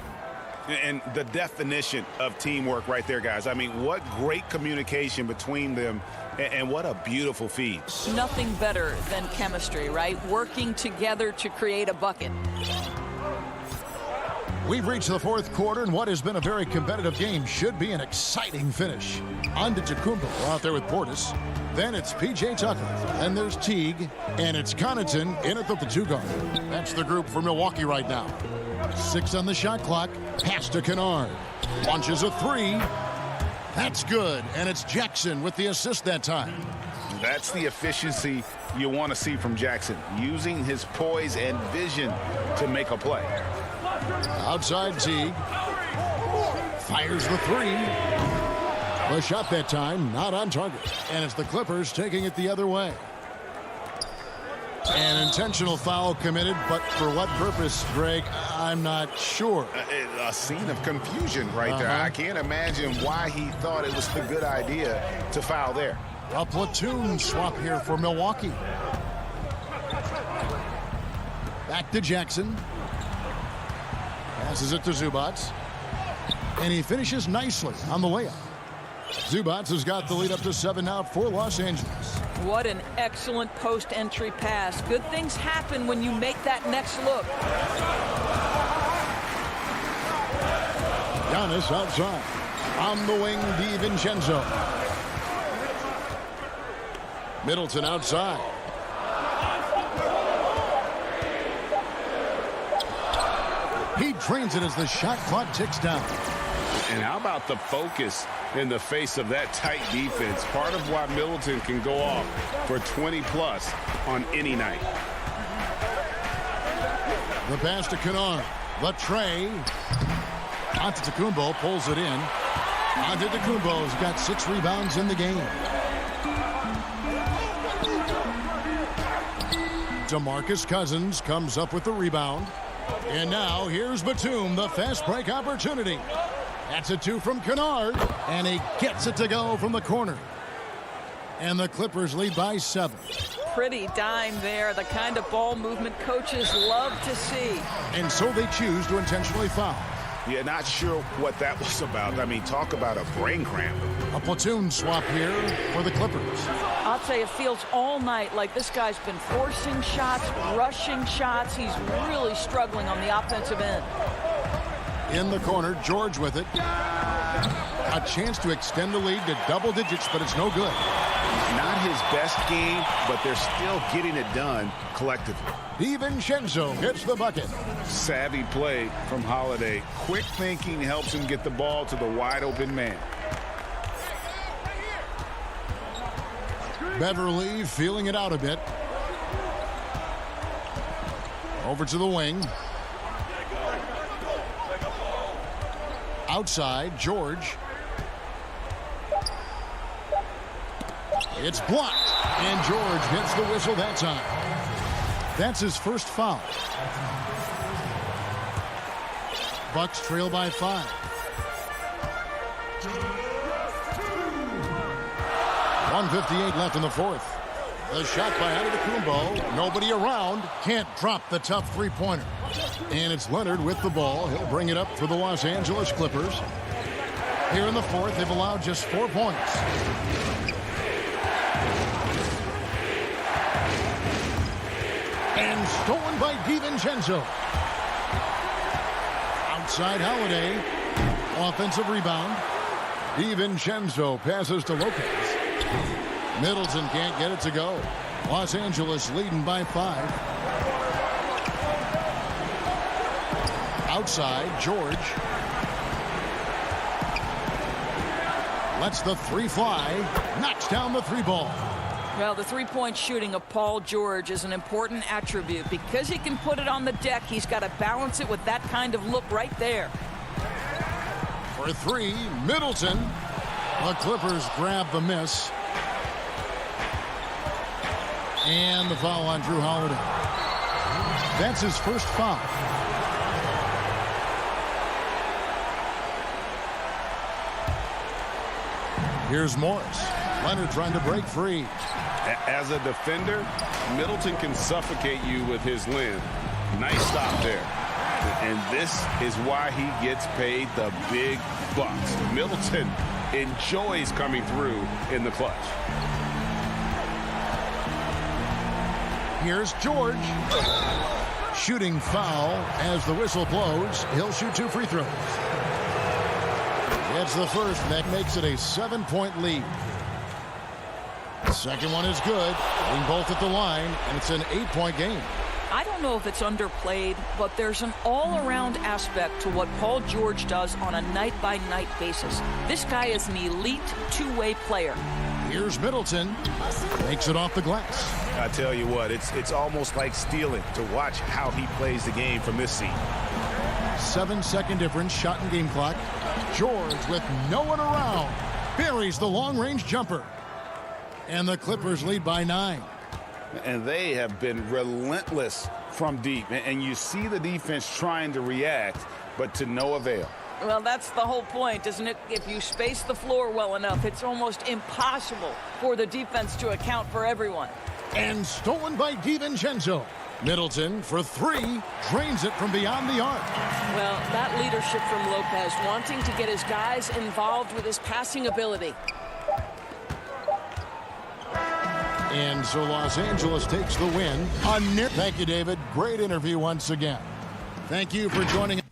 And the definition of teamwork right there, guys. I mean, what great communication between them, and what a beautiful feed. Nothing better than chemistry, right? Working together to create a bucket. We've reached the fourth quarter, and what has been a very competitive game should be an exciting finish. Antetokounmpo out there with Portis. Then it's P.J. Tucker. Then there's Teague. And it's Connaughton in at the 2 guard. That's the group for Milwaukee right now. 6 on the shot clock. Pass to Kennard. Launches a 3. That's good. And it's Jackson with the assist that time. That's the efficiency you want to see from Jackson. Using his poise and vision to make a play. Outside Teague. Fires the 3. The shot that time, not on target. And it's the Clippers taking it the other way. An intentional foul committed, but for what purpose, Greg, I'm not sure. A scene of confusion right there. I can't imagine why he thought it was a good idea to foul there. A platoon swap here for Milwaukee. Back to Jackson. Passes it to Zubac. And he finishes nicely on the layup. Zubac has got the lead up to 7 now for Los Angeles. What an excellent post-entry pass. Good things happen when you make that next look. Giannis outside. On the wing, DiVincenzo. Middleton outside. He drains it as the shot clock ticks down. And how about the focus in the face of that tight defense? Part of why Middleton can go off for 20-plus on any night. The pass to Kennard. The tray. Antetokounmpo pulls it in. Antetokounmpo's got 6 rebounds in the game. DeMarcus Cousins comes up with the rebound. And now here's Batum, the fast break opportunity. That's a 2 from Kennard, and he gets it to go from the corner. And the Clippers lead by 7. Pretty dime there, the kind of ball movement coaches love to see. And so they choose to intentionally foul. Yeah, not sure what that was about. I mean, talk about a brain cramp. A platoon swap here for the Clippers. I'll tell you, it feels all night like this guy's been forcing shots, rushing shots. He's really struggling on the offensive end. In the corner, George with it. A chance to extend the lead to double digits, but it's no good. Not his best game, but they're still getting it done collectively. DiVincenzo gets the bucket. Savvy play from Holiday. Quick thinking helps him get the ball to the wide open man. Beverly feeling it out a bit. Over to the wing. Outside, George. It's blocked, and George hits the whistle that time. That's his first foul. Bucks trail by 5. .158 left in the fourth. The shot by Antetokounmpo. Nobody around. Can't drop the tough three-pointer. And it's Leonard with the ball. He'll bring it up for the Los Angeles Clippers. Here in the fourth, they've allowed just 4 points. And stolen by DiVincenzo. Outside Holiday. Offensive rebound. DiVincenzo passes to Lopez. Middleton can't get it to go. Los Angeles leading by 5. Outside, George. Lets the 3 fly. Knocks down the 3 ball. Well, the three-point shooting of Paul George is an important attribute. Because he can put it on the deck, he's got to balance it with that kind of look right there. For 3, Middleton. The Clippers grab the miss. And the foul on Drew Holiday. That's his first foul. Here's Morris. Leonard trying to break free. As a defender, Middleton can suffocate you with his length. Nice stop there. And this is why he gets paid the big bucks. Middleton enjoys coming through in the clutch. Here's George. Shooting foul as the whistle blows. He'll shoot 2 free throws. It's the first, and that makes it a 7-point lead. The second one is good. Being both at the line, and it's an 8-point game. I don't know if it's underplayed, but there's an all-around aspect to what Paul George does on a night-by-night basis. This guy is an elite two-way player. Here's Middleton. Makes it off the glass. I tell you what, it's almost like stealing to watch how he plays the game from this seat. 7-second difference, shot and game clock. George with no one around. Buries the long-range jumper. And the Clippers lead by 9. And they have been relentless from deep. And you see the defense trying to react, but to no avail. Well, that's the whole point, isn't it? If you space the floor well enough, it's almost impossible for the defense to account for everyone. And stolen by DiVincenzo. Middleton for 3. Drains it from beyond the arc. Well, that leadership from Lopez, wanting to get his guys involved with his passing ability. And so Los Angeles takes the win. Thank you, David. Great interview once again. Thank you for joining us.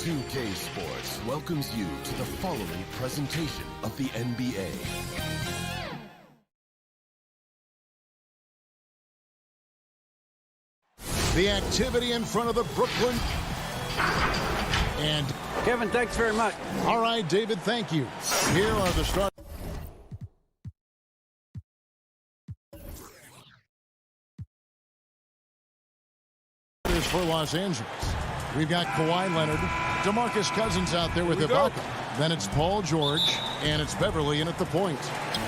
2K Sports welcomes you to the following presentation of the NBA. The activity in front of the Brooklyn. And Kevin, thanks very much. All right, David, thank you. Here are the start. For Los Angeles. We've got Kawhi Leonard, DeMarcus Cousins out there with Ibaka. Then it's Paul George, and it's Beverly in at the point.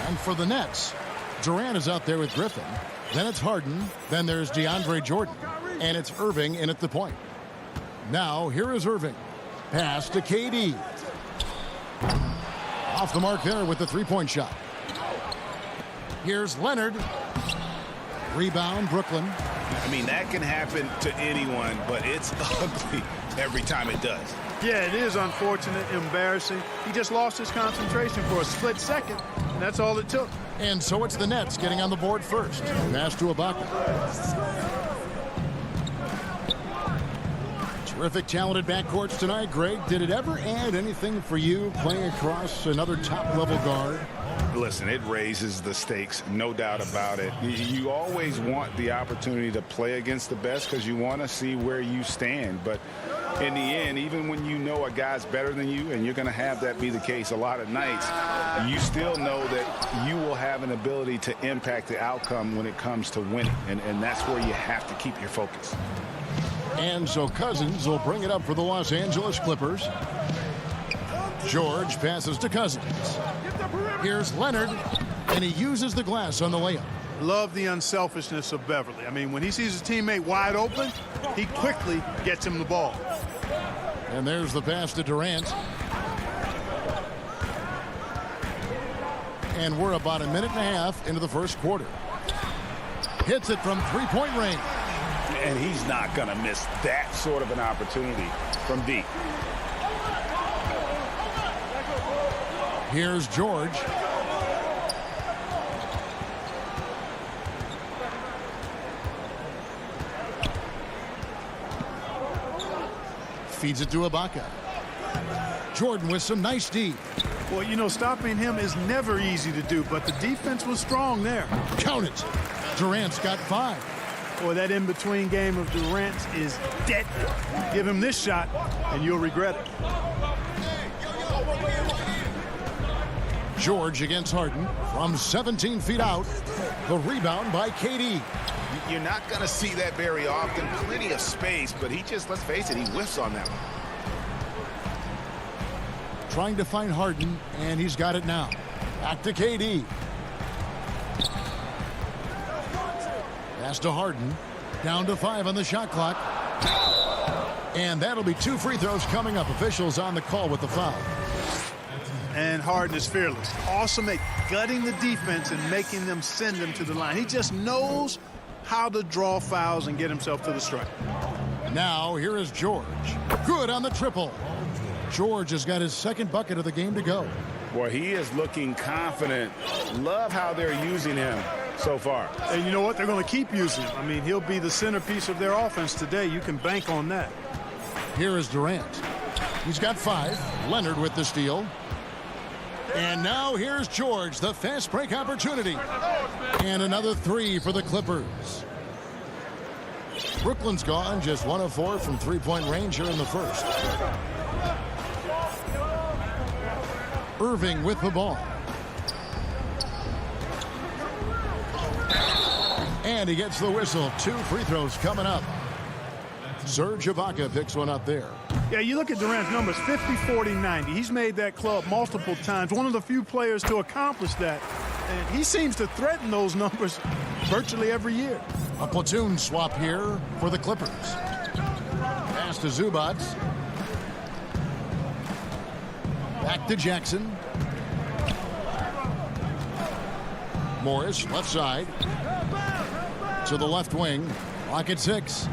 And for the Nets, Durant is out there with Griffin. Then it's Harden. Then there's DeAndre Jordan. And it's Irving in at the point. Now, here is Irving. Pass to KD. Off the mark there with the three-point shot. Here's Leonard. Rebound, Brooklyn. I mean, that can happen to anyone, but it's ugly every time it does. Yeah, it is unfortunate, embarrassing. He just lost his concentration for a split second, and that's all it took. And so it's the Nets getting on the board first. Pass to Ibaka. Terrific, talented backcourts tonight, Greg. Did it ever add anything for you playing across another top-level guard? Listen, it raises the stakes, no doubt about it. You always want the opportunity to play against the best because you want to see where you stand. But in the end, even when you know a guy's better than you, and you're going to have that be the case a lot of nights, you still know that you will have an ability to impact the outcome when it comes to winning. And that's where you have to keep your focus. And so Cousins will bring it up for the Los Angeles Clippers. George passes to Cousins. Here's Leonard, and he uses the glass on the layup. Love the unselfishness of Beverly. I mean, when he sees his teammate wide open, he quickly gets him the ball. And there's the pass to Durant. And we're about a minute and a half into the first quarter. Hits it from three-point range. And he's not going to miss that sort of an opportunity from deep. Here's George. Feeds it to Ibaka. Jordan with some nice D. Well, you know, stopping him is never easy to do, but the defense was strong there. Count it. Durant's got 5. Boy, that in-between game of Durant's is deadly. Give him this shot, and you'll regret it. George against Harden from 17 feet out. The rebound by KD. You're not going to see that very often. Plenty of space, but he just, let's face it, he whiffs on that one. Trying to find Harden, and he's got it now. Back to KD. Pass to Harden. Down to 5 on the shot clock. And that'll be 2 free throws coming up. Officials on the call with the foul. And Harden is fearless. Awesome at gutting the defense and making them send them to the line. He just knows how to draw fouls and get himself to the strike. Now here is George. Good on the triple. George has got his second bucket of the game to go. Boy, he is looking confident. Love how they're using him so far. And you know what? They're going to keep using him. I mean, he'll be the centerpiece of their offense today. You can bank on that. Here is Durant. He's got 5. Leonard with the steal. And now here's George, the fast break opportunity. And another 3 for the Clippers. Brooklyn's gone just 1 of 4 from three-point range here in the first. Irving with the ball. And he gets the whistle. 2 free throws coming up. Serge Ibaka picks one up there. Yeah, you look at Durant's numbers, 50, 40, 90. He's made that club multiple times. One of the few players to accomplish that. And he seems to threaten those numbers virtually every year. A platoon swap here for the Clippers. Pass to Zubac. Back to Jackson. Morris, left side. To the left wing. Clock at 6.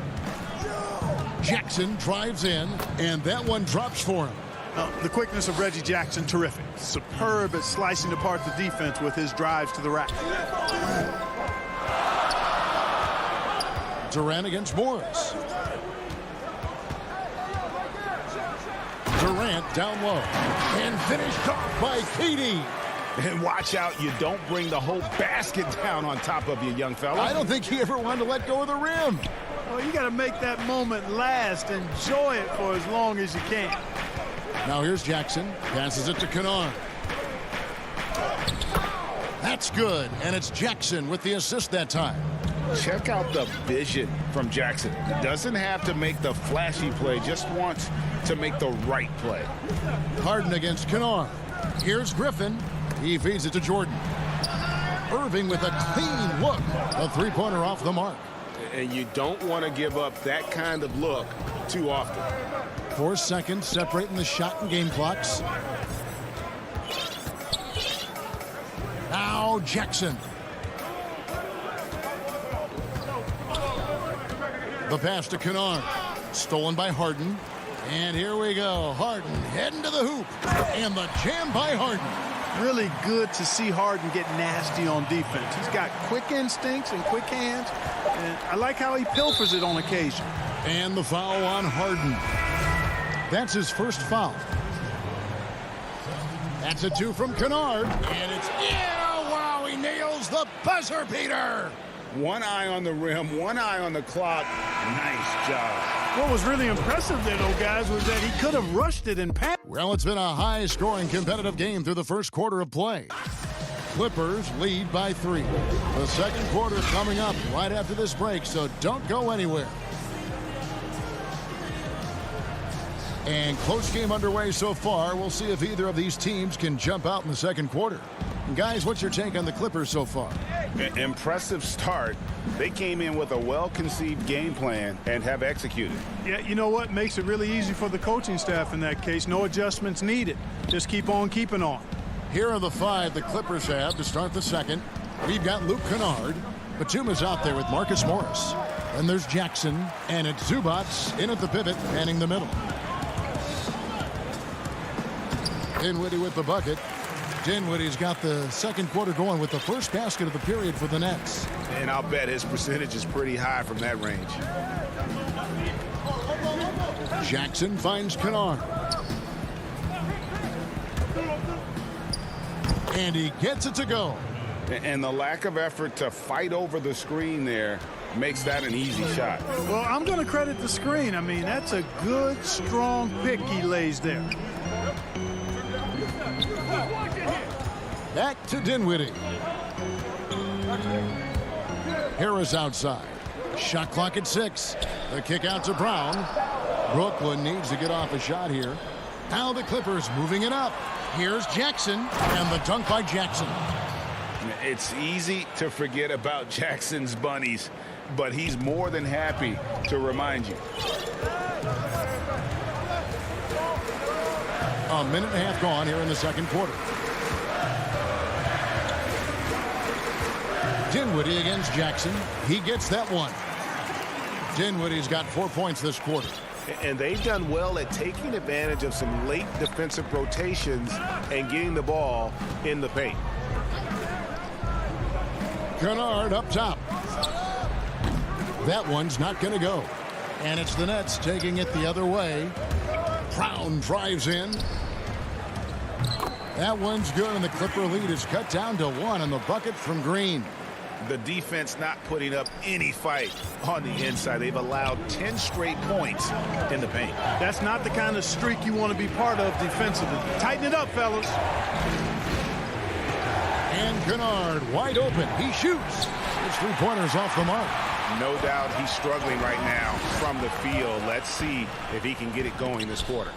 Jackson drives in, and that one drops for him. The quickness of Reggie Jackson, terrific. Superb at slicing apart the defense with his drives to the rack. Durant against Morris. Durant down low. And finished off by KD. And watch out, you don't bring the whole basket down on top of you, young fella. I don't think he ever wanted to let go of the rim. Well, you got to make that moment last. Enjoy it for as long as you can. Now here's Jackson. Passes it to Kennard. That's good. And it's Jackson with the assist that time. Check out the vision from Jackson. Doesn't have to make the flashy play, just wants to make the right play. Harden against Kennard. Here's Griffin. He feeds it to Jordan. Irving with a clean look. A three-pointer off the mark. And you don't want to give up that kind of look too often. 4 seconds separating the shot and game clocks. Now Jackson. The pass to Kennard. Stolen by Harden. And here we go. Harden heading to the hoop. And the jam by Harden. Really good to see Harden get nasty on defense. He's got quick instincts and quick hands. And I like how he pilfers it on occasion. And the foul on Harden. That's his first foul. That's a 2 from Kennard. And it's, yeah, wow, he nails the buzzer beater. One eye on the rim, one eye on the clock. Nice job. What was really impressive there, though, guys, was that he could have rushed it and passed. Well, it's been a high-scoring competitive game through the first quarter of play. Clippers lead by 3. The second quarter coming up right after this break, so don't go anywhere. And close game underway so far. We'll see if either of these teams can jump out in the second quarter. And guys, what's your take on the Clippers so far? Impressive start. They came in with a well-conceived game plan and have executed. Yeah, you know what? Makes it really easy for the coaching staff in that case. No adjustments needed. Just keep on keeping on. Here are the 5 the Clippers have to start the second. We've got Luke Kennard. Batum is out there with Marcus Morris. Then there's Jackson. And it's Zubats in at the pivot, manning the middle. Dinwiddie with the bucket. Dinwiddie's got the second quarter going with the first basket of the period for the Nets. And I'll bet his percentage is pretty high from that range. Jackson finds Kennard. And he gets it to go. And the lack of effort to fight over the screen there makes that an easy shot. Well, I'm going to credit the screen. I mean, that's a good, strong pick he lays there. Back to Dinwiddie. Harris outside. Shot clock at 6. The kick out to Brown. Brooklyn needs to get off a shot here. Now the Clippers moving it up. Here's Jackson, and the dunk by Jackson. It's easy to forget about Jackson's bunnies, but he's more than happy to remind you. A minute and a half gone here in the second quarter. Dinwiddie against Jackson. He gets that one. Dinwiddie's got 4 points this quarter. And they've done well at taking advantage of some late defensive rotations and getting the ball in the paint. Kennard up top. That one's not going to go. And it's the Nets taking it the other way. Brown drives in. That one's good, and the Clipper lead is cut down to 1 on the bucket from Green. The defense not putting up any fight on the inside. They've allowed 10 straight points in the paint. That's not the kind of streak you want to be part of defensively. Tighten it up, fellas. And Kennard wide open. He shoots. His 3-pointers off the mark. No doubt he's struggling right now from the field. Let's see if he can get it going this quarter.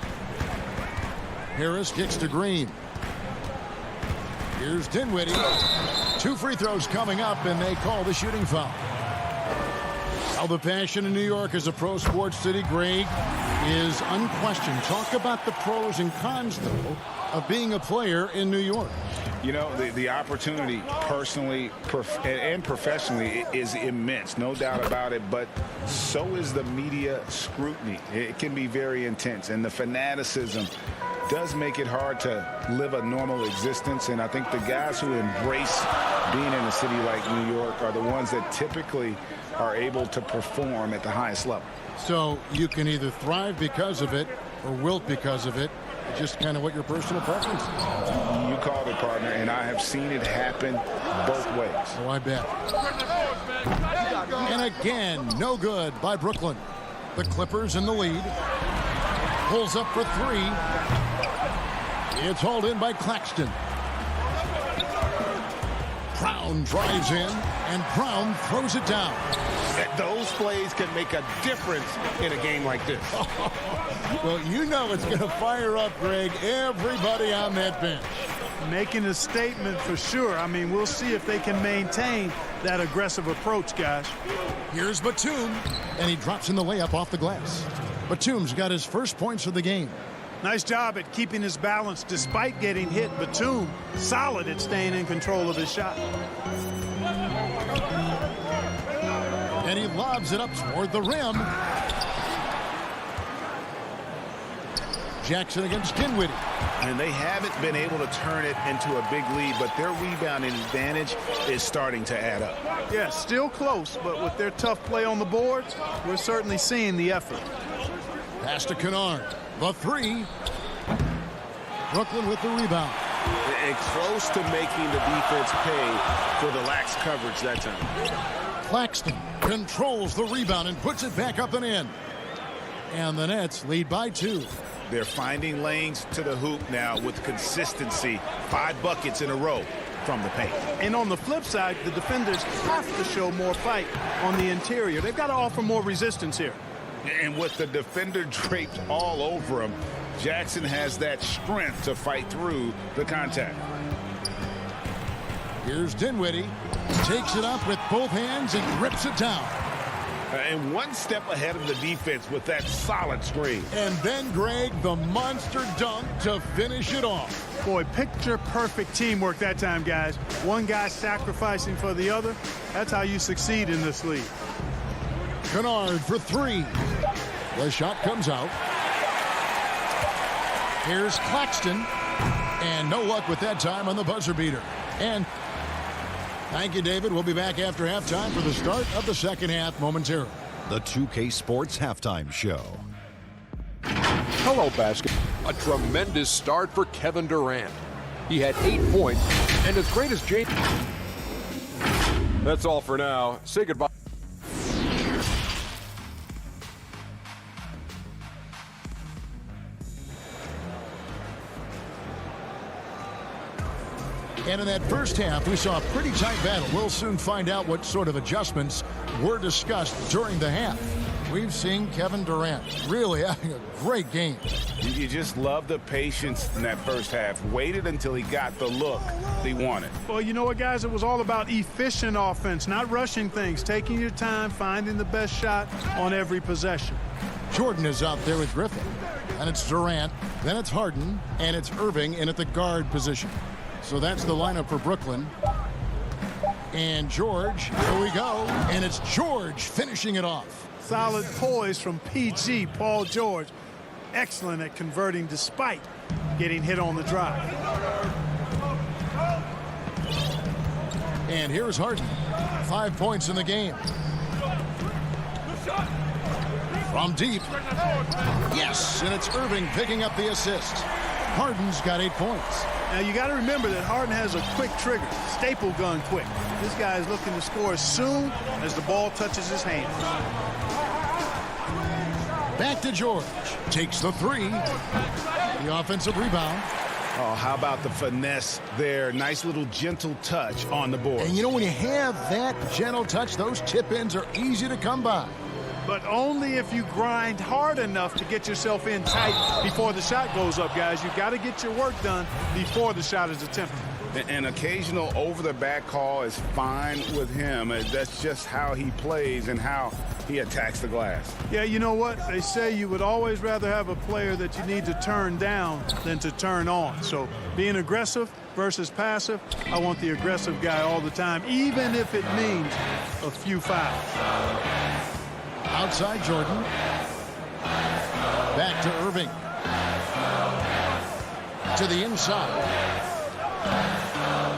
Harris kicks to Green. Here's Dinwiddie. 2 free throws coming up, and they call the shooting foul. How the passion in New York as a pro sports city, Greg, is unquestioned. Talk about the pros and cons, though, of being a player in New York. You know, the opportunity personally and professionally is immense, no doubt about it, but so is the media scrutiny. It can be very intense, and the fanaticism does make it hard to live a normal existence. And I think the guys who embrace being in a city like New York are the ones that typically are able to perform at the highest level. So you can either thrive because of it or wilt because of it. It's just kind of what your personal preference is. You called it, partner, and I have seen it happen both ways. Oh, I bet. And again, no good by Brooklyn. The Clippers in the lead. Pulls up for 3. It's hauled in by Claxton. Brown drives in, and Brown throws it down. Those plays can make a difference in a game like this. Well, you know it's going to fire up, Greg, everybody on that bench. Making a statement for sure. I mean, we'll see if they can maintain that aggressive approach, guys. Here's Batum, and he drops in the layup off the glass. Batum's got his first points of the game. Nice job at keeping his balance despite getting hit. Batum, solid at staying in control of his shot. And he lobs it up toward the rim. Jackson against Dinwiddie. And they haven't been able to turn it into a big lead, but their rebounding advantage is starting to add up. Yeah, still close, but with their tough play on the boards, we're certainly seeing the effort. Pass to Kennard. The 3. Brooklyn with the rebound. And close to making the defense pay for the lax coverage that time. Claxton controls the rebound and puts it back up and in. And the Nets lead by 2. They're finding lanes to the hoop now with consistency. 5 buckets in a row from the paint. And on the flip side, the defenders have to show more fight on the interior. They've got to offer more resistance here. And with the defender draped all over him, Jackson has that strength to fight through the contact. Here's Dinwiddie. Takes it up with both hands and rips it down. And one step ahead of the defense with that solid screen. And then, Greg, the monster dunk to finish it off. Boy, picture-perfect teamwork that time, guys. One guy sacrificing for the other. That's how you succeed in this league. Kennard for 3. The shot comes out. Here's Claxton. And no luck with that time on the buzzer beater. And thank you, David. We'll be back after halftime for the start of the second half momentarily. The 2K Sports Halftime Show. Hello, basketball. A tremendous start for Kevin Durant. He had 8 points, and as great as James. That's all for now. Say goodbye. And in that first half, we saw a pretty tight battle. We'll soon find out what sort of adjustments were discussed during the half. We've seen Kevin Durant really having a great game. You just love the patience in that first half. Waited until he got the look he wanted. Well, you know what, guys? It was all about efficient offense, not rushing things, taking your time, finding the best shot on every possession. Jordan is out there with Griffin. And it's Durant, then it's Harden, and it's Irving in at the guard position. So that's the lineup for Brooklyn. And George, here we go. And it's George finishing it off. Solid poise from PG, Paul George. Excellent at converting despite getting hit on the drive. And here's Harden. 5 points in the game. From deep. Yes, and it's Irving picking up the assist. Harden's got 8 points. Now, you got to remember that Harden has a quick trigger, staple gun quick. This guy is looking to score as soon as the ball touches his hands. Back to George. Takes the 3. The offensive rebound. Oh, how about the finesse there? Nice little gentle touch on the board. And you know, when you have that gentle touch, those tip-ins are easy to come by. But only if you grind hard enough to get yourself in tight before the shot goes up, guys. You've got to get your work done before the shot is attempted. An occasional over-the-back call is fine with him. That's just how he plays and how he attacks the glass. Yeah, you know what? They say you would always rather have a player that you need to turn down than to turn on. So being aggressive versus passive, I want the aggressive guy all the time, even if it means a few fouls. Outside Jordan. Back to Irving. To the inside.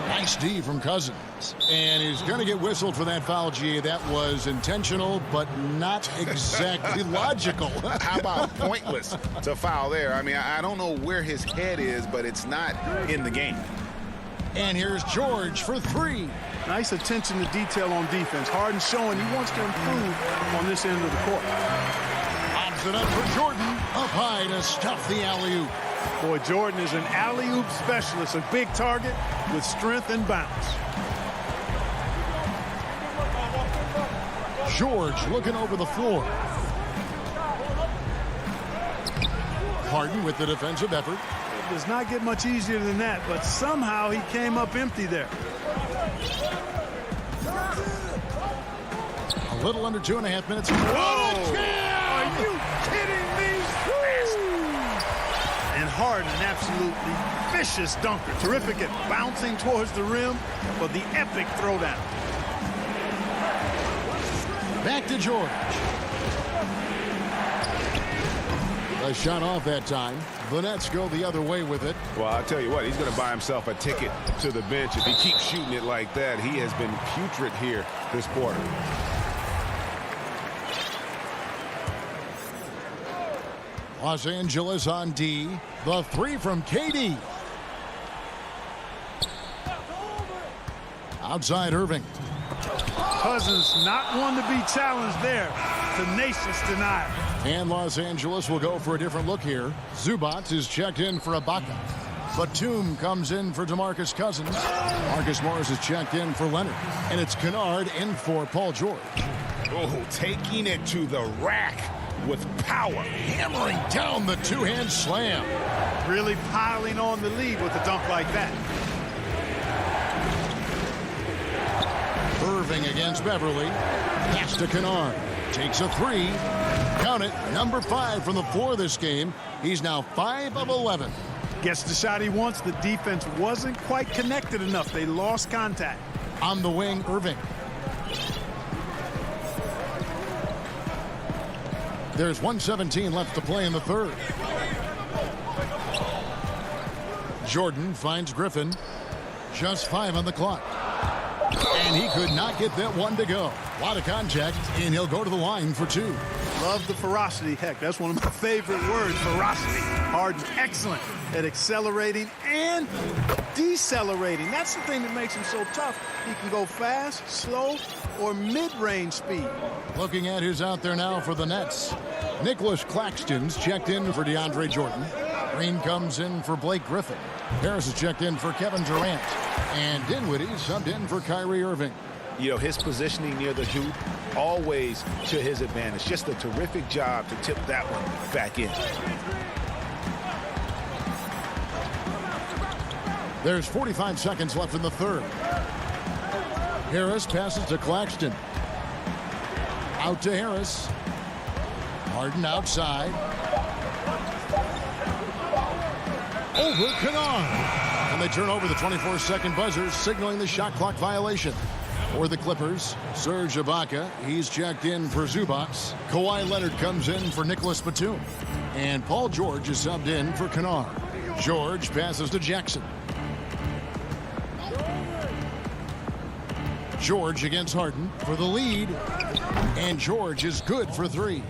Nice D from Cousins. And he's going to get whistled for that foul, G. That was intentional, but not exactly logical. How about pointless to foul there? I mean, I don't know where his head is, but it's not in the game. And here's George for 3. Nice attention to detail on defense. Harden showing he wants to improve on this end of the court. Lobs it up for Jordan. Up high to stuff the alley-oop. Boy, Jordan is an alley-oop specialist, a big target with strength and bounce. George looking over the floor. Harden with the defensive effort. It does not get much easier than that, but somehow he came up empty there. A little under 2.5 minutes. Whoa! Are you kidding me? And Harden, an absolutely vicious dunker. Terrific at bouncing towards the rim, but the epic throwdown. Back to George. A shot off that time. The Nets go the other way with it. Well, I'll tell you what, he's going to buy himself a ticket to the bench. If he keeps shooting it like that, he has been putrid here this quarter. Los Angeles on D. The 3 from KD. Outside Irving. Cousins not one to be challenged there. Tenacious denial. And Los Angeles will go for a different look here. Zubats is checked in for Ibaka. Batum comes in for DeMarcus Cousins. Marcus Morris is checked in for Leonard. And it's Kennard in for Paul George. Oh, taking it to the rack with power. Hammering down the two-hand slam. Really piling on the lead with a dunk like that. Irving against Beverly. Pass to Kennard. Takes a three. Count it. Number 5 from the floor this game. He's now 5 of 11. Gets the shot he wants. The defense wasn't quite connected enough. They lost contact. On the wing, Irving. There's 1:17 left to play in the third. Jordan finds Griffin. Just 5 on the clock. And he could not get that one to go. A lot of contact, and he'll go to the line for 2. Love the ferocity. Heck, that's one of my favorite words, ferocity. Harden, excellent at accelerating and decelerating. That's the thing that makes him so tough. He can go fast, slow, or mid-range speed. Looking at who's out there now for the Nets. Nicholas Claxton's checked in for DeAndre Jordan. Green comes in for Blake Griffin. Harris is checked in for Kevin Durant. And Dinwiddie subbed in for Kyrie Irving. You know, his positioning near the hoop, always to his advantage. Just a terrific job to tip that one back in. There's 45 seconds left in the third. Harris passes to Claxton. Out to Harris. Harden outside. Over Kennard. And they turn over the 24-second buzzer, signaling the shot clock violation. For the Clippers, Serge Ibaka, he's checked in for Zubats. Kawhi Leonard comes in for Nicholas Batum. And Paul George is subbed in for Kennard. George passes to Jackson. George against Harden for the lead. And George is good for 3.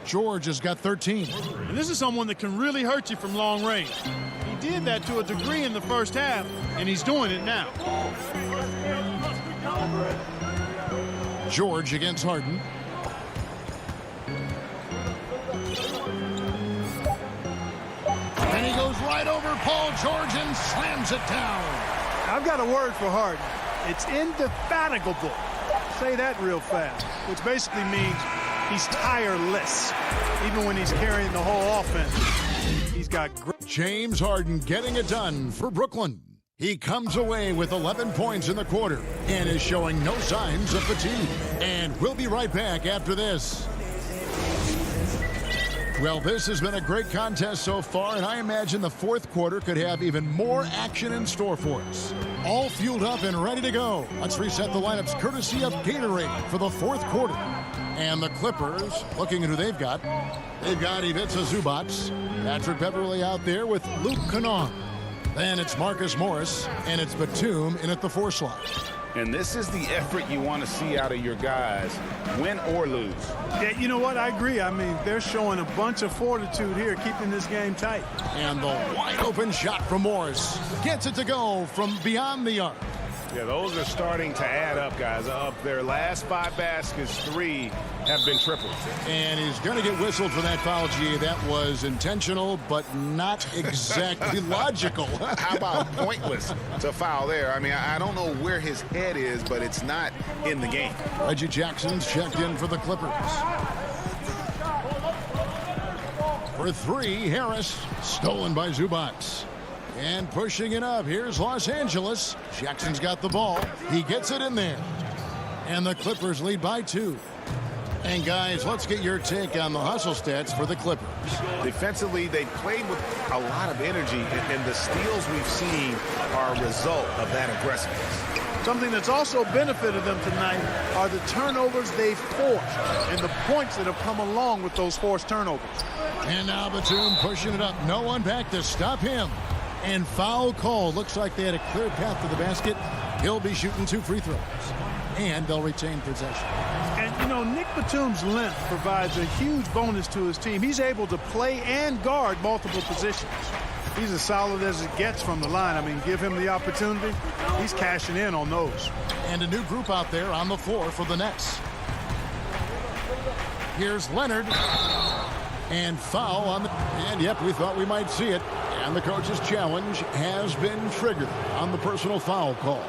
George has got 13. And this is someone that can really hurt you from long range. He did that to a degree in the first half, and he's doing it now. George against Harden. And he goes right over Paul George and slams it down. I've got a word for Harden. It's indefatigable. Say that real fast, which basically means he's tireless. Even when he's carrying the whole offense, he's got great. James Harden getting it done for Brooklyn. He comes away with 11 points in the quarter and is showing no signs of fatigue. And we'll be right back after this. Well, this has been a great contest so far, and I imagine the fourth quarter could have even more action in store for us. All fueled up and ready to go. Let's reset the lineups courtesy of Gatorade for the fourth quarter. And the Clippers, looking at who they've got Ivica Zubats, Patrick Beverly out there with Luke Kennard. Then it's Marcus Morris, and it's Batum in at the 4 slot. And this is the effort you want to see out of your guys, win or lose. Yeah, you know what? I agree. I mean, they're showing a bunch of fortitude here, keeping this game tight. And the wide open shot from Morris gets it to go from beyond the arc. Yeah, those are starting to add up, guys. Up their last 5 baskets, 3 have been tripled. And he's going to get whistled for that foul, G. That was intentional, but not exactly logical. How about pointless to foul there? I mean, I don't know where his head is, but it's not in the game. Reggie Jackson's checked in for the Clippers. For 3, Harris, stolen by Zubats. And pushing it up, here's Los Angeles. Jackson's got the ball. He gets it in there. And the Clippers lead by 2. And guys, let's get your take on the hustle stats for the Clippers. Defensively, they played with a lot of energy, and the steals we've seen are a result of that aggressiveness. Something that's also benefited them tonight are the turnovers they've forced and the points that have come along with those forced turnovers. And now Batum pushing it up. No one back to stop him. And foul call. Looks like they had a clear path to the basket. He'll be shooting 2 free throws. And they'll retain possession. And, you know, Nick Batum's length provides a huge bonus to his team. He's able to play and guard multiple positions. He's as solid as it gets from the line. I mean, give him the opportunity. He's cashing in on those. And a new group out there on the floor for the Nets. Here's Leonard. And foul on the... And, yep, we thought we might see it. And the coach's challenge has been triggered on the personal foul call.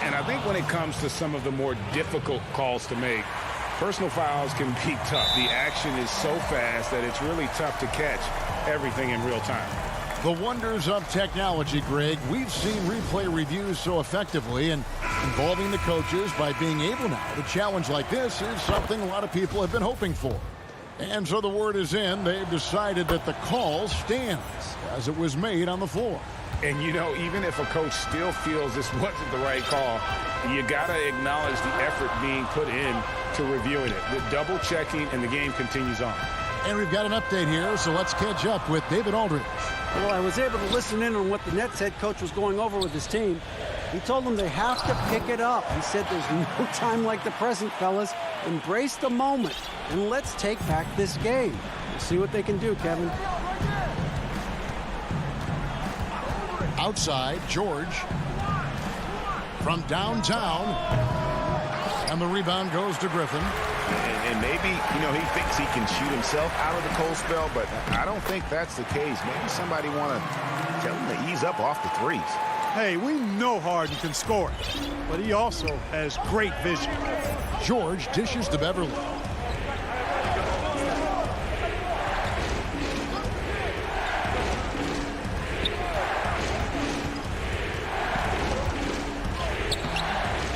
And I think when it comes to some of the more difficult calls to make, personal fouls can be tough. The action is so fast that it's really tough to catch everything in real time. The wonders of technology, Greg. We've seen replay reviews so effectively, and involving the coaches by being able now to challenge like this is something a lot of people have been hoping for. And so the word is in. They've decided that the call stands as it was made on the floor. And, you know, even if a coach still feels this wasn't the right call, you got to acknowledge the effort being put in to reviewing it. The double checking, and the game continues on. And we've got an update here, so let's catch up with David Aldridge. Well, I was able to listen in on what the Nets head coach was going over with his team. He told them they have to pick it up. He said there's no time like the present, fellas. Embrace the moment, and let's take back this game. We'll see what they can do, Kevin. Outside, George from downtown, and the rebound goes to Griffin. And maybe, you know, he thinks he can shoot himself out of the cold spell, but I don't think that's the case. Maybe somebody want to tell him to ease up off the threes. Hey, we know Harden can score, but he also has great vision. George dishes to Beverly.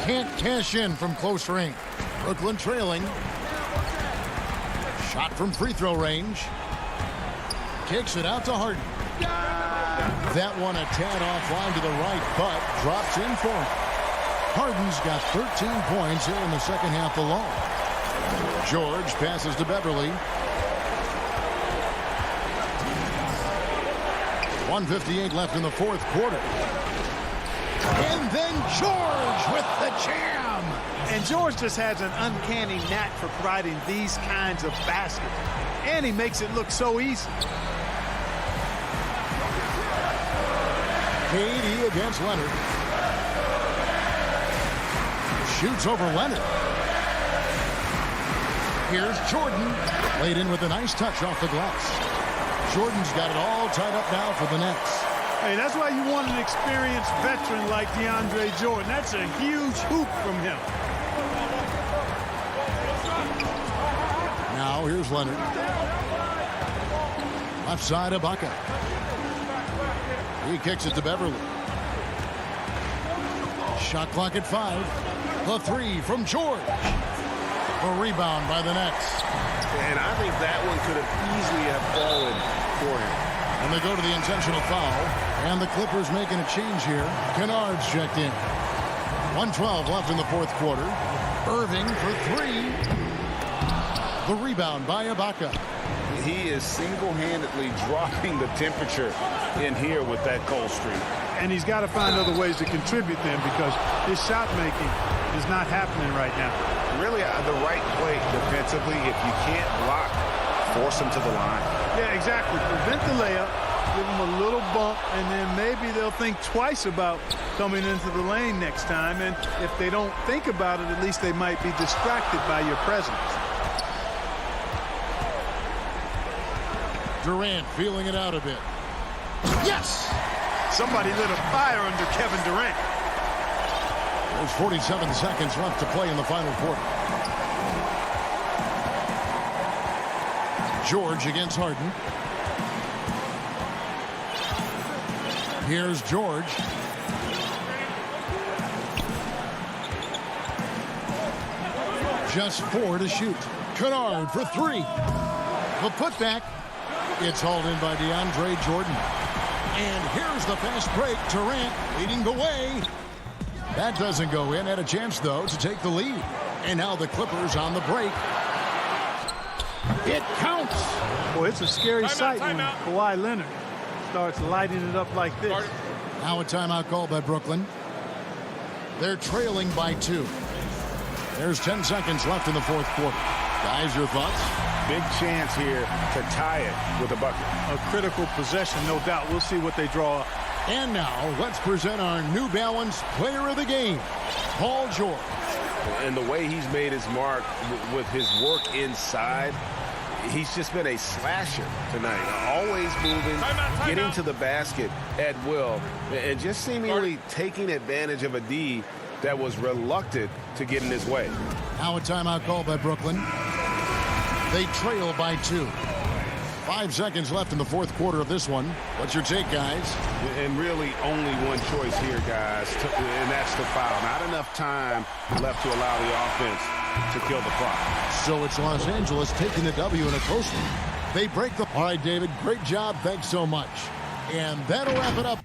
Can't cash in from close range. Brooklyn trailing. Shot from free throw range. Kicks it out to Harden. That one a tad offline to the right, but drops in for him. Harden's got 13 points here in the second half alone. George passes to Beverly. 1:58 left in the fourth quarter. And then George with the jam. And George just has an uncanny knack for providing these kinds of baskets. And he makes it look so easy. KD against Leonard. Shoots over Leonard. Here's Jordan. Laid in with a nice touch off the glass. Jordan's got it all tied up now for the Nets. Hey, that's why you want an experienced veteran like DeAndre Jordan. That's a huge hoop from him. Now here's Leonard. Left side of Ibaka. He kicks it to Beverly. Shot clock at 5. The three from George. A rebound by the Nets. And I think that one could have easily have fallen for him. And they go to the intentional foul. And the Clippers making a change here. Kennard's checked in. 1:12 left in the fourth quarter. Irving for 3. The rebound by Ibaka. He is single-handedly dropping the temperature in here with that cold streak. And he's got to find other ways to contribute then, because his shot making is not happening right now. Really the right play defensively. If you can't block, force him to the line. Yeah, exactly. Prevent the layup, give him a little bump, and then maybe they'll think twice about coming into the lane next time. And if they don't think about it, at least they might be distracted by your presence. Durant feeling it out a bit. Yes! Somebody lit a fire under Kevin Durant. There's 47 seconds left to play in the final quarter. George against Harden. Here's George. Just 4 to shoot. Kennard for 3. The putback. It's hauled in by DeAndre Jordan. And here's the fast break. Durant leading the way. That doesn't go in. Had a chance, though, to take the lead. And now the Clippers on the break. It counts. Boy, it's a scary sight when Kawhi Leonard starts lighting it up like this. Now a timeout called by Brooklyn. They're trailing by 2. There's 10 seconds left in the fourth quarter. Guys, your thoughts? Big chance here to tie it with a bucket. A critical possession, no doubt. We'll see what they draw up. And now let's present our New Balance player of the game, Paul George. And the way he's made his mark with his work inside, he's just been a slasher tonight. Always moving, getting to the basket at will, and just seemingly taking advantage of a D that was reluctant to get in his way. Now a timeout called by Brooklyn. They trail by 2. 5 seconds left in the fourth quarter of this one. What's your take, guys? And really only one choice here, guys, and that's the foul. Not enough time left to allow the offense to kill the clock. So it's Los Angeles taking the W in a close one. They break the... All right, David, great job. Thanks so much. And that'll wrap it up.